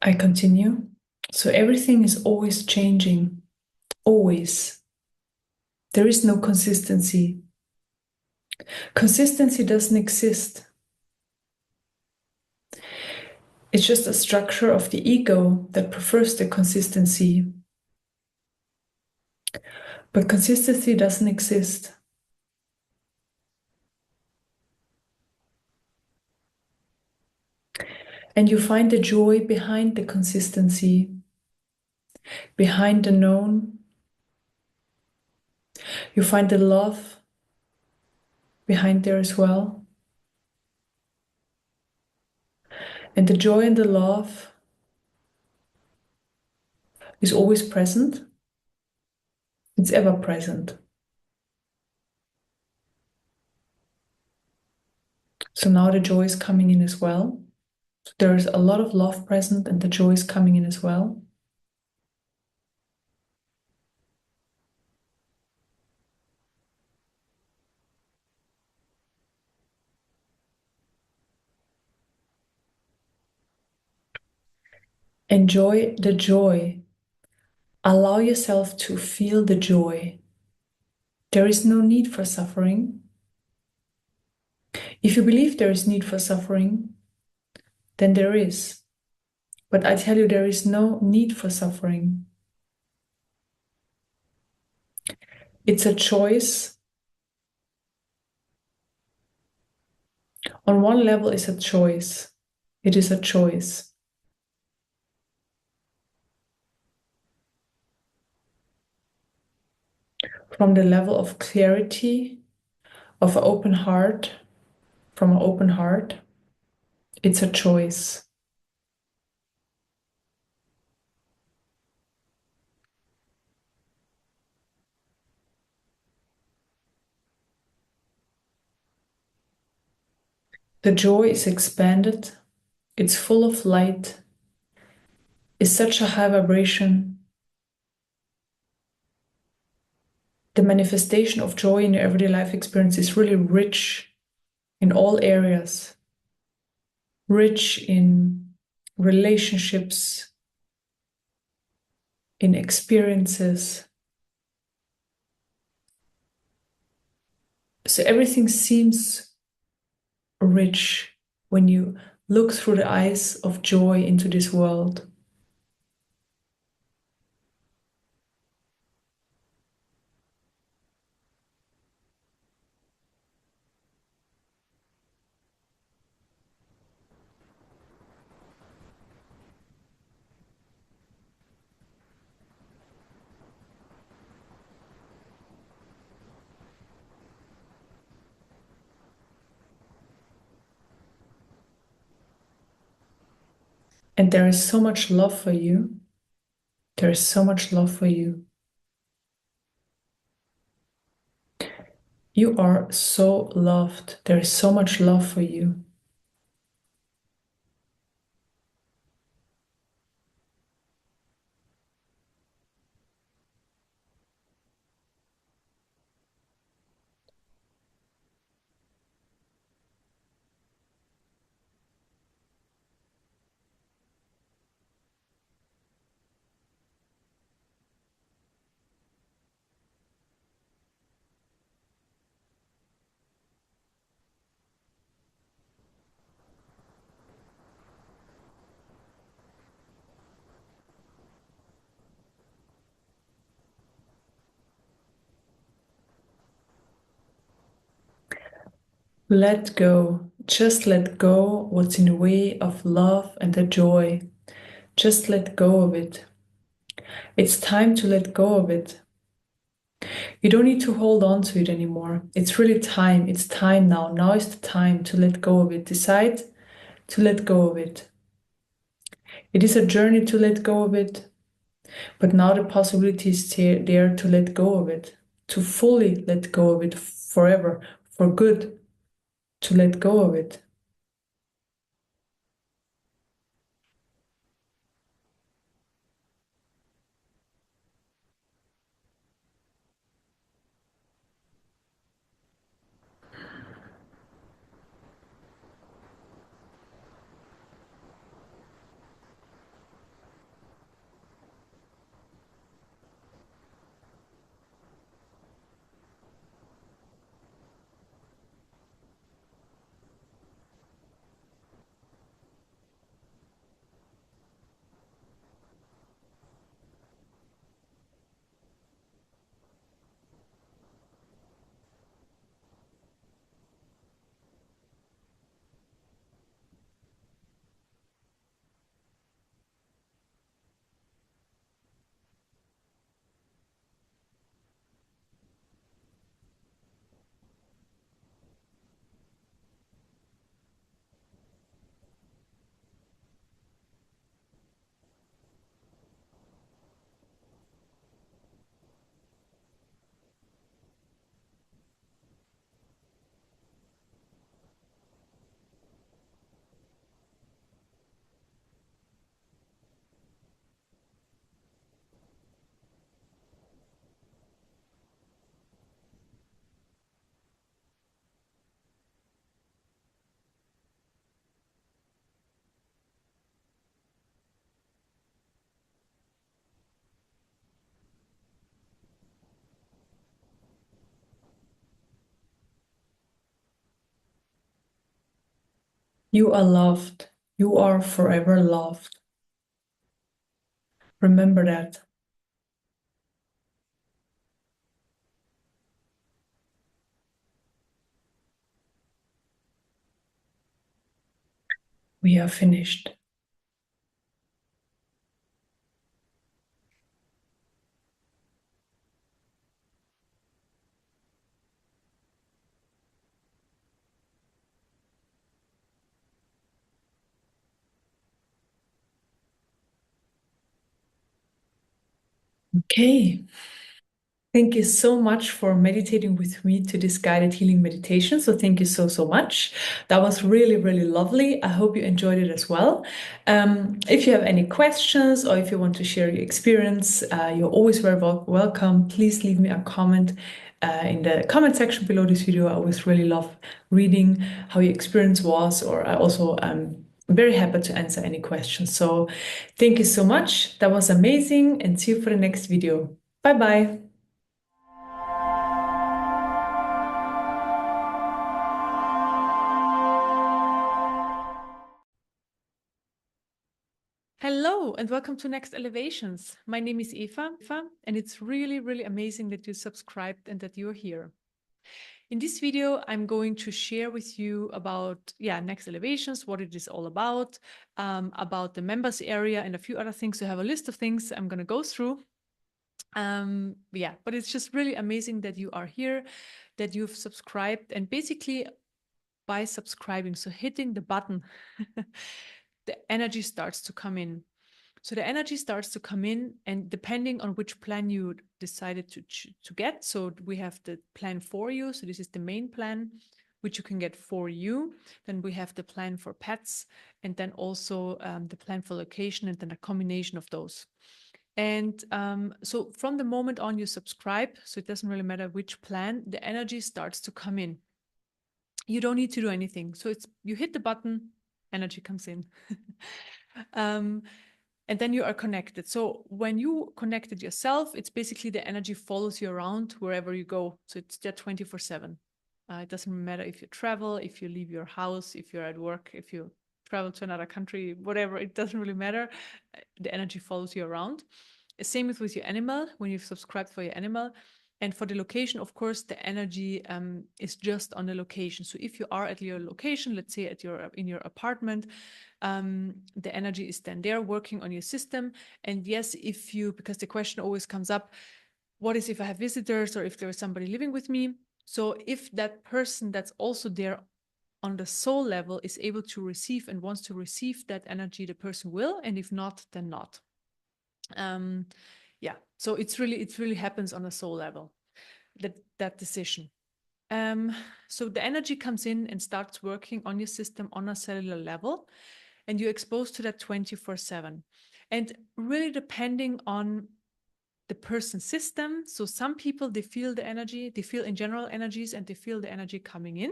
I continue. So everything is always changing, always. There is no consistency. Consistency doesn't exist. It's just a structure of the ego that prefers the consistency. But consistency doesn't exist. And you find the joy behind the consistency, behind the known. You find the love behind there as well. And the joy and the love is always present. It's ever present. So now the joy is coming in as well. There's a lot of love present and the joy is coming in as well. Enjoy the joy. Allow yourself to feel the joy. There is no need for suffering. If you believe there is need for suffering, then there is. But I tell you, there is no need for suffering. It's a choice. On one level, it's a choice. It is a choice. From the level of clarity, of an open heart, from an open heart, it's a choice. The joy is expanded, it's full of light, is such a high vibration. The manifestation of joy in your everyday life experience is really rich in all areas, rich in relationships, in experiences. So everything seems rich when you look through the eyes of joy into this world. And there is so much love for you. There is so much love for you. You are so loved. There is so much love for you. Let go. Just let go what's in the way of love and the joy. Just let go of it. It's time to let go of it. You don't need to hold on to it anymore. It's really time. It's time now. Now is the time to let go of it. Decide to let go of it. It is a journey to let go of it, but now the possibility is there to let go of it, to fully let go of it forever, for good, to let go of it. You are loved. You are forever loved. Remember that. We are finished. Okay. Thank you so much for meditating with me to this guided healing meditation. So thank you so, so much. That was really, really lovely. I hope you enjoyed it as well. If you have any questions or if you want to share your experience, you're always very welcome. Please leave me a comment in the comment section below this video. I always really love reading how your experience was, or I also very happy to answer any questions. So thank you so much. That was amazing, and see you for the next video. Bye bye. Hello and welcome to Next Elevations. My name is Eva, and it's really, really amazing that you subscribed and that you're here. In this video, I'm going to share with you about Next Elevations, what it is all about the members area, and a few other things. So I have a list of things I'm going to go through. But it's just really amazing that you are here, that you've subscribed, and basically by subscribing, so hitting the button, the energy starts to come in. So the energy starts to come in, and depending on which plan you decided to get, so we have the plan for you. So this is the main plan, which you can get for you. Then we have the plan for pets, and then also the plan for location, and then a combination of those. And so from the moment on you subscribe, so it doesn't really matter which plan, the energy starts to come in. You don't need to do anything. So it's you hit the button, energy comes in. And then you are connected. So when you connected yourself, it's basically the energy follows you around wherever you go. So it's there 24/7. It doesn't matter if you travel, if you leave your house, if you're at work, if you travel to another country, whatever, it doesn't really matter. The energy follows you around. Same with your animal, when you've subscribed for your animal. And for the location, of course, the energy is just on the location. So if you are at your location, let's say in your apartment, the energy is then there working on your system. And yes, because the question always comes up, what is if I have visitors or if there is somebody living with me? So if that person that's also there on the soul level is able to receive and wants to receive that energy, the person will, and if not, then not. So it really happens on a soul level, that decision. So the energy comes in and starts working on your system on a cellular level, and you're exposed to that 24/7. And really depending on the person's system. So some people, they feel the energy, they feel in general energies, and they feel the energy coming in.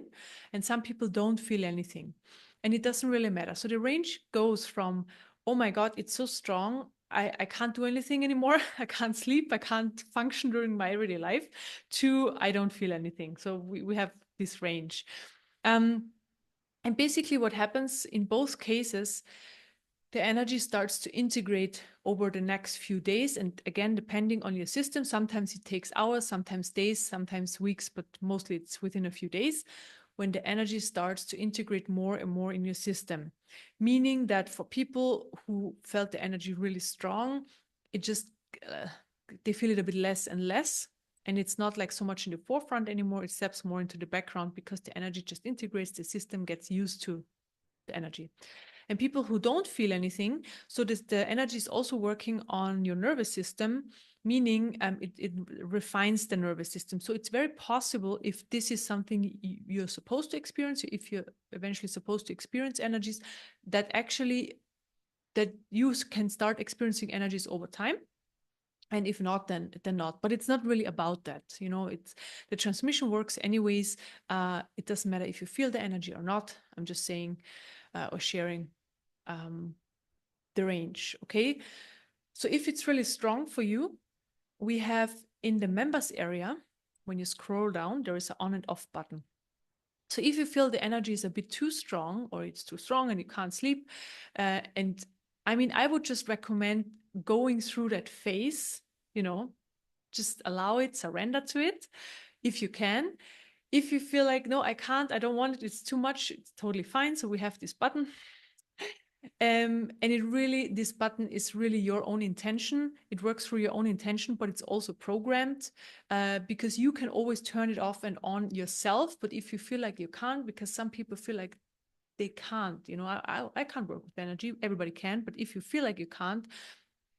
And some people don't feel anything. And it doesn't really matter. So the range goes from, oh my God, it's so strong, I can't do anything anymore. I can't sleep. I can't function during my everyday life, to I don't feel anything. So we have this range. And basically what happens in both cases, the energy starts to integrate over the next few days. And again, depending on your system, sometimes it takes hours, sometimes days, sometimes weeks, but mostly it's within a few days when the energy starts to integrate more and more in your system. Meaning that for people who felt the energy really strong, it just, they feel it a bit less and less. And it's not like so much in the forefront anymore. It steps more into the background because the energy just integrates, the system gets used to the energy. And people who don't feel anything, so the energy is also working on your nervous system, meaning it refines the nervous system. So it's very possible, if this is something you're supposed to experience, if you're eventually supposed to experience energies, that you can start experiencing energies over time. And if not, then not. But it's not really about that. It's the transmission works anyways. It doesn't matter if you feel the energy or not. I'm just saying or sharing the range. Okay. So if it's really strong for you, we have in the members area, when you scroll down, there is an on and off button. So if you feel the energy is a bit too strong, or it's too strong and you can't sleep, and I mean, I would just recommend going through that phase, you know, just allow it, surrender to it if you can. If you feel like, no, I can't, I don't want it, it's too much, it's totally fine. So we have this button. And it really, this button is really your own intention. It works through your own intention, but it's also programmed because you can always turn it off and on yourself. But if you feel like you can't, because some people feel like they can't, you know, I can't work with energy. Everybody can, but if you feel like you can't,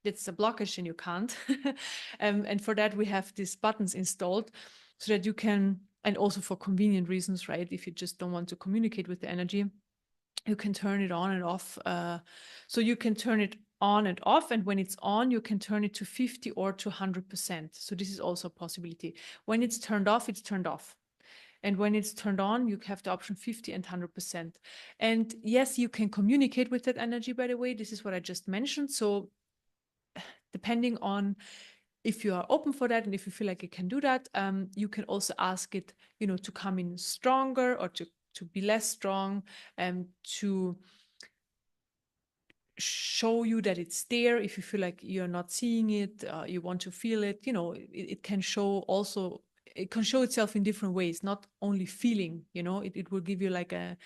it's a blockage and you can't. And for that, we have these buttons installed so that you can, and also for convenient reasons, right? If you just don't want to communicate with the energy, you can turn it on and off. So you can turn it on and off. And when it's on, you can turn it to 50 or to 100%. So this is also a possibility. When it's turned off, it's turned off. And when it's turned on, you have the option 50 and 100%. And yes, you can communicate with that energy, by the way. This is what I just mentioned. So depending on if you are open for that and if you feel like you can do that, you can also ask it, you know, to come in stronger or to be less strong, and to show you that it's there. If you feel like you're not seeing it, you want to feel it, you know, it can show also, it can show itself in different ways, not only feeling, you know, it will give you like an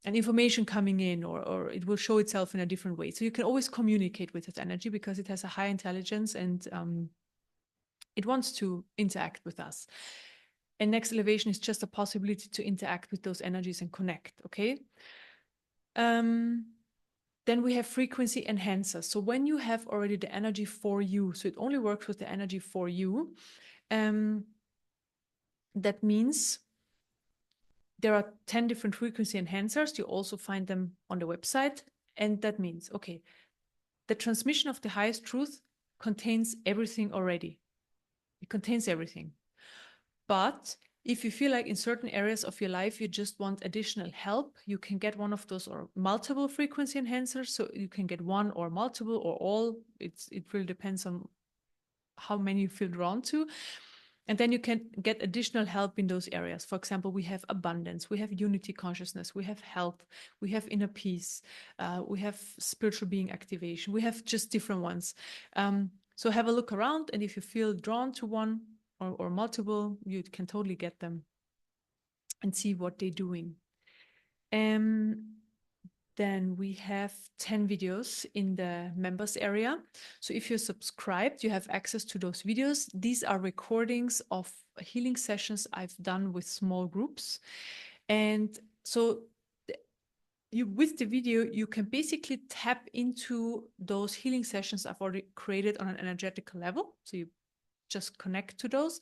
information coming in, or it will show itself in a different way. So you can always communicate with that energy because it has a high intelligence, and it wants to interact with us. And next elevation is just a possibility to interact with those energies and connect, okay? Then we have frequency enhancers. So when you have already the energy for you, so it only works with the energy for you, that means there are 10 different frequency enhancers. You also find them on the website. And that means, okay, the transmission of the highest truth contains everything already. It contains everything. But if you feel like in certain areas of your life, you just want additional help, you can get one of those or multiple frequency enhancers. So you can get one or multiple or all. It really depends on how many you feel drawn to. And then you can get additional help in those areas. For example, we have abundance, we have unity consciousness, we have health, we have inner peace, we have spiritual being activation, we have just different ones. So have a look around, and if you feel drawn to one or multiple, you can totally get them and see what they're doing. Then we have 10 videos in the members area. So if you're subscribed, you have access to those videos. These are recordings of healing sessions I've done with small groups. And so with the video, you can basically tap into those healing sessions I've already created on an energetical level. So you just connect to those.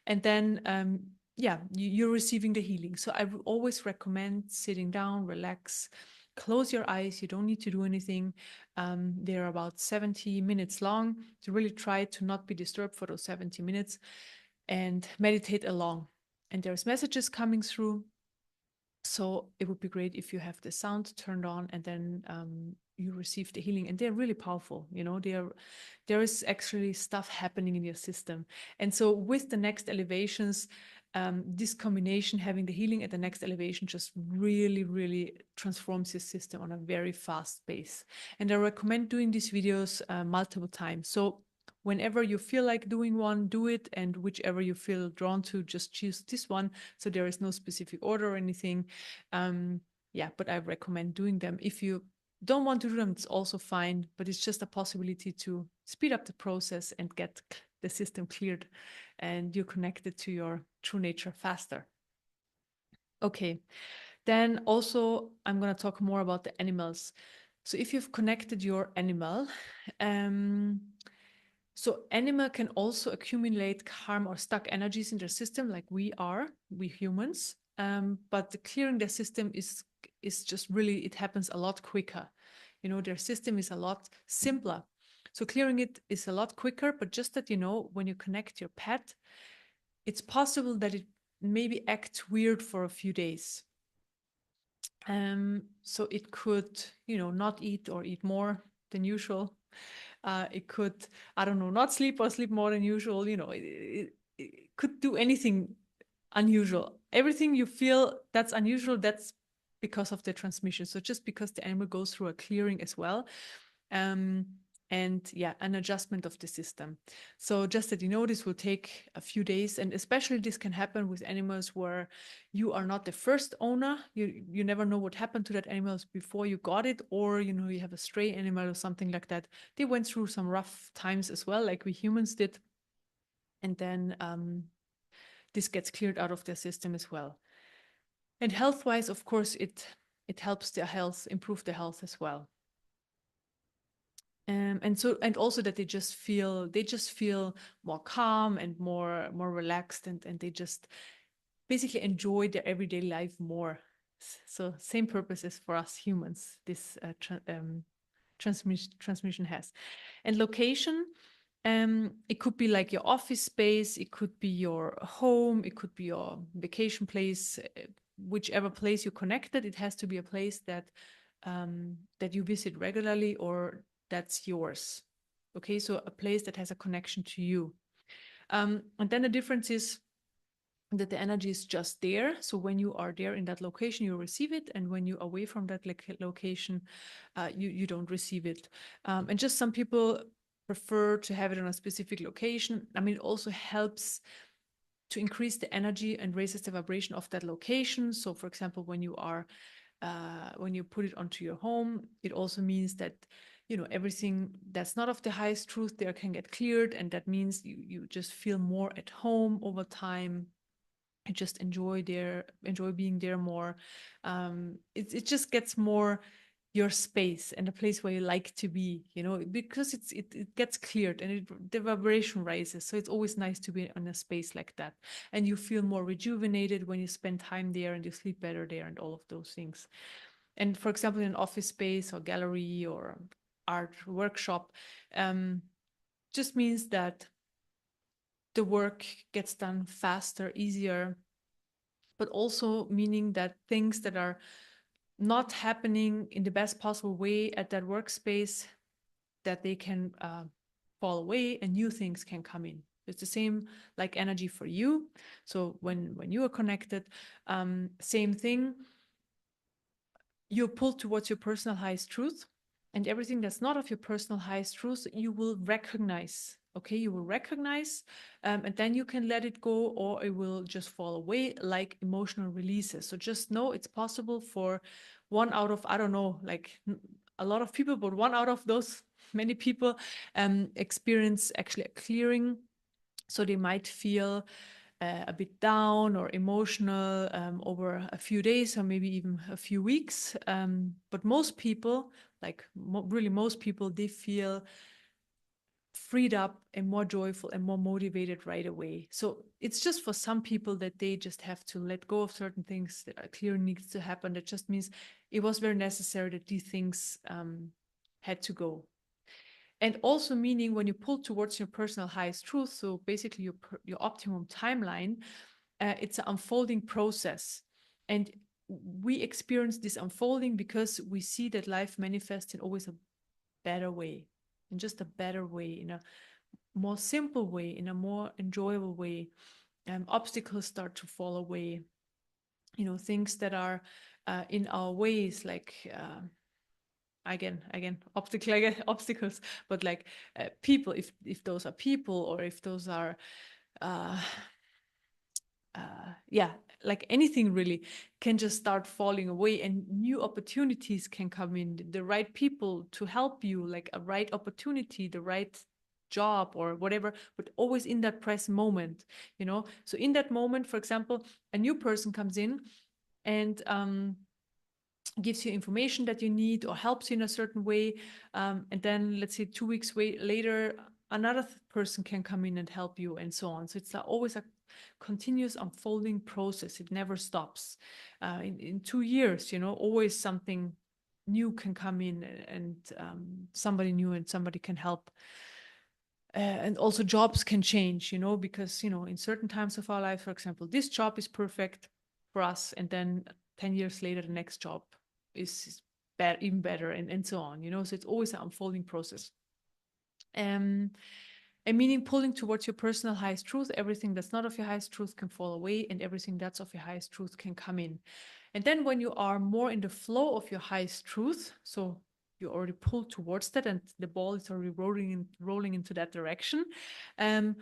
And then, you're receiving the healing. So I would always recommend sitting down, relax, close your eyes. You don't need to do anything. They're about 70 minutes long. So really try to not be disturbed for those 70 minutes and meditate along. And there's messages coming through. So it would be great if you have the sound turned on, and then you receive the healing. And they're really powerful. You know, there is actually stuff happening in your system. And so with the next elevations, this combination, having the healing at the next elevation, just really, really transforms your system on a very fast pace. And I recommend doing these videos multiple times. So whenever you feel like doing one, do it. And whichever you feel drawn to, just choose this one. So there is no specific order or anything. But I recommend doing them. If you don't want to do them, it's also fine. But it's just a possibility to speed up the process and get the system cleared, and you're connected to your true nature faster. Okay, then also I'm going to talk more about the animals. So if you've connected your animal, so animal can also accumulate karma or stuck energies in their system, like we humans. But the clearing their system is just really, it happens a lot quicker. You know, their system is a lot simpler. So clearing it is a lot quicker, but just that, you know, when you connect your pet, it's possible that it maybe acts weird for a few days. So it could, you know, not eat or eat more than usual. It could, I don't know, not sleep or sleep more than usual. You know, it could do anything unusual. Everything you feel that's unusual, that's because of the transmission. So just because the animal goes through a clearing as well. And yeah, an adjustment of the system. So just that you know, this will take a few days, and especially this can happen with animals where you are not the first owner. You never know what happened to that animal before you got it, or you know, you have a stray animal or something like that. They went through some rough times as well, like we humans did, and then this gets cleared out of their system as well. And health-wise, of course, it helps their health, improve their health as well. And also that they just feel more calm and more relaxed, and they just basically enjoy their everyday life more. So same purpose as for us humans, this transmission has. And location, it could be like your office space, it could be your home, it could be your vacation place, whichever place you're connected. It has to be a place that you visit regularly or that's yours. Okay, so a place that has a connection to you. And then the difference is that the energy is just there. So when you are there in that location, you receive it, and when you're away from that location, you don't receive it. And just some people prefer to have it on a specific location. I mean, it also helps to increase the energy and raises the vibration of that location. So, for example, when you put it onto your home, it also means that everything that's not of the highest truth there can get cleared, and that means you just feel more at home over time. I just enjoy being there more. It just gets more your space and a place where you like to be, because it gets cleared and the vibration rises. So it's always nice to be in a space like that, and you feel more rejuvenated when you spend time there, and you sleep better there, and all of those things. And for example, in an office space or gallery or art workshop, just means that the work gets done faster, easier, but also meaning that things that are not happening in the best possible way at that workspace, that they can fall away and new things can come in. It's the same like energy for you. So when you are connected, same thing, you're pulled towards your personal highest truth, and everything that's not of your personal highest truth, you will recognize. Okay, you will recognize, and then you can let it go, or it will just fall away like emotional releases. So just know it's possible for one out of, I don't know, like a lot of people, but one out of those many people experience actually a clearing. So they might feel a bit down or emotional over a few days or maybe even a few weeks. But most people, like really most people, they feel freed up and more joyful and more motivated right away. So it's just for some people that they just have to let go of certain things that are clear needs to happen. That just means it was very necessary that these things had to go. And also meaning when you pull towards your personal highest truth, so basically your optimum timeline, it's an unfolding process. And we experience this unfolding because we see that life manifests in always a better way, in just a better way, in a more simple way, in a more enjoyable way. Obstacles start to fall away. Things that are in our ways, like again obstacles, but like people, if those are people, or if those are uh, yeah, like anything really, can just start falling away, and new opportunities can come in, the right people to help you, like a right opportunity, the right job or whatever, but always in that present moment. So in that moment, for example, a new person comes in and gives you information that you need or helps you in a certain way, and then let's say 2 weeks later, another person can come in and help you, and so on. So it's always a continuous unfolding process. It never stops. In 2 years, always something new can come in, and somebody new and somebody can help. And also jobs can change, because in certain times of our life, for example, this job is perfect for us, and then 10 years later the next job is even better, and so on. So it's always an unfolding process. And meaning pulling towards your personal highest truth, everything that's not of your highest truth can fall away, and everything that's of your highest truth can come in. And then when you are more in the flow of your highest truth, so you already pulled towards that and the ball is already rolling into that direction, um,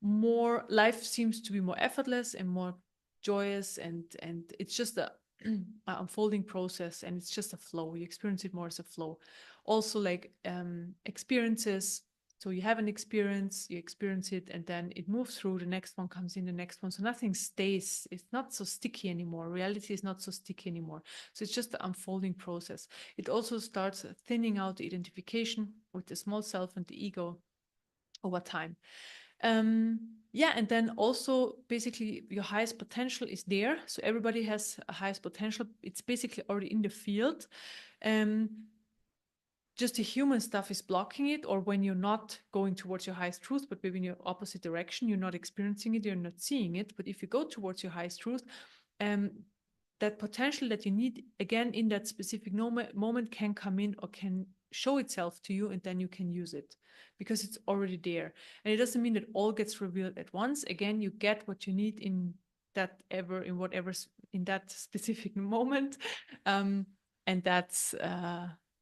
more life seems to be more effortless and more joyous, and it's just a unfolding process, and it's just a flow. You experience it more as a flow. Also, like experiences, so you have an experience, you experience it, and then it moves through, the next one comes in, the next one, so nothing stays. It's not so sticky anymore. Reality is not so sticky anymore. So it's just the unfolding process. It also starts thinning out the identification with the small self and the ego over time. Yeah, and then also basically your highest potential is there. So everybody has a highest potential. It's basically already in the field. Um, just the human stuff is blocking it, or when you're not going towards your highest truth, but maybe in your opposite direction, you're not experiencing it, you're not seeing it. But if you go towards your highest truth, um, that potential that you need again in that specific moment can come in or can show itself to you, and then you can use it because it's already there. And it doesn't mean that all gets revealed at once. Again, you get what you need in in that specific moment, and that's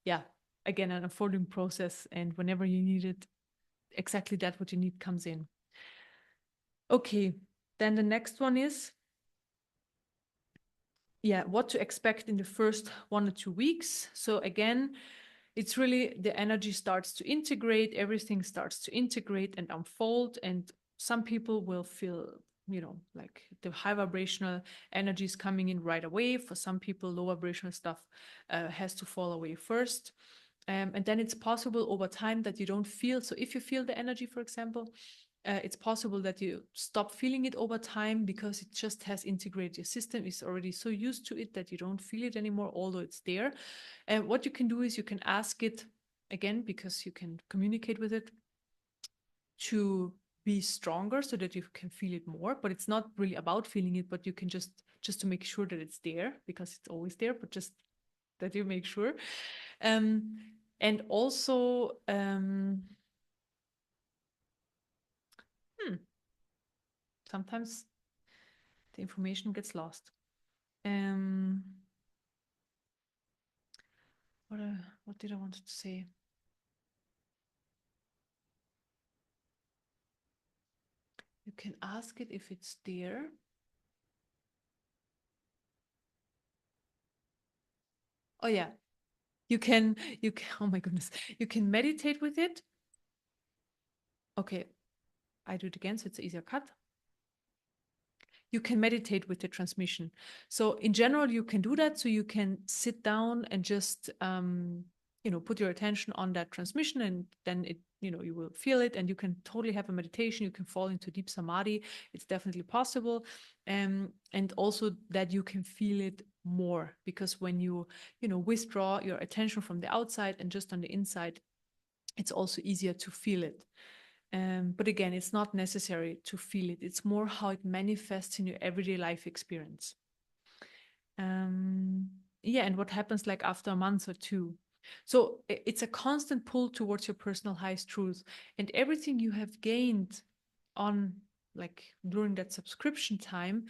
yeah, again, an unfolding process. And whenever you need it, exactly that what you need comes in. Okay, then the next one is, yeah, what to expect in the first 1 or 2 weeks. So again, it's really the energy starts to integrate, everything starts to integrate and unfold. And some people will feel, like the high vibrational energy is coming in right away. For some people, low vibrational stuff has to fall away first. And then it's possible over time that you don't feel. So if you feel the energy, for example, it's possible that you stop feeling it over time because it just has integrated. Your system is already so used to it that you don't feel it anymore, although it's there. And what you can do is you can ask it again, because you can communicate with it, to be stronger so that you can feel it more. But it's not really about feeling it, but you can just to make sure that it's there, because it's always there, but just that you make sure. And also, sometimes the information gets lost. Um, what did I want to say? You can ask it if it's there. Oh yeah, you can. Oh my goodness, you can meditate with it. Okay, I do it again, so it's an easier cut. You can meditate with the transmission. So in general, you can do that. So you can sit down and just put your attention on that transmission, and then you will feel it, and you can totally have a meditation. You can fall into deep samadhi. It's definitely possible. And also that you can feel it more, because when you withdraw your attention from the outside and just on the inside, it's also easier to feel it. But again, it's not necessary to feel it. It's more how it manifests in your everyday life experience. Yeah, and what happens like after a month or two. So it's a constant pull towards your personal highest truth, and everything you have gained on, like, during that subscription time,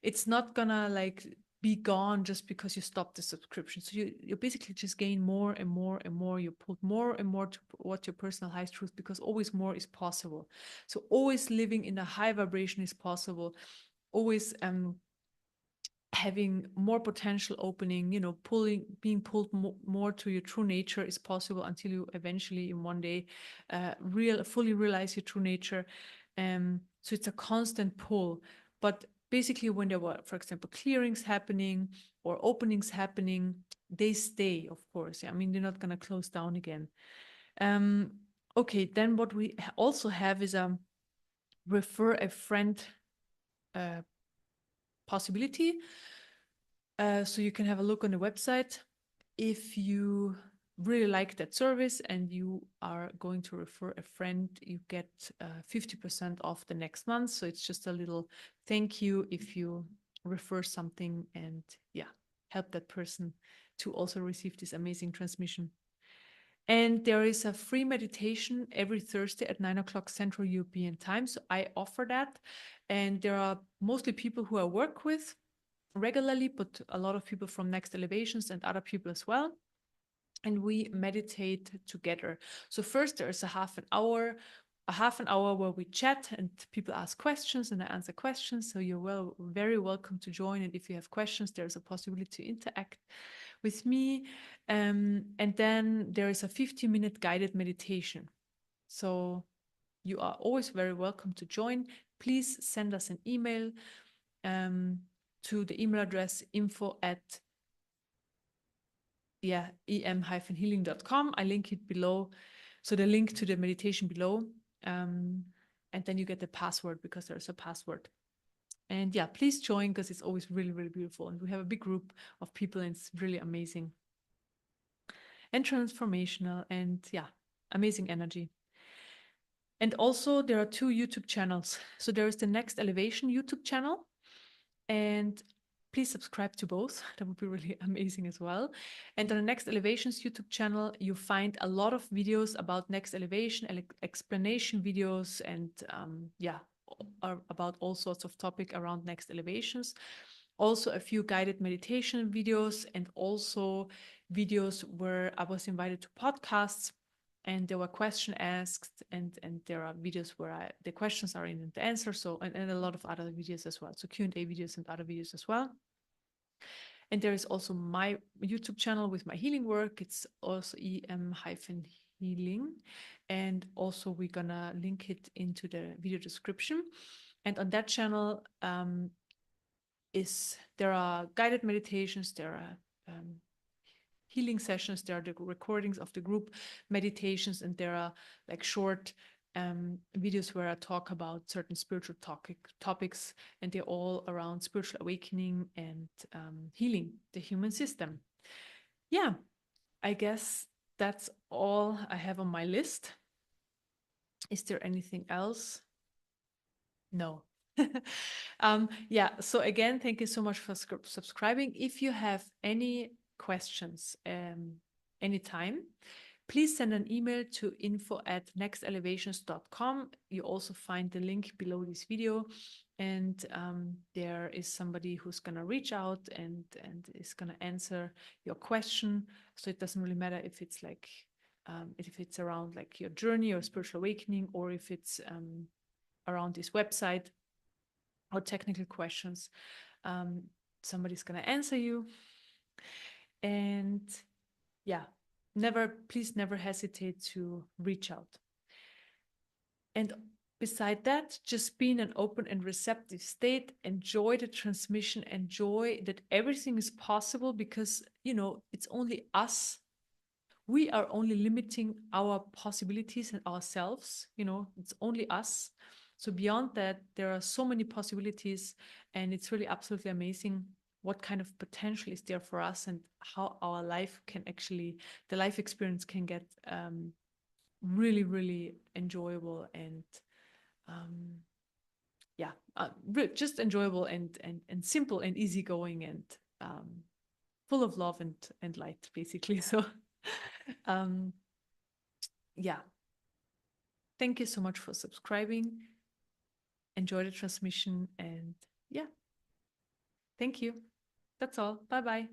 it's not gonna like be gone just because you stop the subscription. So you basically just gain more and more and more. You put more and more to what your personal highest truth, because always more is possible. So always living in a high vibration is possible. Always having more potential opening, being pulled more to your true nature is possible, until you eventually in one day fully realize your true nature. So it's a constant pull. But basically, when there were, for example, clearings happening or openings happening, they stay, of course. I mean, they're not going to close down again. Okay, then what we also have is a refer a friend uh, possibility. So you can have a look on the website. If you really like that service and you are going to refer a friend, you get 50% off the next month. So it's just a little thank you if you refer something and, yeah, help that person to also receive this amazing transmission. And there is a free meditation every Thursday at 9 o'clock Central European Time. So I offer that. And there are mostly people who I work with regularly, but a lot of people from Next Elevations and other people as well. And we meditate together. So first there is a half an hour where we chat and people ask questions and I answer questions. So you're very welcome to join. And if you have questions, there's a possibility to interact with me. And then there is a 15-minute guided meditation. So you are always very welcome to join. Please send us an email to the email address info@em-healing.com. I link it below. So the link to the meditation below. And then you get the password because there's a password. And yeah, please join because it's always really, really beautiful. And we have a big group of people and it's really amazing and transformational and yeah, amazing energy. And also there are 2 YouTube channels. So there is the Next Elevation YouTube channel, and please subscribe to both. That would be really amazing as well. And on the Next Elevations YouTube channel, you find a lot of videos about Next Elevation, explanation videos, and about all sorts of topic around Next Elevations. Also a few guided meditation videos and also videos where I was invited to podcasts and there were questions asked and there are videos where the questions are in the answer. So, and a lot of other videos as well. So Q&A videos and other videos as well. And there is also my YouTube channel with my healing work. It's also em-healing. And also we're gonna link it into the video description. And on that channel there are guided meditations, there are healing sessions, there are the recordings of the group meditations, and there are like short videos where I talk about certain spiritual topics, and they're all around spiritual awakening and healing the human system. Yeah, I guess that's all I have on my list. Is there anything else? No. Yeah, so again, thank you so much for subscribing. If you have any questions anytime, please send an email to info@nextelevations.com. You also find the link below this video, and there is somebody who's going to reach out and is going to answer your question. So it doesn't really matter if it's like if it's around like your journey or spiritual awakening, or if it's around this website or technical questions. Somebody's going to answer you. And yeah, please never hesitate to reach out. And beside that, just be in an open and receptive state. Enjoy the transmission. Enjoy that everything is possible because, it's only us. We are only limiting our possibilities and ourselves. It's only us. So beyond that, there are so many possibilities, and it's really absolutely amazing what kind of potential is there for us and how our life can the life experience can get really, really enjoyable and just enjoyable and simple and easygoing and full of love and light, basically. So yeah. Thank you so much for subscribing. Enjoy the transmission and yeah. Thank you. That's all. Bye-bye.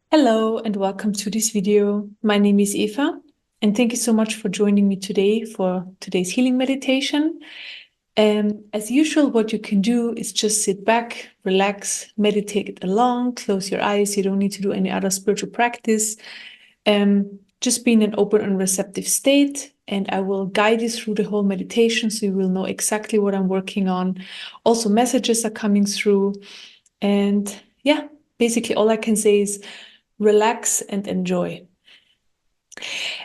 Hello and welcome to this video. My name is Eva and thank you so much for joining me today for today's healing meditation. As usual, what you can do is just sit back, relax, meditate along, close your eyes. You don't need to do any other spiritual practice. Just be in an open and receptive state, and I will guide you through the whole meditation so you will know exactly what I'm working on. Also, messages are coming through. And yeah, basically all I can say is relax and enjoy.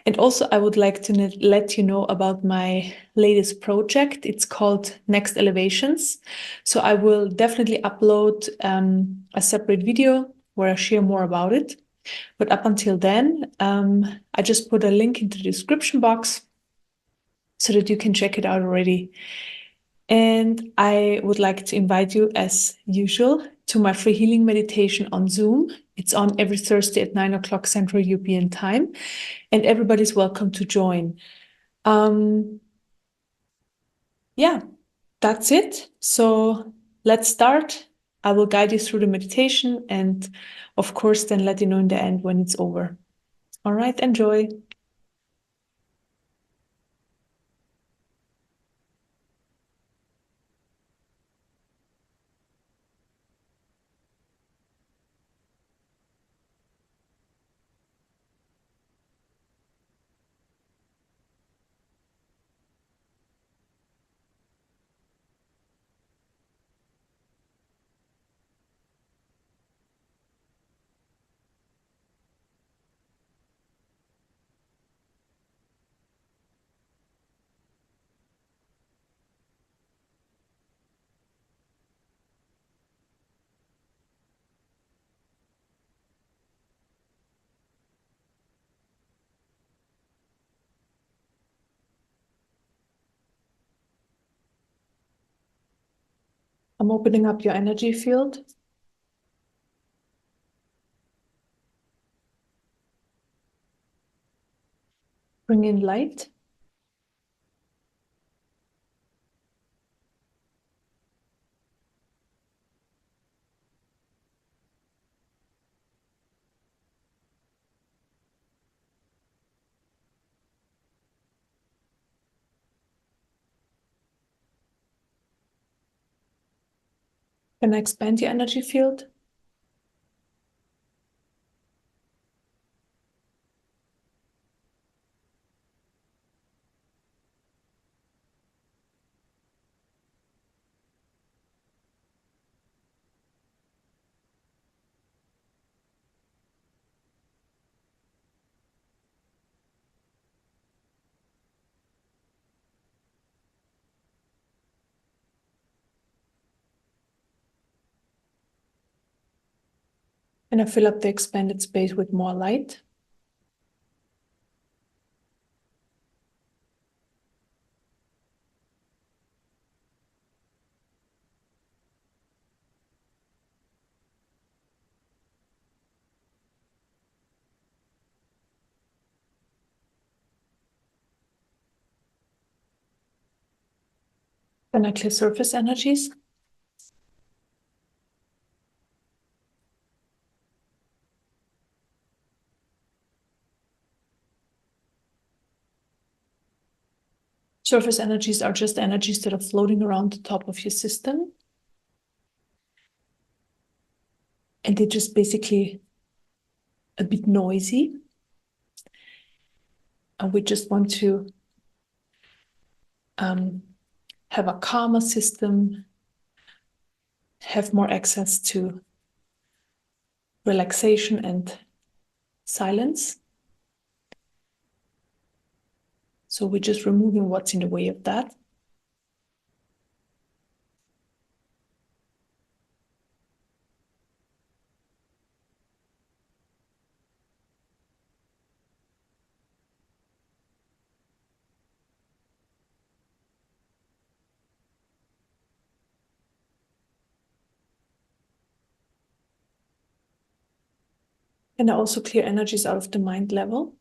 And also, I would like to let you know about my latest project. It's called Next Elevations. So I will definitely upload a separate video where I share more about it. But up until then, I just put a link into the description box so that you can check it out already. And I would like to invite you, as usual, to my free healing meditation on Zoom. It's on every Thursday at 9 o'clock Central European Time, and everybody's welcome to join. Yeah, that's it. So let's start. I will guide you through the meditation and, of course, then let you know in the end when it's over. All right, enjoy. I'm opening up your energy field. Bring in light. Can I expand your energy field? And I fill up the expanded space with more light. Then I clear surface energies. Surface energies are just energies that are floating around the top of your system. And they're just basically a bit noisy. And we just want to have a calmer system, have more access to relaxation and silence. So we're just removing what's in the way of that. And I also clear energies out of the mind level.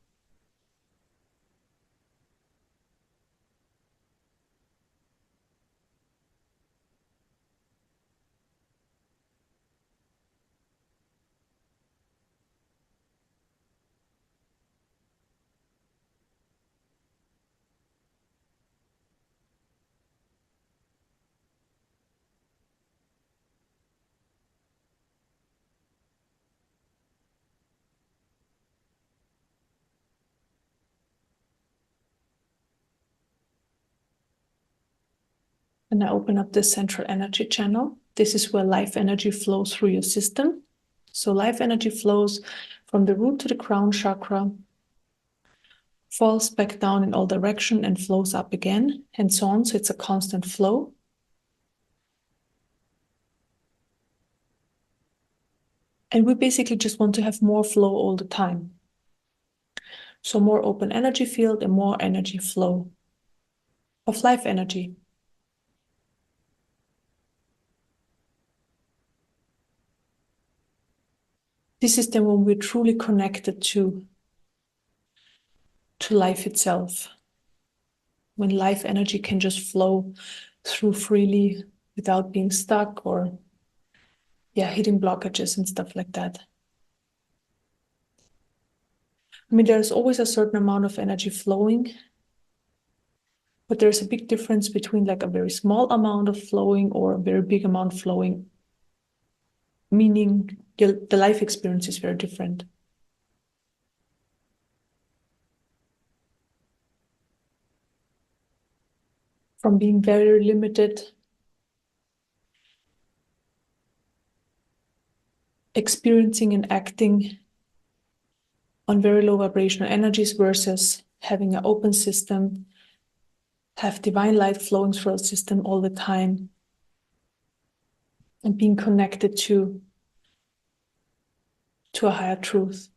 And I open up the central energy channel. This is where life energy flows through your system. So life energy flows from the root to the crown chakra, falls back down in all directions and flows up again, and so on. So it's a constant flow. And we basically just want to have more flow all the time. So more open energy field and more energy flow of life energy. This is then when we're truly connected to life itself, when life energy can just flow through freely without being stuck or hitting blockages and stuff like that. I mean, there's always a certain amount of energy flowing, but there's a big difference between like a very small amount of flowing or a very big amount flowing, meaning the life experience is very different. From being very limited, experiencing and acting on very low vibrational energies versus having an open system, have divine light flowing through a system all the time, and being connected to a higher truth.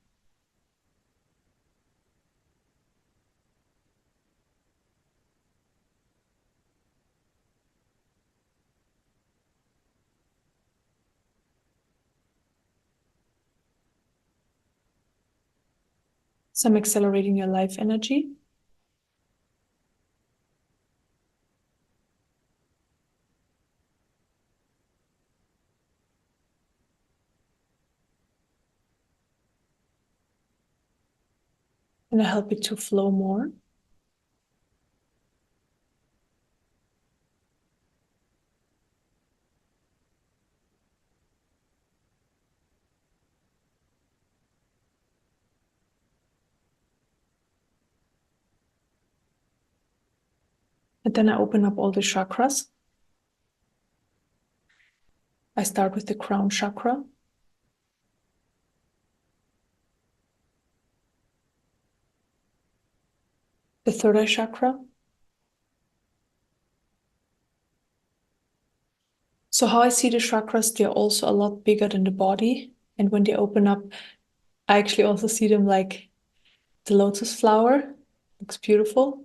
So I'm accelerating your life energy. And I help it to flow more. And then I open up all the chakras. I start with the crown chakra, the third eye chakra. So how I see the chakras, they're also a lot bigger than the body. And when they open up, I actually also see them like the lotus flower. Looks beautiful.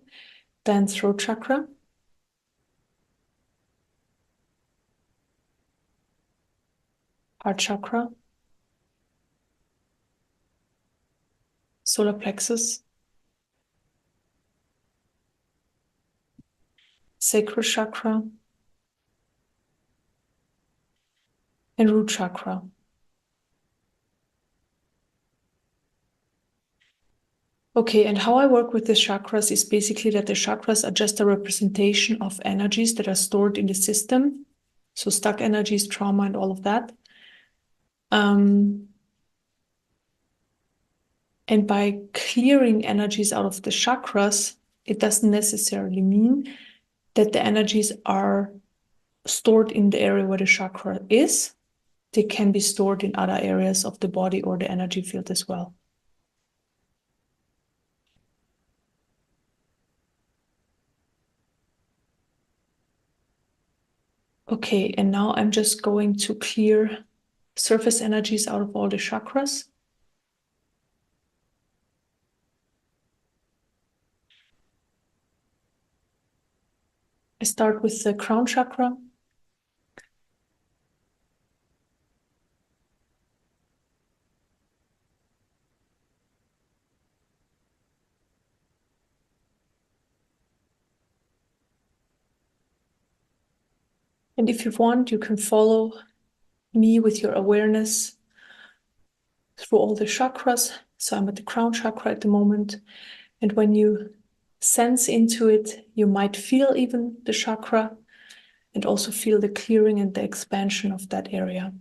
Then throat chakra. Heart chakra. Solar plexus. Sacral chakra. And root chakra. Okay, and how I work with the chakras is basically that the chakras are just a representation of energies that are stored in the system. So stuck energies, trauma, and all of that. And by clearing energies out of the chakras, it doesn't necessarily mean that the energies are stored in the area where the chakra is. They can be stored in other areas of the body or the energy field as well. Okay, and now I'm just going to clear surface energies out of all the chakras. I start with the crown chakra. And if you want, you can follow me with your awareness through all the chakras. So I'm at the crown chakra at the moment. And when you sense into it, you might feel even the chakra and also feel the clearing and the expansion of that area.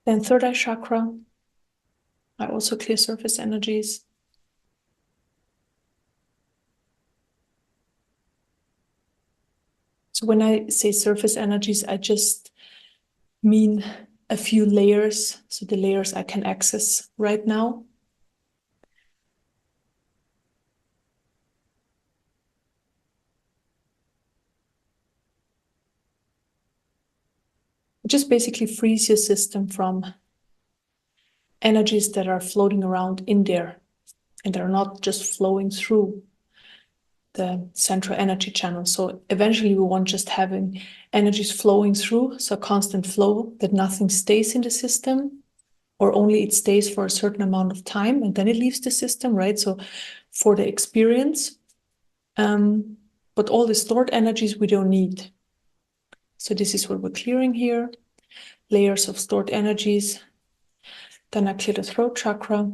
Then third eye chakra, I also clear surface energies. So when I say surface energies, I just mean a few layers. So the layers I can access right now. It just basically frees your system from energies that are floating around in there, and they're not just flowing through the central energy channel. So eventually we want just having energies flowing through, so constant flow, that nothing stays in the system, or only it stays for a certain amount of time and then it leaves the system, right? So for the experience, but all the stored energies we don't need. So this is what we're clearing here, layers of stored energies. Then I clear the throat chakra.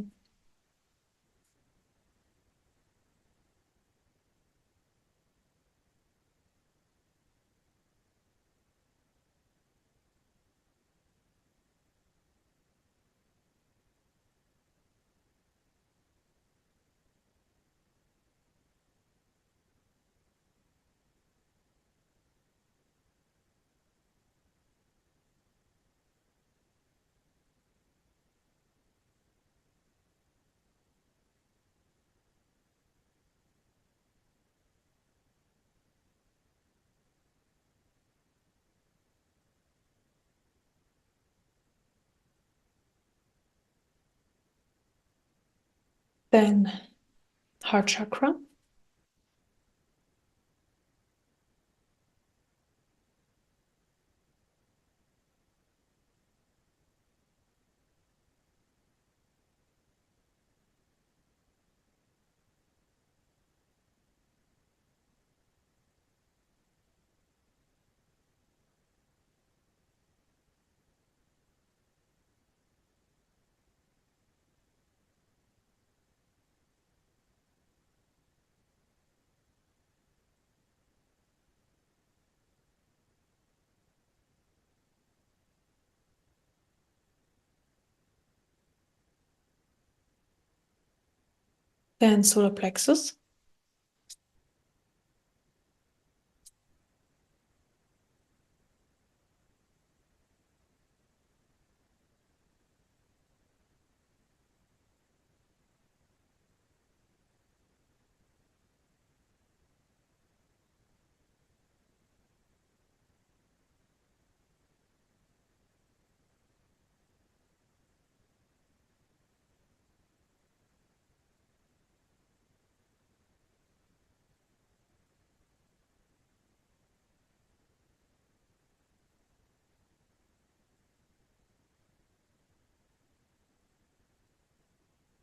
Then heart chakra. Then solar plexus.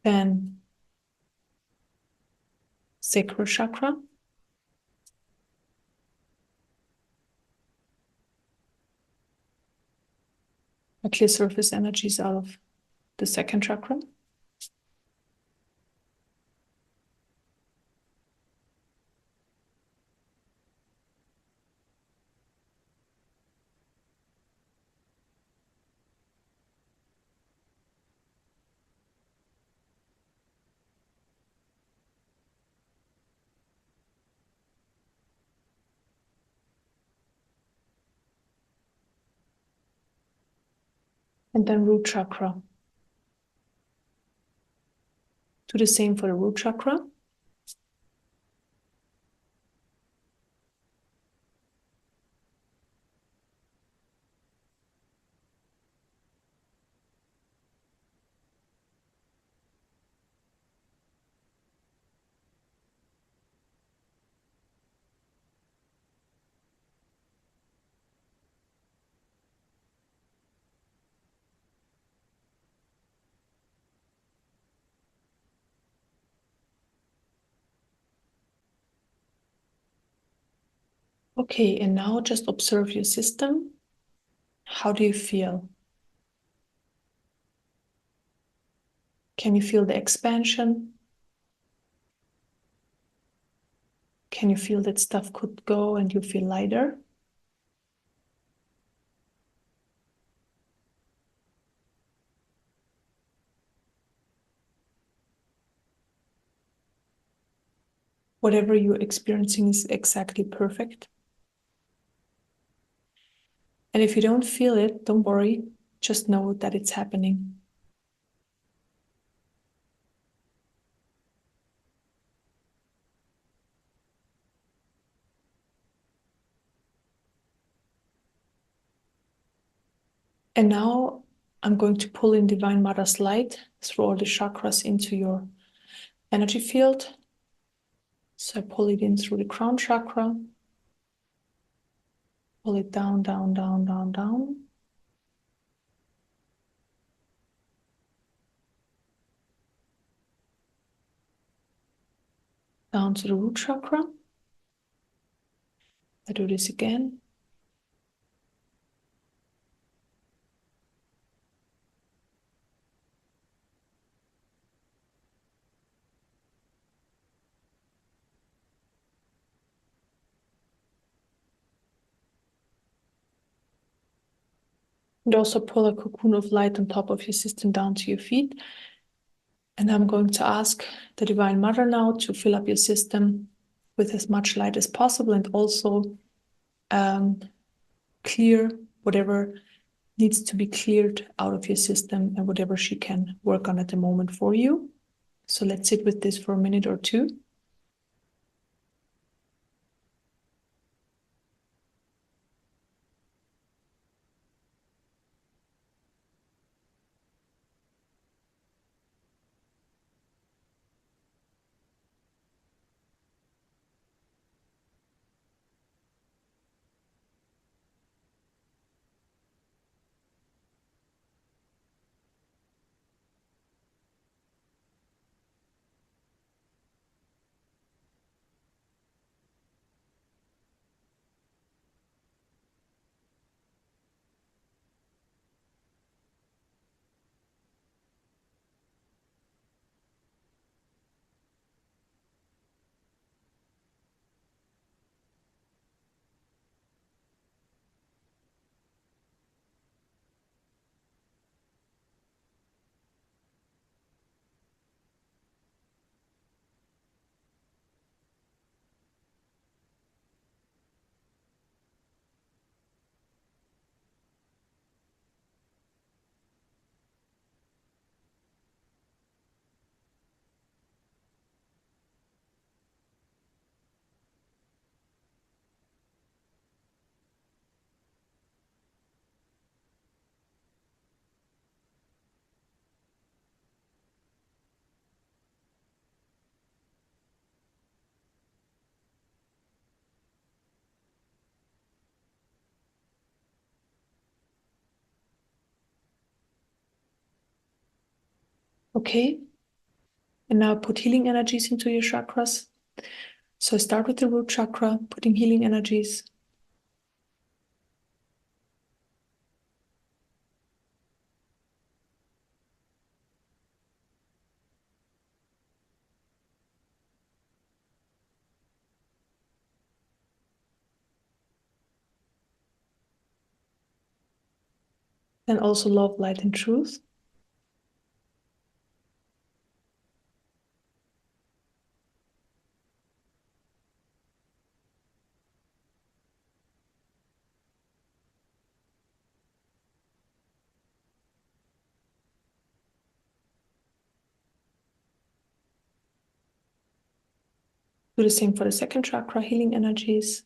Then sacral chakra. I clear surface energies out of the second chakra. And then root chakra. Do the same for the root chakra. Okay, and now just observe your system. How do you feel? Can you feel the expansion? Can you feel that stuff could go and you feel lighter? Whatever you're experiencing is exactly perfect. And if you don't feel it, don't worry. Just know that it's happening. And now I'm going to pull in Divine Mother's light through all the chakras into your energy field. So I pull it in through the crown chakra, pull it down, down, down, down, down. Down to the root chakra. I do this again. And also pull a cocoon of light on top of your system down to your feet. And I'm going to ask the Divine Mother now to fill up your system with as much light as possible, and also clear whatever needs to be cleared out of your system and whatever she can work on at the moment for you. So let's sit with this for a minute or two. Okay. And now put healing energies into your chakras. So start with the root chakra, putting healing energies. And also love, light, and truth. Do the same for the second chakra, healing energies.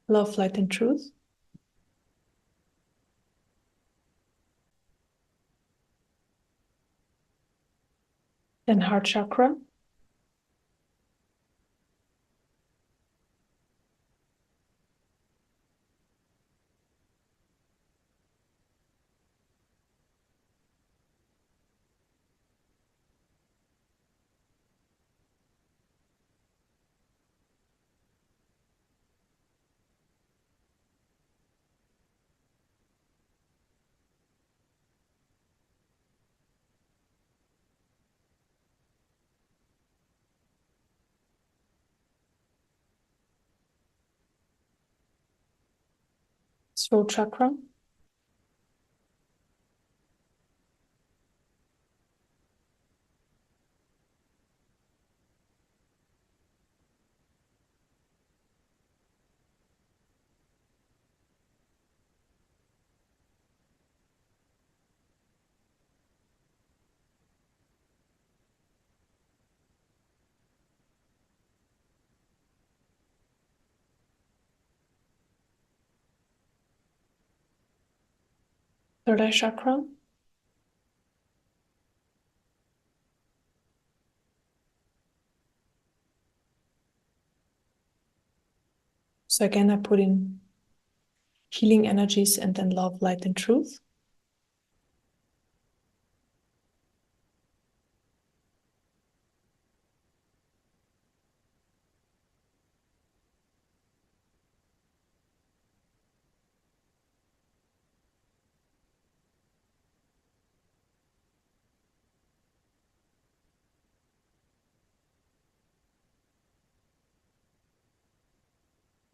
Love, light, and truth. Then heart chakra. Throat chakra. third eye chakra. So again, I put in healing energies and then love, light, and truth.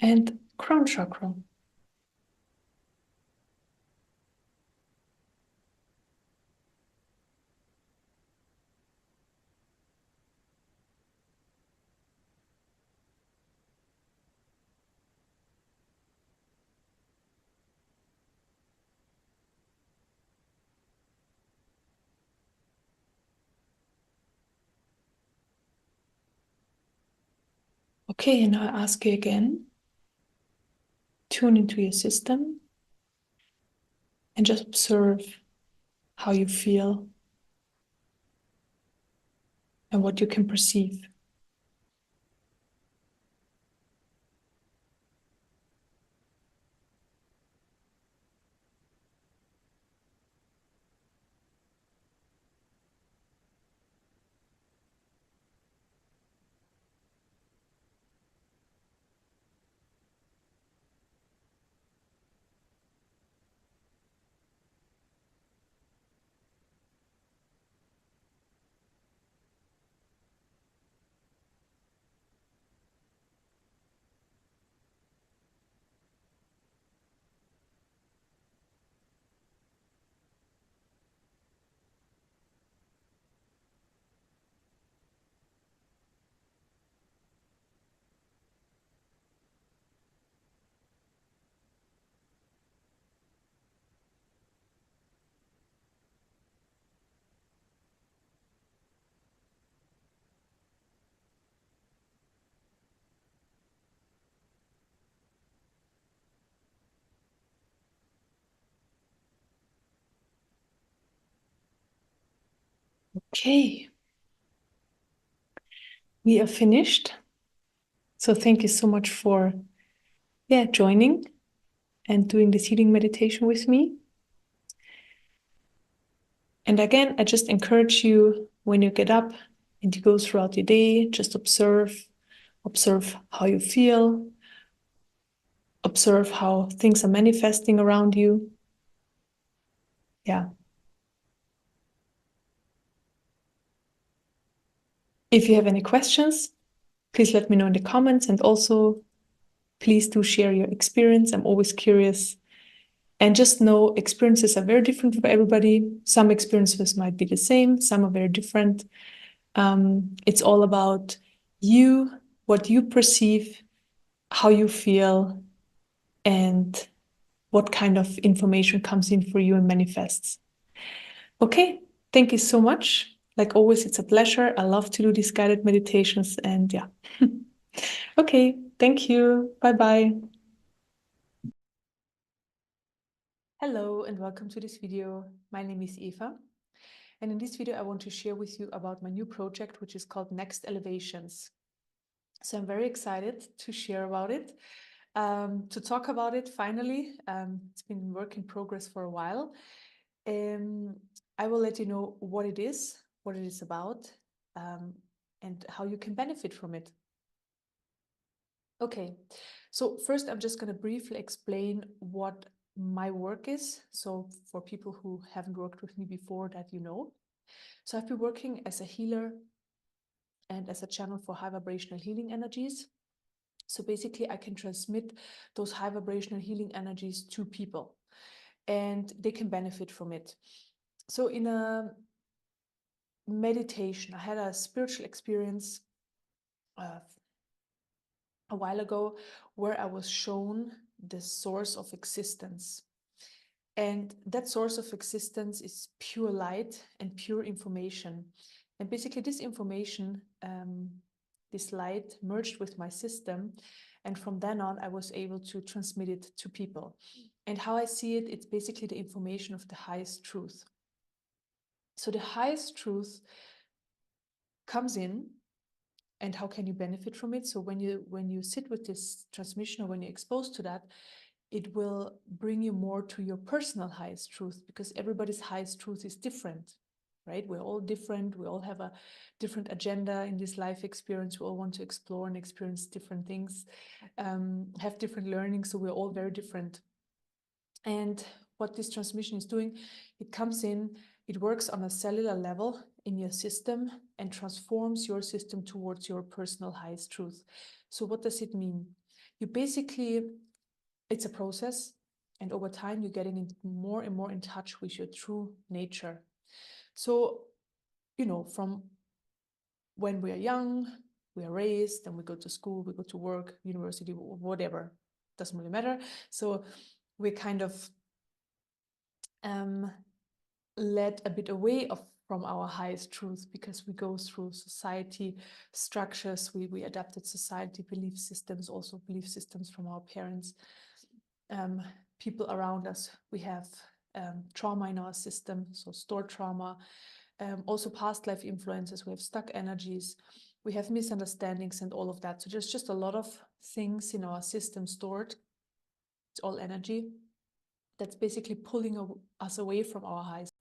And crown chakra. Okay, and now I ask you again, tune into your system and just observe how you feel and what you can perceive. Okay, we are finished. So thank you so much for joining and doing this healing meditation with me. And again, I just encourage you, when you get up and you go throughout your day, just observe how you feel, observe how things are manifesting around you. Yeah. If you have any questions, please let me know in the comments, and also please do share your experience. I'm always curious. And just know experiences are very different for everybody. Some experiences might be the same, some are very different. It's all about you, what you perceive, how you feel, and what kind of information comes in for you and manifests. Okay, thank you so much. Like always, it's a pleasure. I love to do these guided meditations, and yeah. Okay, thank you. Bye-bye. Hello and welcome to this video. My name is Eva. And in this video, I want to share with you about my new project, which is called Next Elevations. So I'm very excited to share about it, to talk about it finally. It's been work in progress for a while. I will let you know what it is about, and how you can benefit from it. Okay, so first I'm just going to briefly explain what my work is. So for people who haven't worked with me before, that you know. So I've been working as a healer and as a channel for high vibrational healing energies. So basically I can transmit those high vibrational healing energies to people and they can benefit from it. So in a meditation, I had a spiritual experience a while ago where I was shown the source of existence. And that source of existence is pure light and pure information. And basically this information, this light merged with my system. And from then on, I was able to transmit it to people. And how I see it, it's basically the information of the highest truth. So the highest truth comes in, and how can you benefit from it? So when you sit with this transmission, or when you're exposed to that, it will bring you more to your personal highest truth, because everybody's highest truth is different, right? We're all different. We all have a different agenda in this life experience. We all want to explore and experience different things, have different learnings. So we're all very different. And what this transmission is doing, it comes in, it works on a cellular level in your system and transforms your system towards your personal highest truth. So what does it mean? You basically, it's a process, and over time you're getting more and more in touch with your true nature. So, from when we are young, we are raised, and we go to school, we go to work, university, whatever, doesn't really matter. So we're kind of led a bit away from our highest truth, because we go through society structures, we adapted society belief systems, also belief systems from our parents, people around us. We have trauma in our system, so stored trauma, also past life influences. We have stuck energies, we have misunderstandings and all of that. So there's just a lot of things in our system stored. It's all energy that's basically pulling us away from our highest.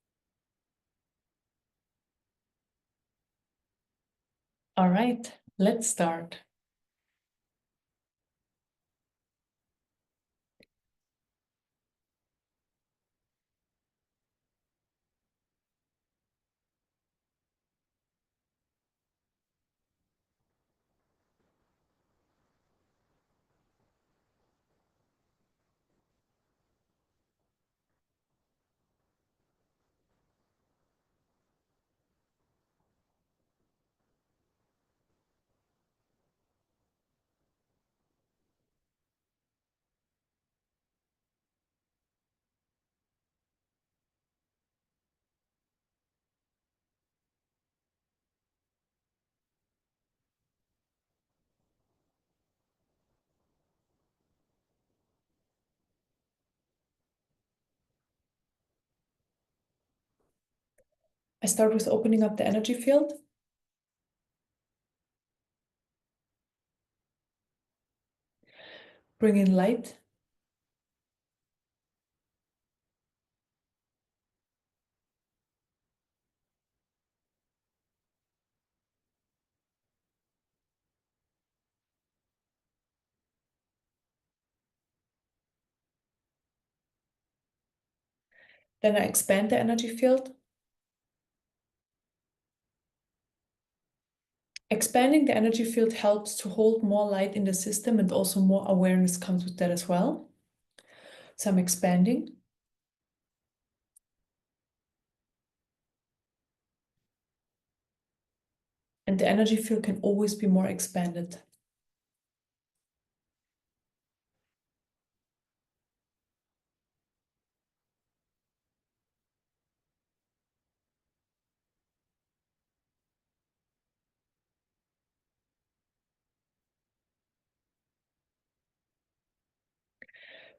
All right, let's start. I start with opening up the energy field. Bring in light. Then I expand the energy field. Expanding the energy field helps to hold more light in the system, and also more awareness comes with that as well. So I'm expanding. And the energy field can always be more expanded.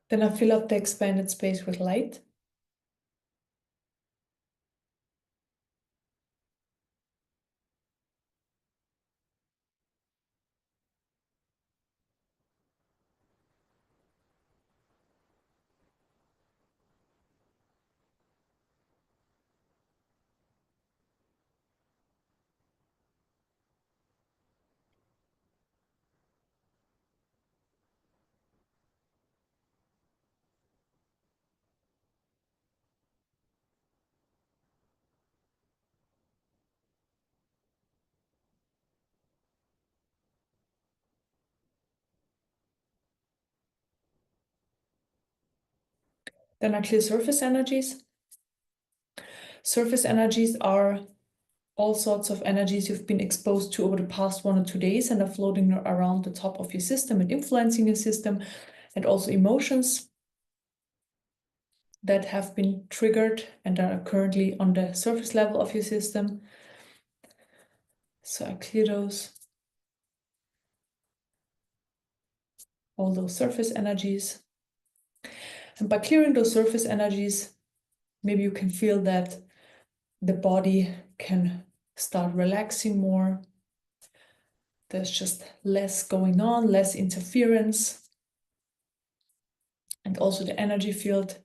Then I fill up the expanded space with light. Then I clear surface energies. Surface energies are all sorts of energies you've been exposed to over the past 1 or 2 days and are floating around the top of your system and influencing your system, and also emotions that have been triggered and are currently on the surface level of your system. So I clear all those surface energies. And by clearing those surface energies, maybe you can feel that the body can start relaxing more. There's just less going on, less interference. And also the energy field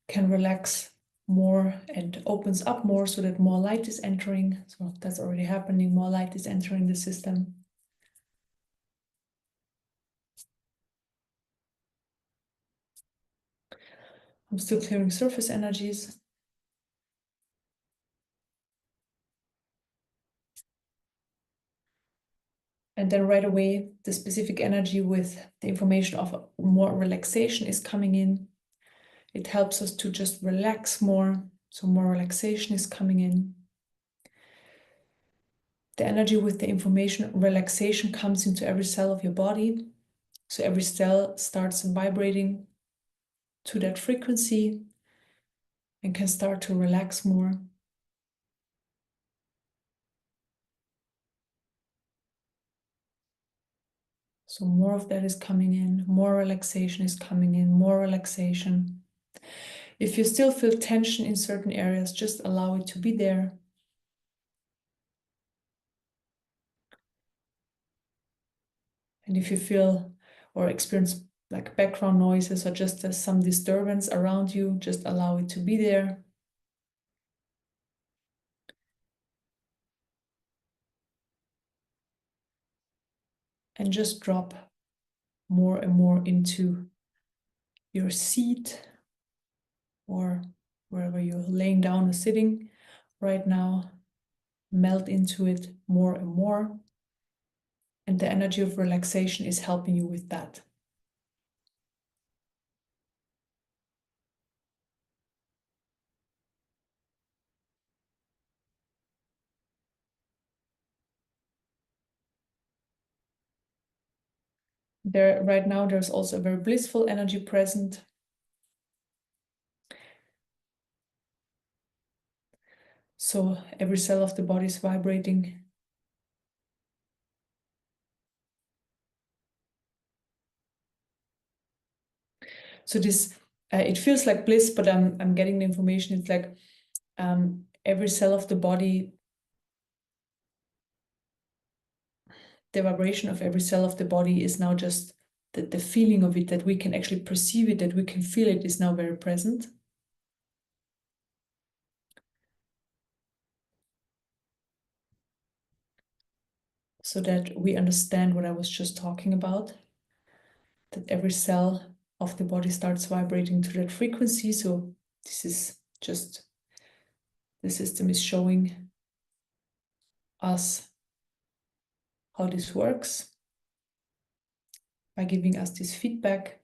can relax more and opens up more so that more light is entering. So that's already happening. More light is entering the system. I'm still clearing surface energies. And then right away, the specific energy with the information of more relaxation is coming in. It helps us to just relax more. So more relaxation is coming in. The energy with the information relaxation comes into every cell of your body. So every cell starts vibrating to that frequency and can start to relax more. So more of that is coming in, more relaxation is coming in, more relaxation. If you still feel tension in certain areas, just allow it to be there. And if you feel or experience like background noises or just some disturbance around you, just allow it to be there. And just drop more and more into your seat or wherever you're laying down or sitting right now. Melt into it more and more. And the energy of relaxation is helping you with that. There, right now, there's also a very blissful energy present. So every cell of the body is vibrating. So this, it feels like bliss, but I'm getting the information. It's like every cell of the body, the vibration of every cell of the body is now just the feeling of it, that we can actually perceive it, that we can feel it, is now very present. So that we understand what I was just talking about, that every cell of the body starts vibrating to that frequency. So this is just, the system is showing us how this works by giving us this feedback.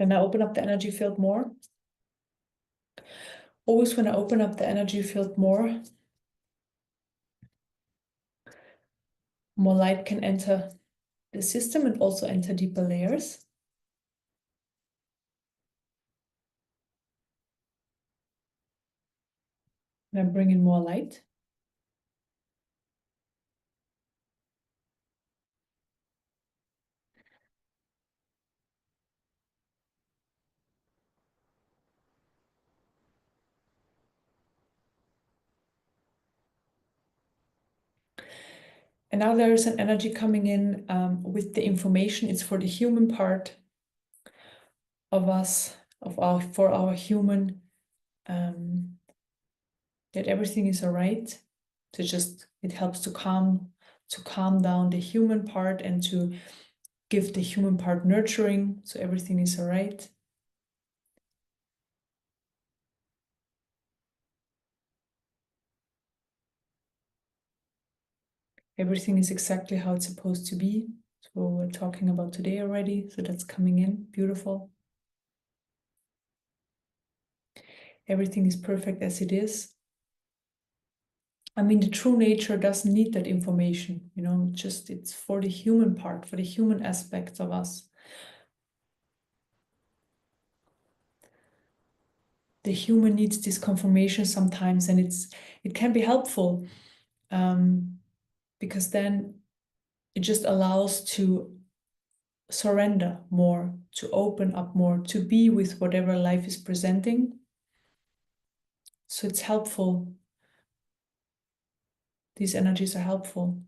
And I open up the energy field more. Always when I open up the energy field more light can enter the system and also enter deeper layers. And I bring in more light. And now there is an energy coming in with the information. It's for the human part of us, for our human, that everything is all right. So just, it helps to calm down the human part and to give the human part nurturing. So everything is all right. Everything is exactly how it's supposed to be. So what we're talking about today already. So that's coming in, beautiful. Everything is perfect as it is. I mean, the true nature doesn't need that information, you know, just it's for the human part, for the human aspects of us. The human needs this confirmation sometimes, and it can be helpful, because then it just allows to surrender more, to open up more, to be with whatever life is presenting. So it's helpful. These energies are helpful.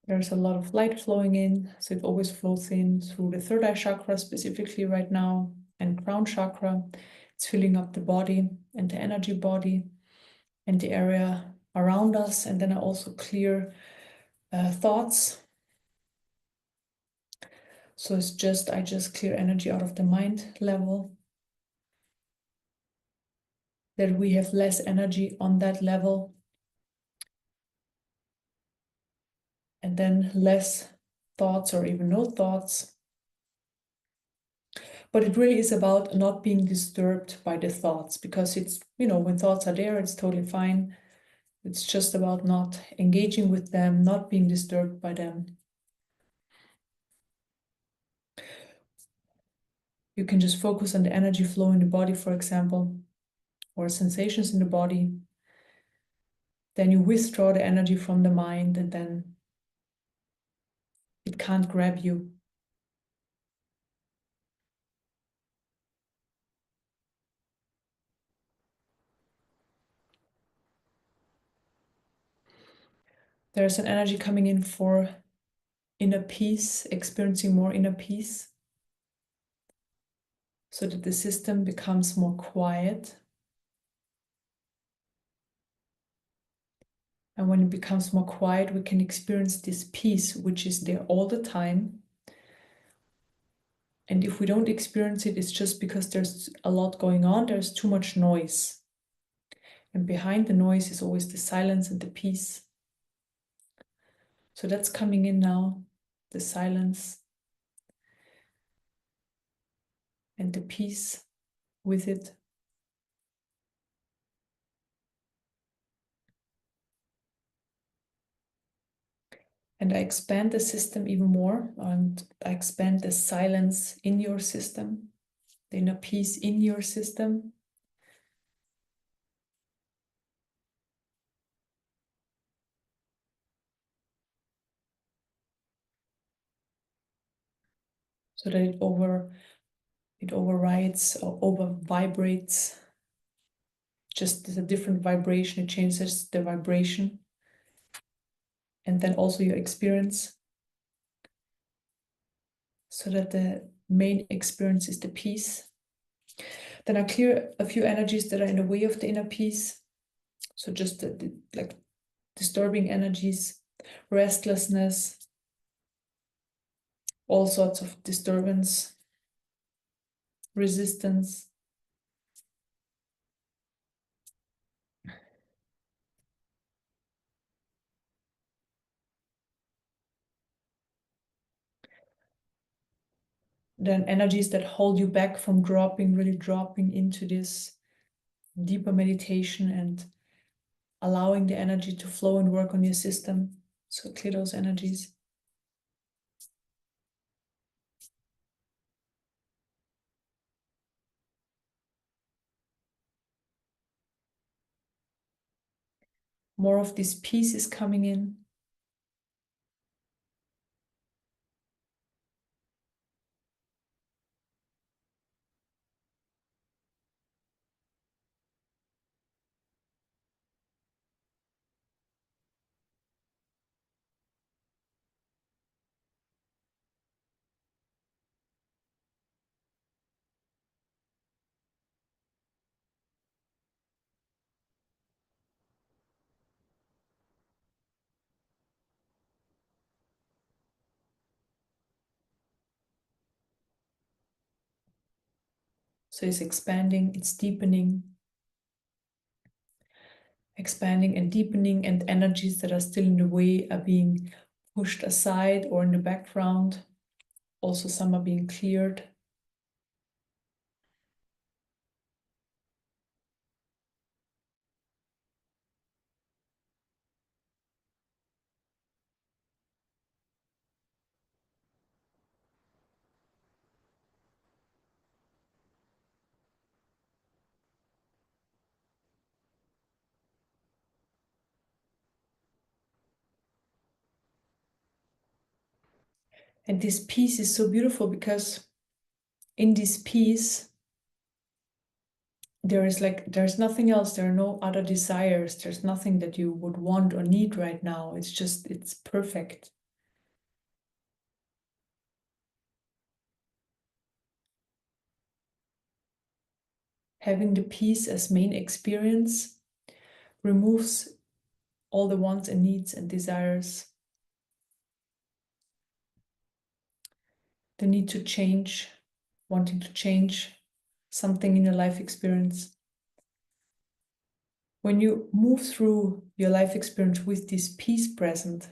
There's a lot of light flowing in, so it always flows in through the third eye chakra specifically right now, and crown chakra. It's filling up the body and the energy body and the area around us. And then I also clear thoughts. So it's just, I just clear energy out of the mind level, that we have less energy on that level, and then less thoughts or even no thoughts. But it really is about not being disturbed by the thoughts, because it's, you know, when thoughts are there, it's totally fine. It's just about not engaging with them, not being disturbed by them. You can just focus on the energy flow in the body, for example, or sensations in the body. Then you withdraw the energy from the mind, and then it can't grab you. There's an energy coming in for inner peace, experiencing more inner peace, so that the system becomes more quiet. And when it becomes more quiet, we can experience this peace, which is there all the time. And if we don't experience it, it's just because there's a lot going on, there's too much noise. And behind the noise is always the silence and the peace. So that's coming in now, the silence and the peace with it. And I expand the system even more, and I expand the silence in your system, the inner peace in your system. So that it overrides or over vibrates. Just a different vibration, it changes the vibration. And then also your experience, so that the main experience is the peace. Then I clear a few energies that are in the way of the inner peace. So just the like disturbing energies, restlessness, all sorts of disturbance, resistance. Then energies that hold you back from dropping, really dropping into this deeper meditation and allowing the energy to flow and work on your system. So clear those energies. More of this peace is coming in. So it's expanding, it's deepening, expanding and deepening, and energies that are still in the way are being pushed aside or in the background. Also, some are being cleared. And this peace is so beautiful because in this peace, there's nothing else. There are no other desires. There's nothing that you would want or need right now. It's perfect. Having the peace as main experience removes all the wants and needs and desires, the need to change, wanting to change something in your life experience. When you move through your life experience with this peace present,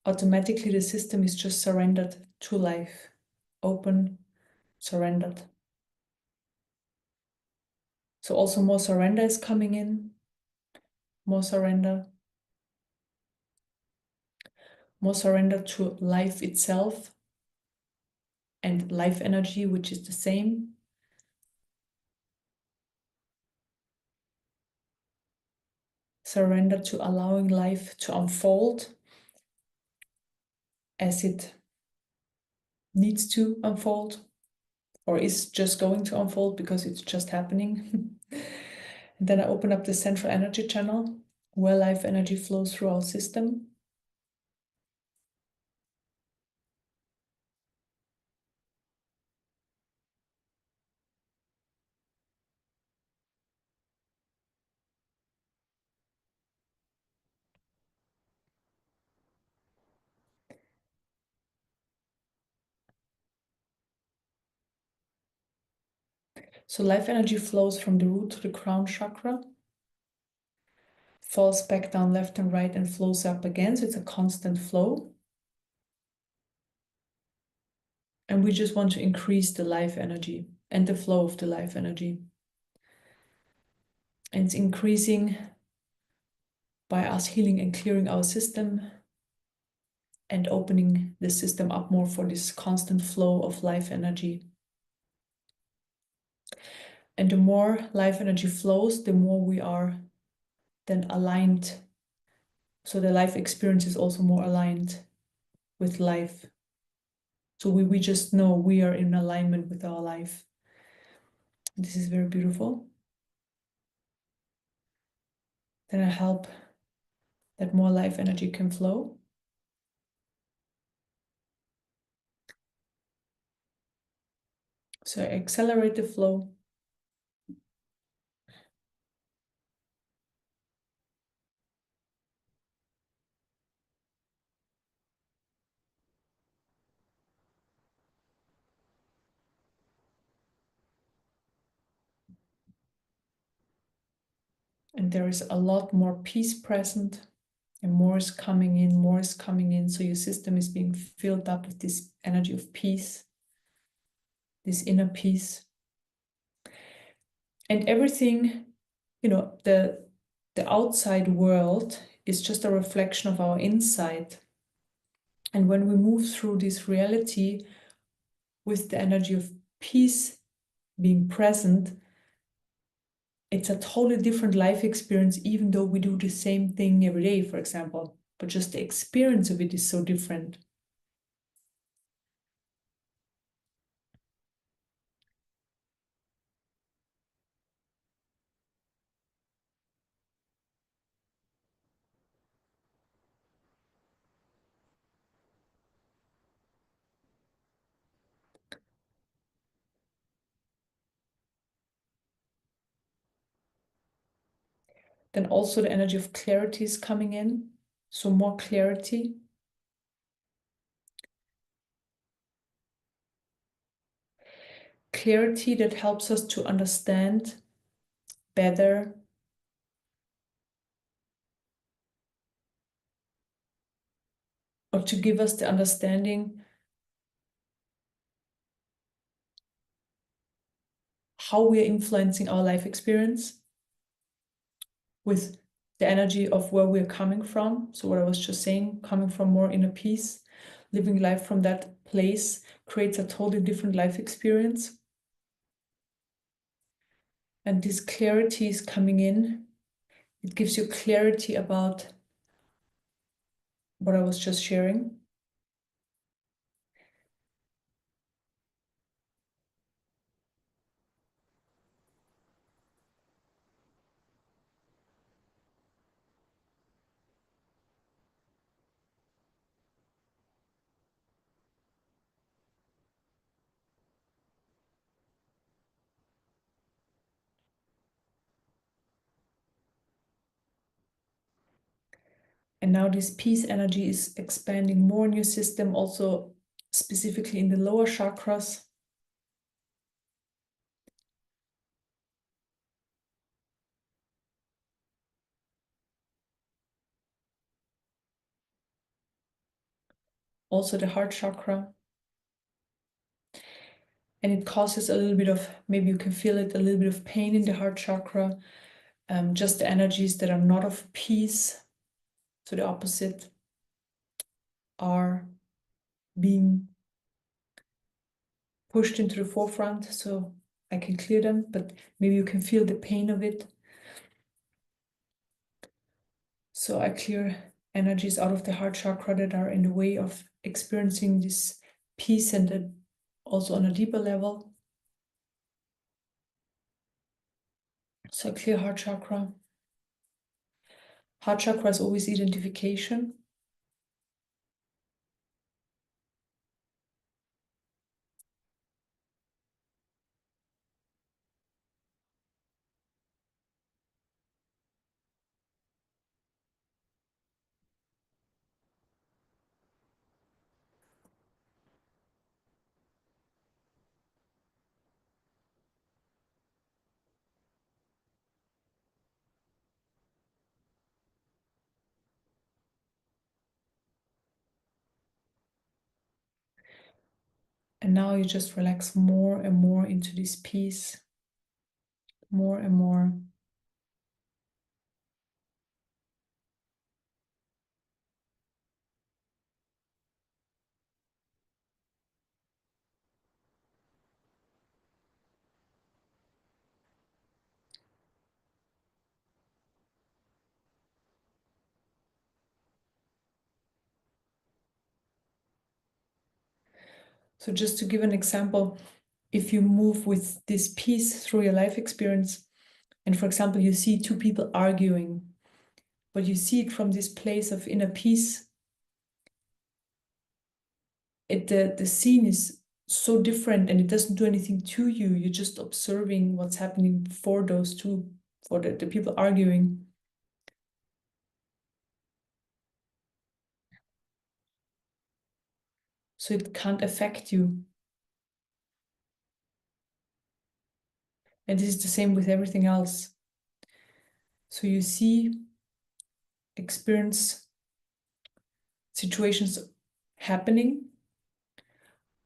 automatically the system is just surrendered to life, open, surrendered. So also more surrender is coming in, more surrender to life itself and life energy, which is the same. Surrender to allowing life to unfold as it needs to unfold, or is just going to unfold because it's just happening. And then I open up the central energy channel where life energy flows through our system. So life energy flows from the root to the crown chakra, falls back down left and right and flows up again. So it's a constant flow. And we just want to increase the life energy and the flow of the life energy. And it's increasing by us healing and clearing our system and opening the system up more for this constant flow of life energy. And the more life energy flows, the more we are then aligned. So the life experience is also more aligned with life. So we just know we are in alignment with our life. This is very beautiful. Then I help that more life energy can flow. So I accelerate the flow. And there is a lot more peace present, and more is coming in, more is coming in. So your system is being filled up with this energy of peace, this inner peace. And everything, the outside world is just a reflection of our inside. And when we move through this reality with the energy of peace being present, it's a totally different life experience, even though we do the same thing every day, for example. But just the experience of it is so different. Then also the energy of clarity is coming in. So more clarity. clarity that helps us to understand better or to give us the understanding how we are influencing our life experience with the energy of where we're coming from. So what I was just saying, coming from more inner peace, living life from that place creates a totally different life experience. And this clarity is coming in. It gives you clarity about what I was just sharing. And now this peace energy is expanding more in your system, also specifically in the lower chakras. Also the heart chakra. And it causes a little bit of, maybe you can feel it, a little bit of pain in the heart chakra. Just the energies that are not of peace, so the opposite, are being pushed into the forefront, so I can clear them, but maybe you can feel the pain of it. So I clear energies out of the heart chakra that are in the way of experiencing this peace, and then also on a deeper level. So I clear heart chakra. Heart chakra is always identification. And now you just relax more and more into this peace, more and more. So just to give an example, if you move with this peace through your life experience, and for example, you see two people arguing, but you see it from this place of inner peace, the scene is so different and it doesn't do anything to you. You're just observing what's happening for those two, for the people arguing. So it can't affect you. And this is the same with everything else. So you see, experience situations happening,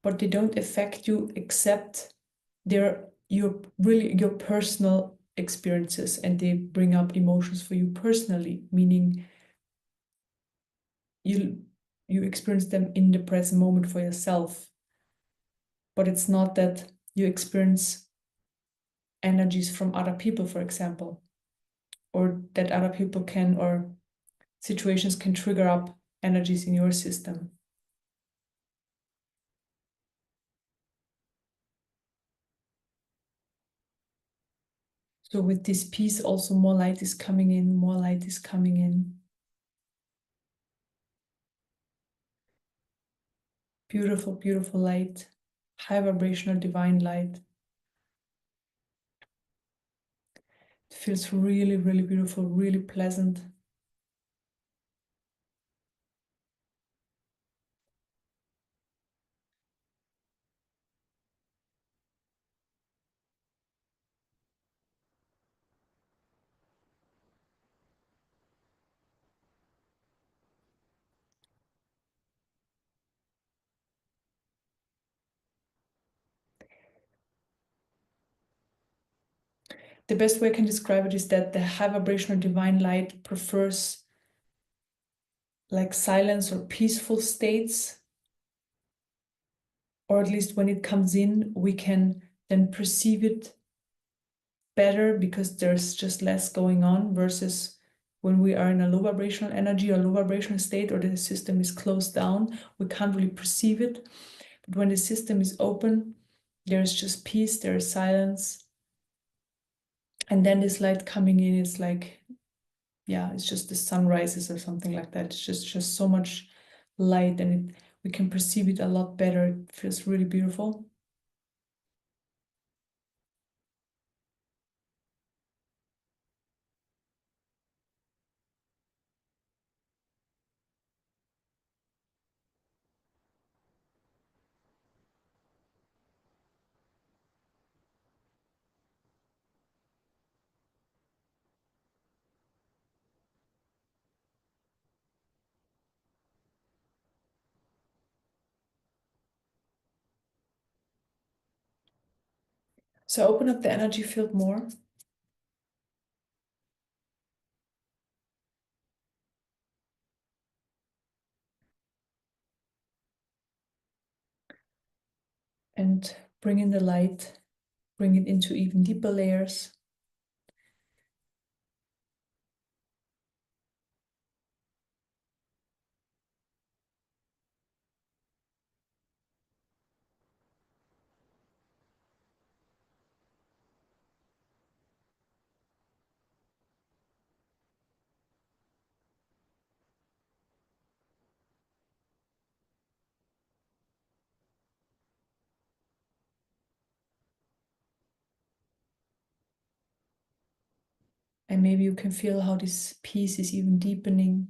but they don't affect you except they're your personal experiences, and they bring up emotions for you personally, meaning you experience them in the present moment for yourself. But it's not that you experience energies from other people, for example, or that other people can, or situations can trigger up energies in your system. So with this peace, also more light is coming in, more light is coming in. Beautiful, beautiful light, high vibrational divine light. It feels really, really beautiful, really pleasant. the best way I can describe it is that the high vibrational divine light prefers like silence or peaceful states, or at least when it comes in, we can then perceive it better because there's just less going on, versus when we are in a low vibrational energy or low vibrational state, or the system is closed down, we can't really perceive it. But when the system is open, there's just peace, there's silence. And then this light coming in, it's like, yeah, it's just the sun rises or something like that. It's just so much light, and we can perceive it a lot better. It feels really beautiful. So open up the energy field more. And bring in the light, bring it into even deeper layers. And maybe you can feel how this piece is even deepening.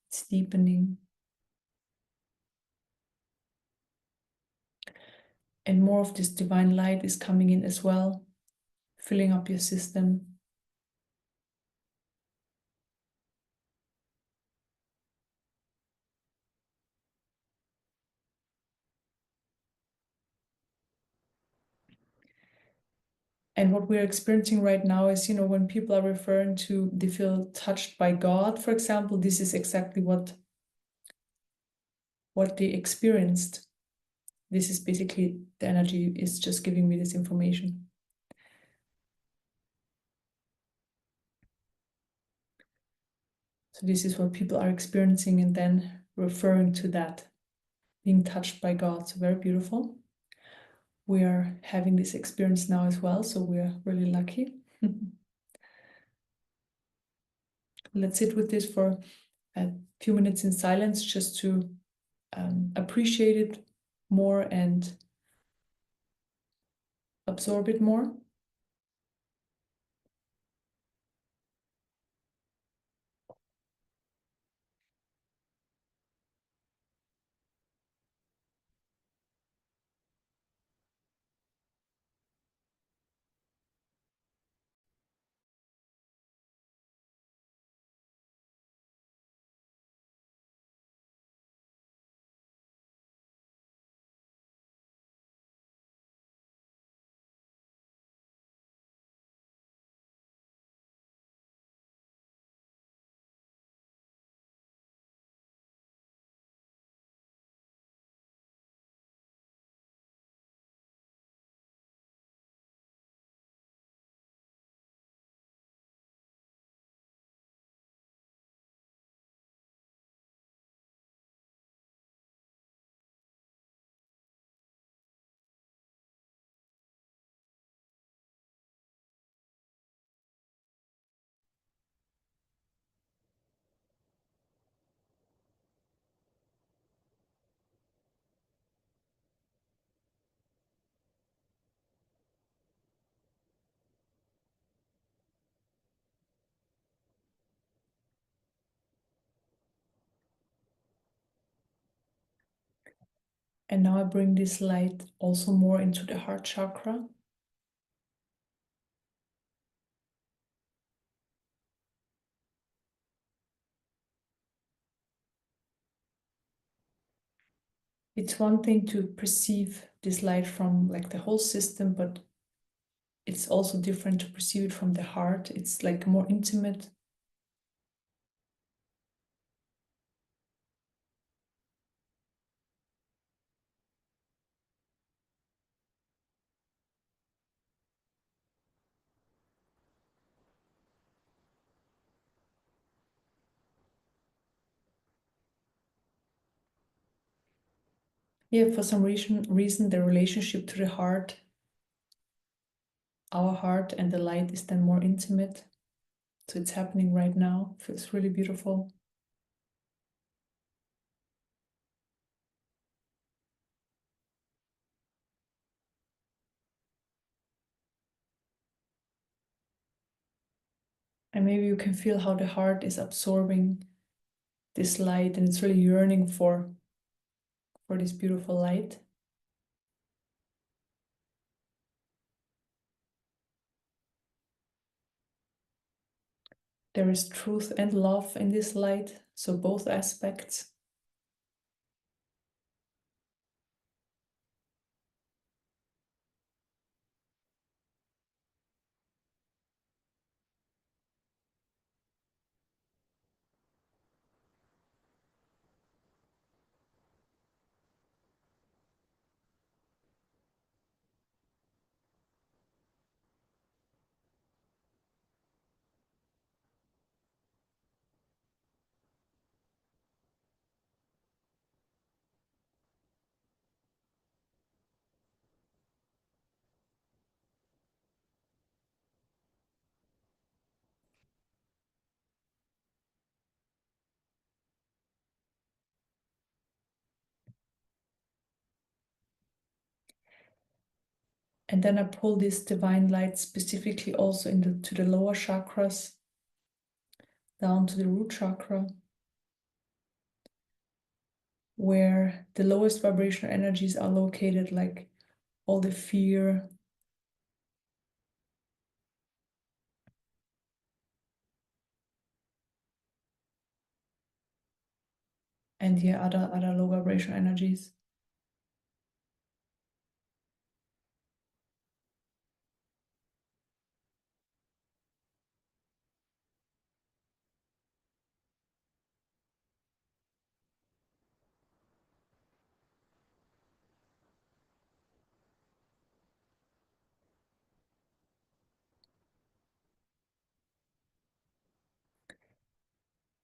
It's deepening. And more of this divine light is coming in as well, filling up your system. And what we're experiencing right now is, when people are referring to they feel touched by God, for example, this is exactly what they experienced. This is basically the energy is just giving me this information. So this is what people are experiencing and then referring to that, being touched by God. So very beautiful. We are having this experience now as well, so we're really lucky. Let's sit with this for a few minutes in silence, just to appreciate it more and absorb it more. And now I bring this light also more into the heart chakra. It's one thing to perceive this light from like the whole system, but it's also different to perceive it from the heart. It's like more intimate. Yeah, for some reason, the relationship to the heart, our heart and the light is then more intimate. So it's happening right now. Feels really beautiful. And maybe you can feel how the heart is absorbing this light and it's really yearning for this beautiful light. There is truth and love in this light, so both aspects. And then I pull this divine light specifically also to the lower chakras, down to the root chakra, where the lowest vibrational energies are located, like all the fear, and yeah, other low vibrational energies.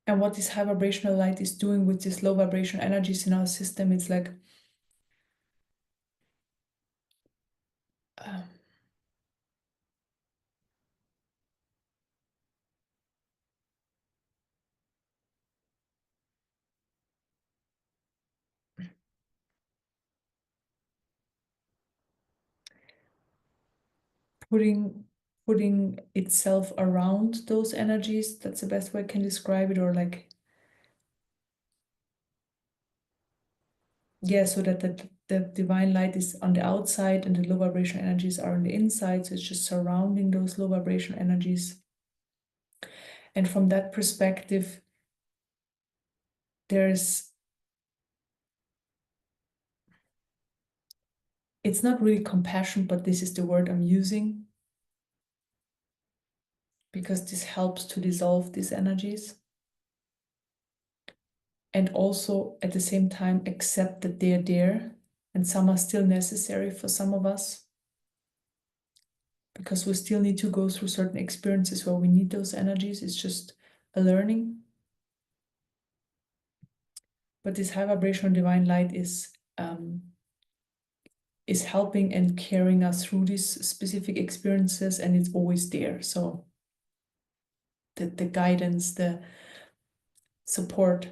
And what this high vibrational light is doing with these low vibrational energies in our system, it's like um, putting itself around those energies. That's the best way I can describe it. Or like, yeah, so that the divine light is on the outside and the low vibration energies are on the inside. So it's just surrounding those low vibration energies. And from that perspective, there's it's not really compassion, but this is the word I'm using because this helps to dissolve these energies. And also at the same time accept that they're there and some are still necessary for some of us, because we still need to go through certain experiences where we need those energies. It's just a learning. But this high vibrational divine light is helping and carrying us through these specific experiences, and it's always there. So the guidance, the support.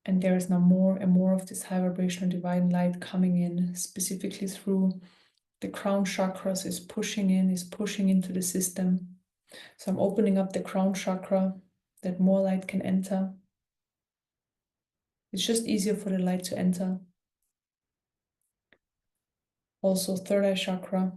And there is now more and more of this high vibrational divine light coming in, specifically through the crown chakras, is pushing into the system. So I'm opening up the crown chakra that more light can enter. It's just easier for the light to enter. Also, third eye chakra.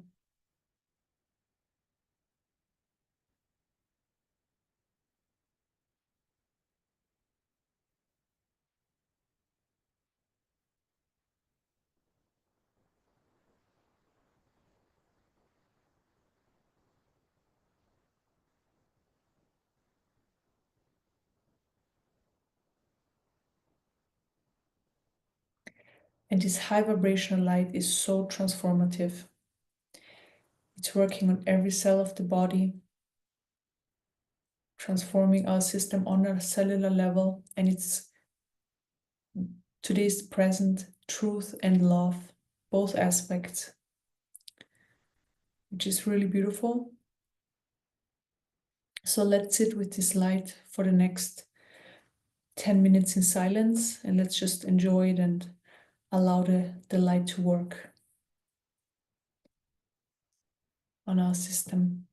And this high vibrational light is so transformative. It's working on every cell of the body, transforming our system on a cellular level. And it's today's present truth and love, both aspects, which is really beautiful. So let's sit with this light for the next 10 minutes in silence, and let's just enjoy it and allow the light to work on our system.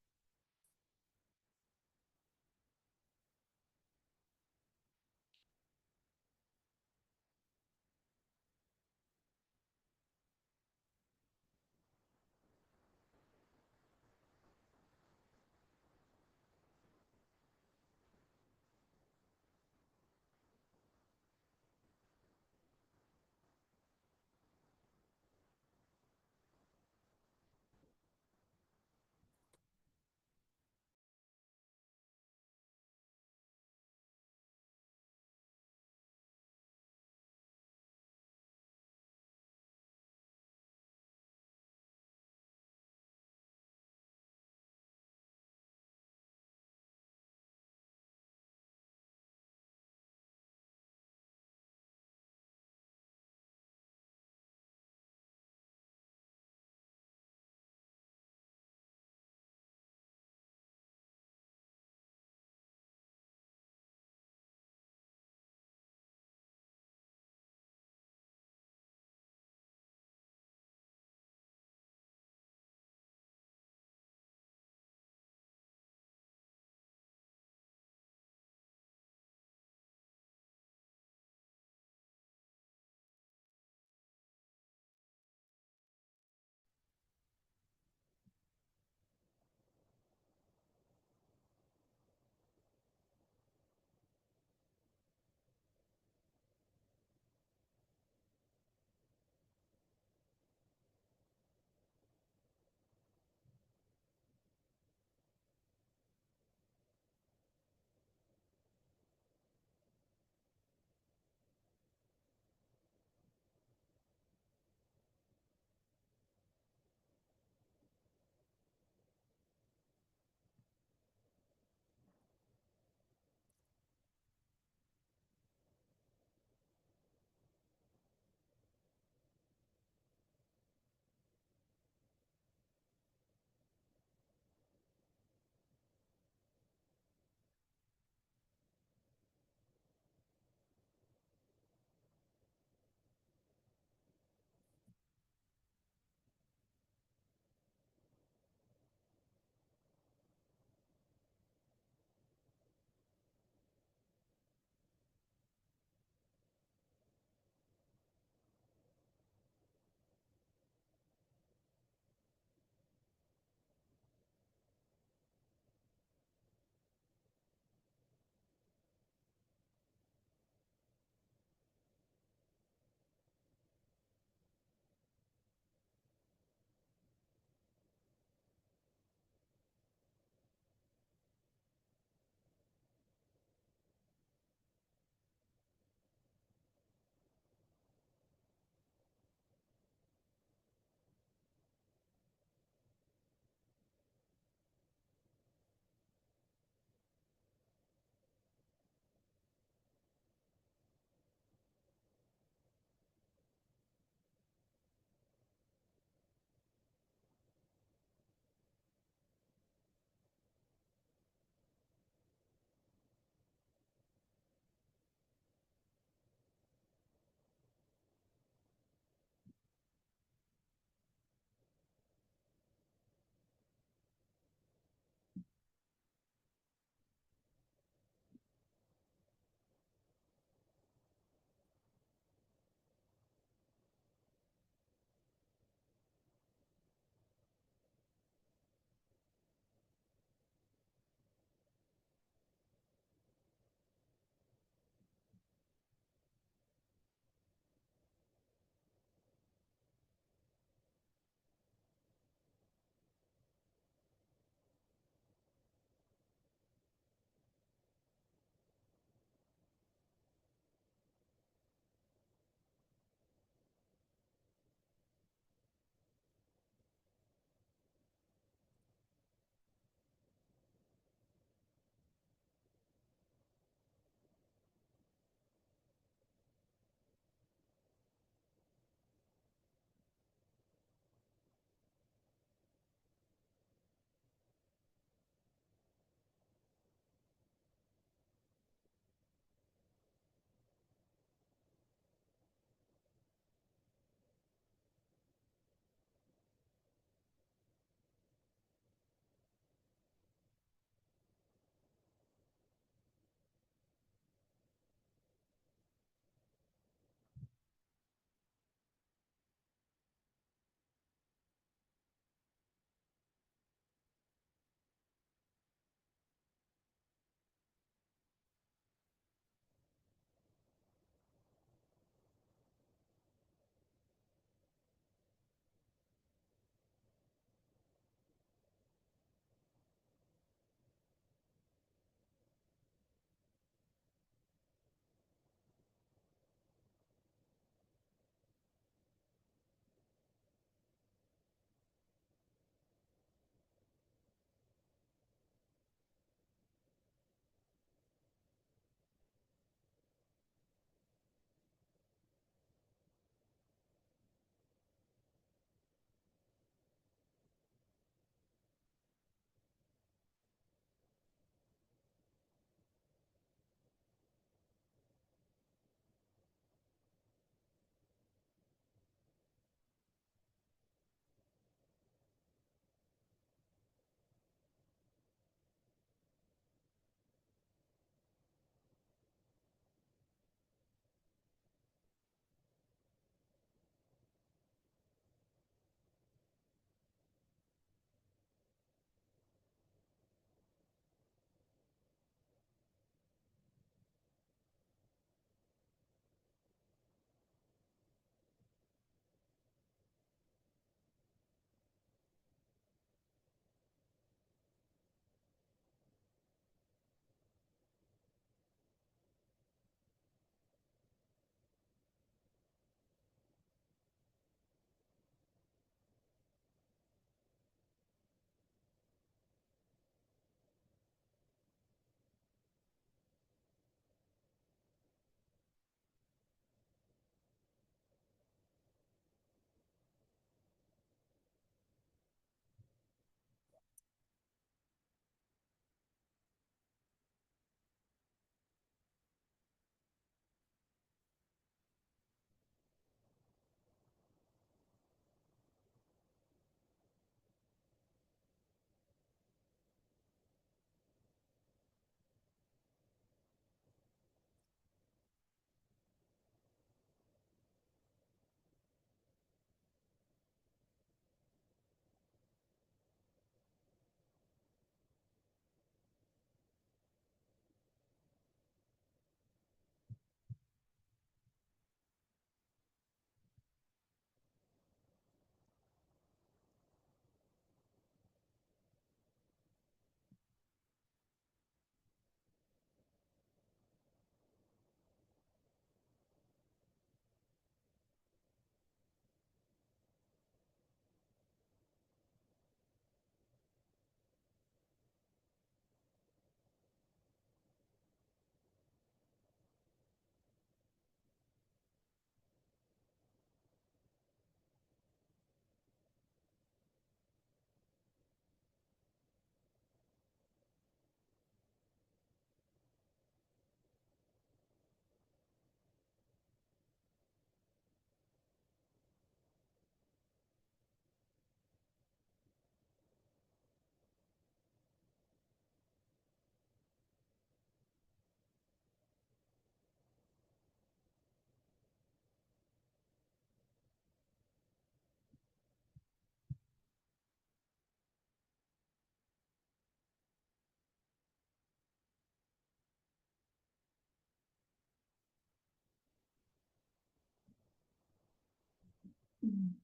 Mm.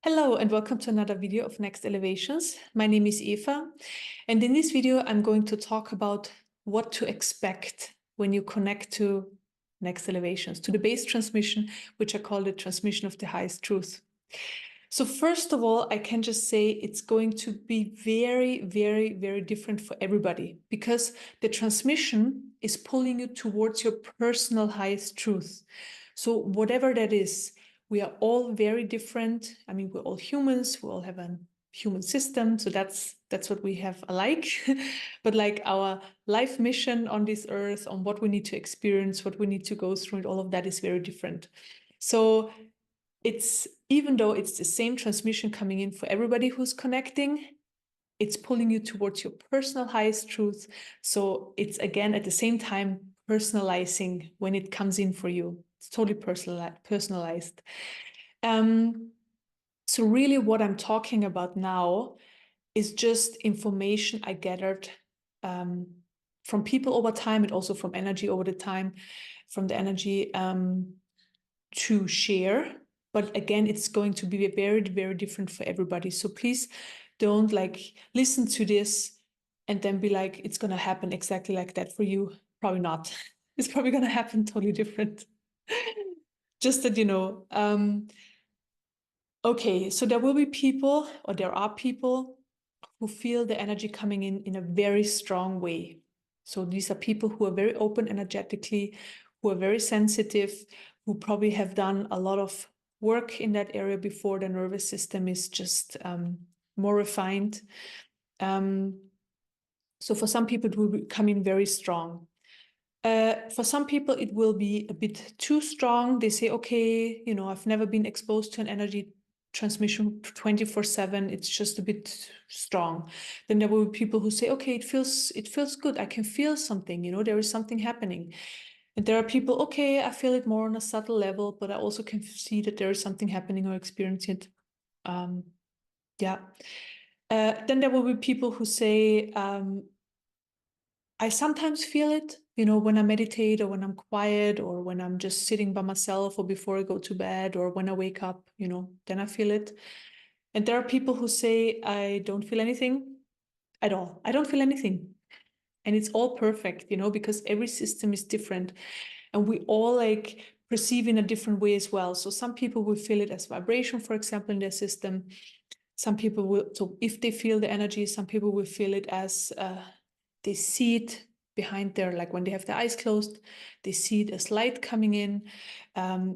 Hello and welcome to another video of Next Elevations. My name is Eva, and in this video I'm going to talk about what to expect when you connect to Next Elevations, to the base transmission, which I call the transmission of the highest truth. So first of all, I can just say it's going to be very, very, very different for everybody because the transmission is pulling you towards your personal highest truth. So whatever that is, we are all very different. I mean, we're all humans. We all have a human system. So that's what we have alike. But like our life mission on this earth, on what we need to experience, what we need to go through, and all of that is very different. So even though it's the same transmission coming in for everybody who's connecting, it's pulling you towards your personal highest truth. So it's again at the same time personalizing when it comes in for you. It's totally personalized. So really what I'm talking about now is just information I gathered from people over time and also from energy over the time, from the energy to share. But again, it's going to be very, very different for everybody. So please don't listen to this and then be like, it's going to happen exactly like that for you. Probably not. It's probably going to happen totally different. Just that, okay, so there will be people, or there are people who feel the energy coming in a very strong way. So these are people who are very open energetically, who are very sensitive, who probably have done a lot of work in that area before. The nervous system is just more refined. So for some people, it will come in very strong. For some people, it will be a bit too strong. They say, okay, I've never been exposed to an energy transmission 24/7. It's just a bit strong. Then there will be people who say, okay, it feels good. I can feel something, there is something happening. And there are people, okay, I feel it more on a subtle level, but I also can see that there is something happening or experience it. Yeah. Then there will be people who say, I sometimes feel it, when I meditate or when I'm quiet or when I'm just sitting by myself or before I go to bed or when I wake up, then I feel it. And there are people who say, I don't feel anything at all. I don't feel anything. And it's all perfect, because every system is different and we all perceive in a different way as well. So some people will feel it as vibration, for example, in their system. Some people will, so if they feel the energy, some people will feel it as they see it behind their, like when they have their eyes closed, they see it as light coming in.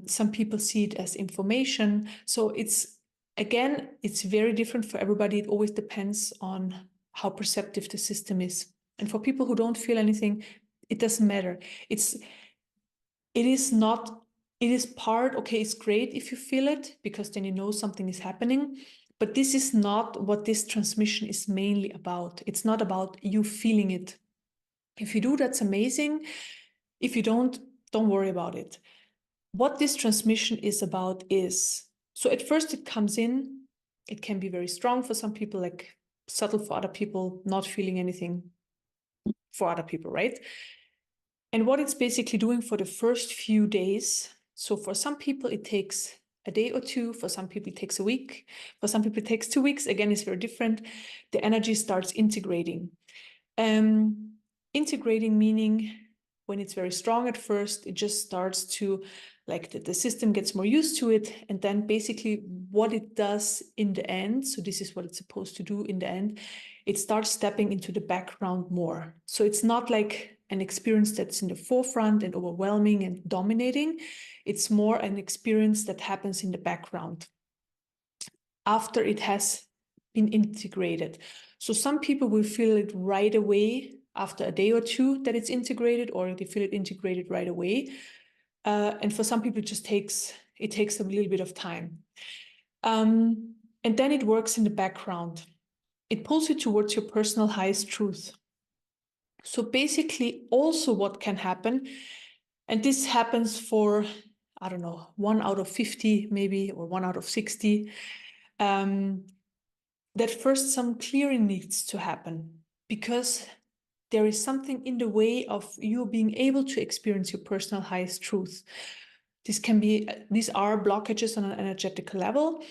Some people see it as information. So it's very different for everybody. It always depends on how perceptive the system is. And for people who don't feel anything, it doesn't matter. It is part, okay, it's great if you feel it because then you know something is happening. But this is not what this transmission is mainly about. It's not about you feeling it. If you do, that's amazing. If you don't worry about it. What this transmission is about is, so at first it comes in, it can be very strong for some people, like subtle for other people, not feeling anything for other people, right? And what it's basically doing for the first few days, so for some people it takes a day or two, for some people it takes a week, for some people it takes 2 weeks, again, it's very different. The energy starts integrating. Integrating meaning when it's very strong at first, it just starts to, the system gets more used to it. And then basically what it does in the end, so this is what it's supposed to do in the end, it starts stepping into the background more. So it's not like an experience that's in the forefront and overwhelming and dominating. It's more an experience that happens in the background after it has been integrated. So some people will feel it right away after a day or two that it's integrated, or they feel it integrated right away. And for some people, it takes a little bit of time. And then it works in the background. It pulls you towards your personal highest truth. So basically also what can happen, and this happens for, I don't know, 1 out of 50 maybe, or 1 out of 60, that first some clearing needs to happen because there is something in the way of you being able to experience your personal highest truth. These are blockages on an energetic level.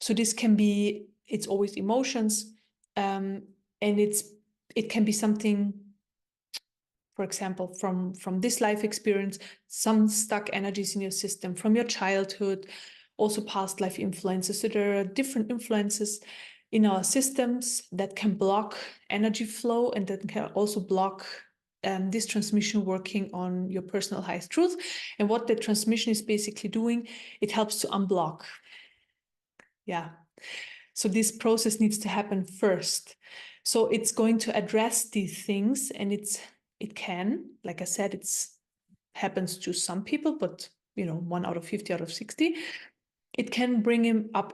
So this can be, it's always emotions, and it can be something, for example, from this life experience, some stuck energies in your system from your childhood, also past life influences. So there are different influences in our systems that can block energy flow, and that can also block this transmission working on your personal highest truth. And what the transmission is basically doing, it helps to unblock. Yeah. So this process needs to happen first. So it's going to address these things, and it can, like I said, it's happens to some people, but 1 out of 50 out of 60, it can bring him up